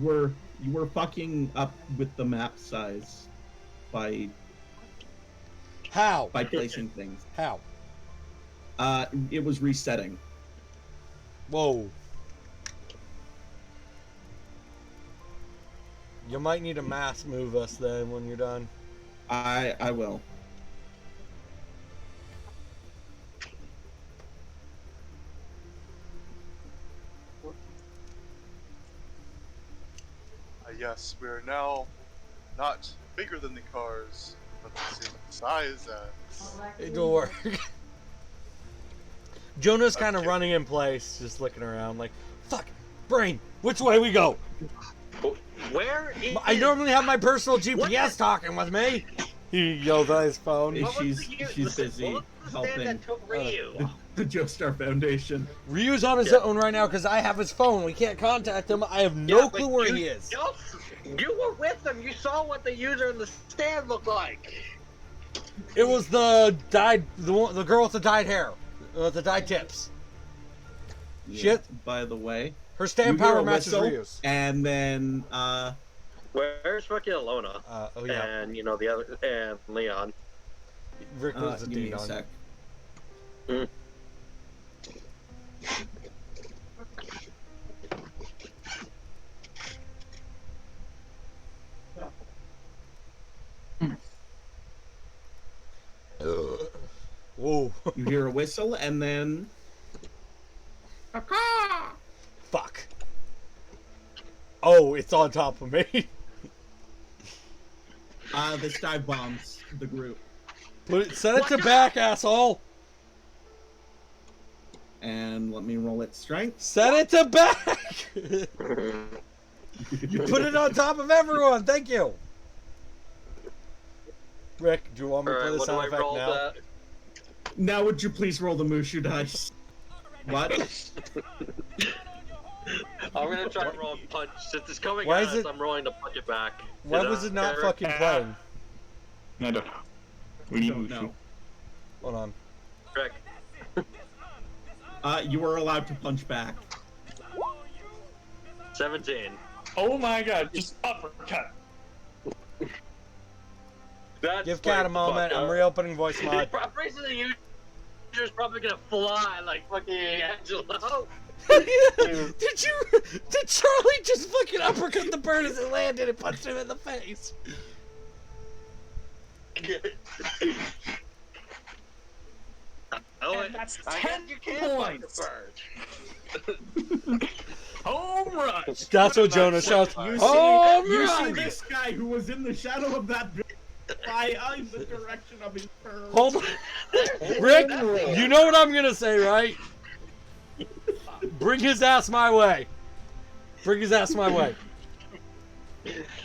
You were fucking up with the map size by How? placing things. How? It was resetting. Whoa. You might need a mass move us then when you're done. I will. Yes, we are now not bigger than the cars, but the same size as. It'll work. Jonah's kind of running in place, just looking around like, fuck, brain, which way we go? Where is... I normally have my personal GPS talking with me. He yelled at his phone. What she's busy helping the Joestar Foundation. Ryu's on his own right now because I have his phone. We can't contact him. I have no clue where he is. You were with them. You saw what the user in the stand looked like. It was the girl with the dyed hair, the dyed tips. Yeah, Shit. By the way, Her stand you hear power a matches whistle, Ryu's. and then Where's fucking Alona? Oh yeah. And you know the other, and Leon. Rick was a give me dude a on. sec. Mm. Whoa. You hear a whistle, and then Fuck. Oh, it's on top of me. this dive bombs the group. Send it to back, asshole. And let me roll its strength. Send it to back. You put it on top of everyone. Thank you. Rick, do you want me to play the what do sound I effect roll now? that? Now, would you please roll the Mushu dice? What? I'm gonna try to roll a punch. Since it's coming Why at is us, it- I'm rolling to punch it back. Why was it not fucking playing? I don't know. We need Don't Mushu. know. Hold on. Rick. You are allowed to punch back. 17. Oh my god, just uppercut. That's Give Cat a moment. I'm reopening voice mod. Pretty sure the user's probably gonna fly like fucking Angelo. Did Charlie just fucking uppercut the bird as it landed and punched him in the face? Oh, And that's I 10 guess you can points. fight the bird. Home run! That's what Jonah shouts. You Home see run! this guy who was in the shadow of that building fly in the direction of his bird. Hold on. Rick, you know what I'm gonna say, right? Bring his ass my way. Bring his ass my way.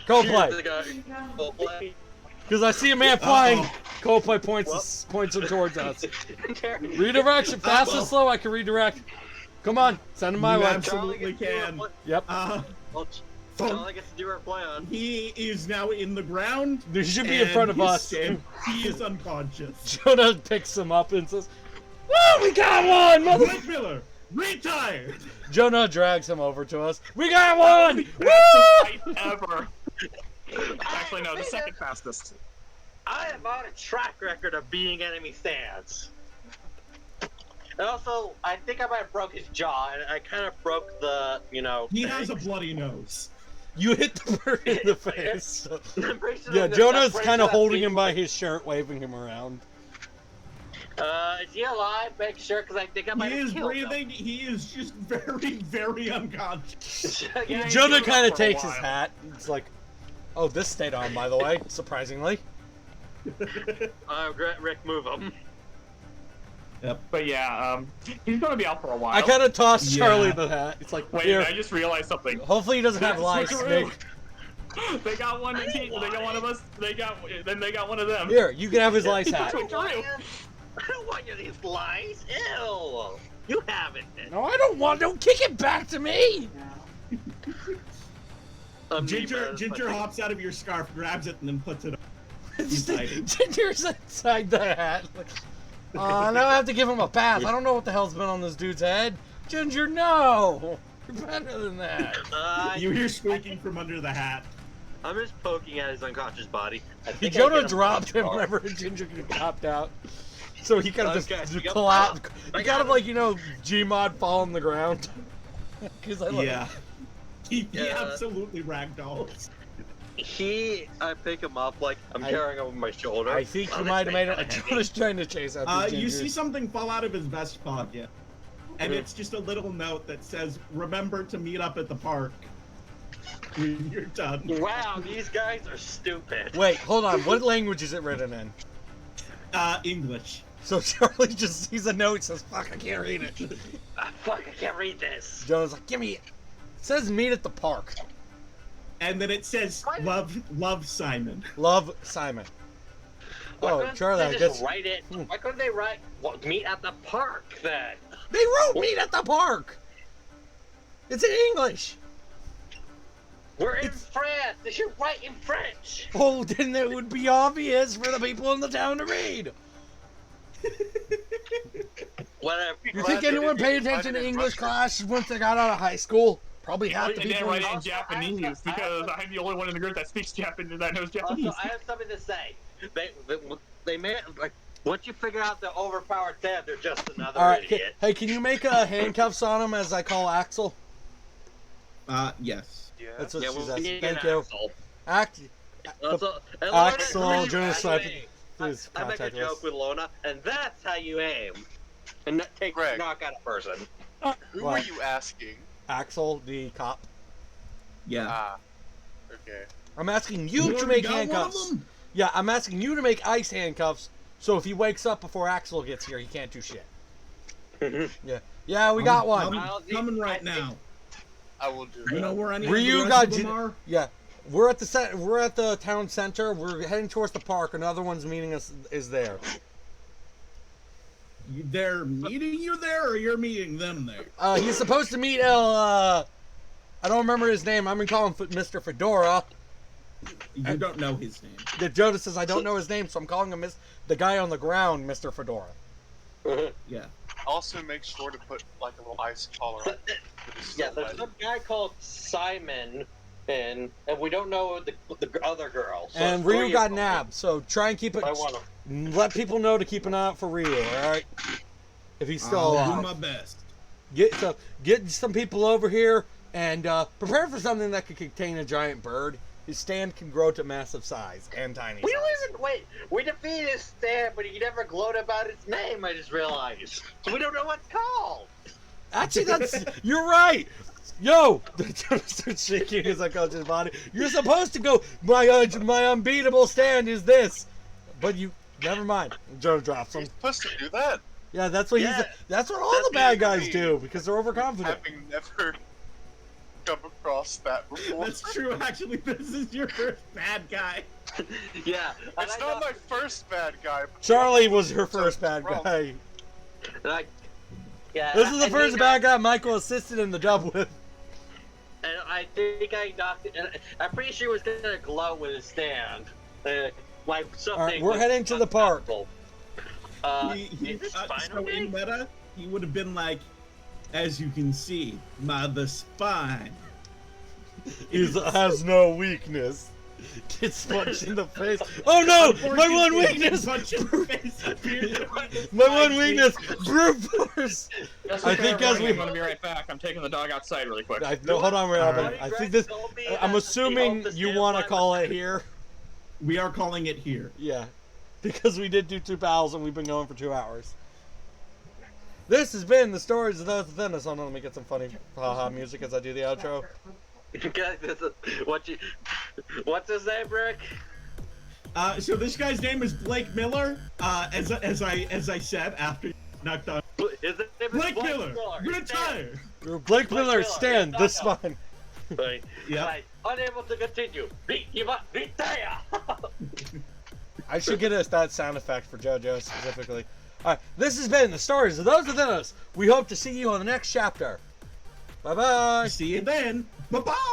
Coldplay. Coldplay. Because I see a man flying. Coldplay points him towards us. Redirection. Fast and slow, I can redirect. Come on, send him my You way. absolutely can. Yep. Charlie gets to do her plan. He is now in the ground. He should be in and front of he's us. He is unconscious. Jonah picks him up and says, "Whoa, we got one, mother!" Red Miller, retired. Jonah drags him over to us. We got one! Woo! Fight ever. Actually, no, the second fastest. I am on a track record of beating enemy stands. And also, I think I might have broke his jaw, and I kind of broke the, He has a bloody nose. You hit the bird in the face. I'm pretty sure Yeah, that- Jonah's that's kind of pretty sure holding that him by his shirt, waving him around. Is he alive? Make sure, because I think I might He have is killed breathing. He is just very, very unconscious. him. Yeah, Jonah doing kind it of for a takes his while. hat. It's like, oh, this stayed on, by the way, surprisingly. Rick, move him. But yeah, he's gonna be out for a while. I kind of tossed Yeah. Charlie the hat. It's like, Wait, here. I just realized something. Hopefully he doesn't have lice, Switcheroo. Nick. They got one. They got one of us. They got one of them. Here, you can have his lice hat. Switcheroo. I don't want you these lies. Ew. You have it. No, I don't want. Don't kick it back to me. Ginger hops out of your scarf, grabs it, and then puts it on. He's hiding. Ginger's inside the hat. Like, now I have to give him a bath. I don't know what the hell's been on this dude's head. Ginger, no. You're better than that. You hear squeaking from under the hat. I'm just poking at his unconscious body. I think I Jonah get him dropped him far. whenever Ginger popped out. So he kind of Okay, just you got collapsed. popped. He I kind got of him. like, you know, Gmod fall on the ground. Cause I Yeah. He Yeah. absolutely ragdolls. I pick him up like I'm carrying him over my shoulder. I think Well, you this might have made thing's it. kinda Jonah's trying to chase after You Ginger. see something fall out of his vest pocket. And it's just a little note that says, remember to meet up at the park when you're done. Wow, these guys are stupid. Wait, hold on. What language is it written in? English. So Charlie just sees a note and says, fuck, I can't read it. Fuck, I can't read this. Jonah's like, give me it. It says meet at the park. And then it says, love Simon. Love, Simon. Why Oh, couldn't Charlie, they I just guess... write it? Why couldn't they write meet at the park then? They wrote meet at the park! It's in English! We're in France. They should write in French. Oh, then it would be obvious for the people in the town to read. Whatever. You think anyone paid attention to English class once they got out of high school? Probably half the They didn't people. write it in Also, Japanese because I'm the only one in the group that speaks Japanese that knows Japanese. Also, I have something to say. They made like once you figure out the overpowered tab, they're just another All right, idiot. hey, can you make handcuffs on him as I call Axel? Yes. Yeah. That's what Yeah, she's we asking. need Thank an you. Axel. Also, And Axel, Lona, Jonas by the Sniper, way, please I make a contact us. joke with Lona, and that's how you aim. And not take Greg. knock out a person. Who What? are you asking? Axel, the cop. Yeah. Ah. Okay. I'm asking you to already make got one of handcuffs. them? Yeah, I'm asking you to make ice handcuffs, so if he wakes up before Axel gets here, he can't do shit. Yeah, we got one. I'll see- Coming I right think- now. I will do You that. know where any Ryu of the got rest of them Jin- are? Yeah, we're at the town center. We're heading towards the park. Another one's meeting us is there. They're meeting you there, or you're meeting them there? He's supposed to meet I don't remember his name. I'm gonna call him Mr. Fedora. You don't know his name. The Jonas says I don't know his name, so I'm calling him the guy on the ground, Mr. Fedora. Yeah. Also, make sure to put like a little ice collar on. Yeah, there's some guy called Simon, and we don't know the other girl. So And it's three Ryu of got them. nabbed, so try and keep it. I want him. Let people know to keep an eye out for Ryu. All right, if he's still I'll do alive. my best. Get some people over here and prepare for something that could contain a giant bird. His stand can grow to massive size and tiny. We size. don't even wait. We defeated his stand, but he never gloated about his name. I just realized. So we don't know what it's called. Actually, you're right. Yo, starts shaking his unconscious body. You're supposed to go. My unbeatable stand is this, but you never mind. Joe drops him. You're supposed to do that. Yeah, that's what Yeah. That's what all That's the bad what I guys mean. do because they're overconfident. Having never come across that before. That's true, actually. This is your first bad guy. Yeah. and It's I not know- my first bad guy. but Charlie was her first bad Wrong. guy. Yeah. This is the and first he bad guy Michael assisted in the dub with. And I think I knocked it. And I'm pretty sure he was gonna glow with his stand. Like something. All right, we're was heading to the park. unstoppable. It's So finally. in meta, he would have been like, as you can see, the spine. He has no weakness. Gets punched in the face. Oh no! My one weakness! Punch in the face appears to be his My one spine. weakness! Brute force! Just I I think think as we- I'm gonna be right back. I'm taking the dog outside really quick. No, hold on, Robin. Alright. I think this. I'm assuming you want to call it here. We are calling it here. Yeah. Because we did do 2 battles and we've been going for 2 hours. This has been the stories of those within us. Hold on, let me get some funny haha music as I do the outro. What's his name, Rick? So this guy's name is Blake Miller. As I said after you knocked on His name is Blake Miller, He's retire. Blake Miller, Miller, stand he's this not spine. Right. Yep. Right. Unable to continue. Retire. I should get us that sound effect for JoJo's specifically. Alright, this has been the stories of those within us. We hope to see you on the next chapter. Bye bye. See you then. Bye bye.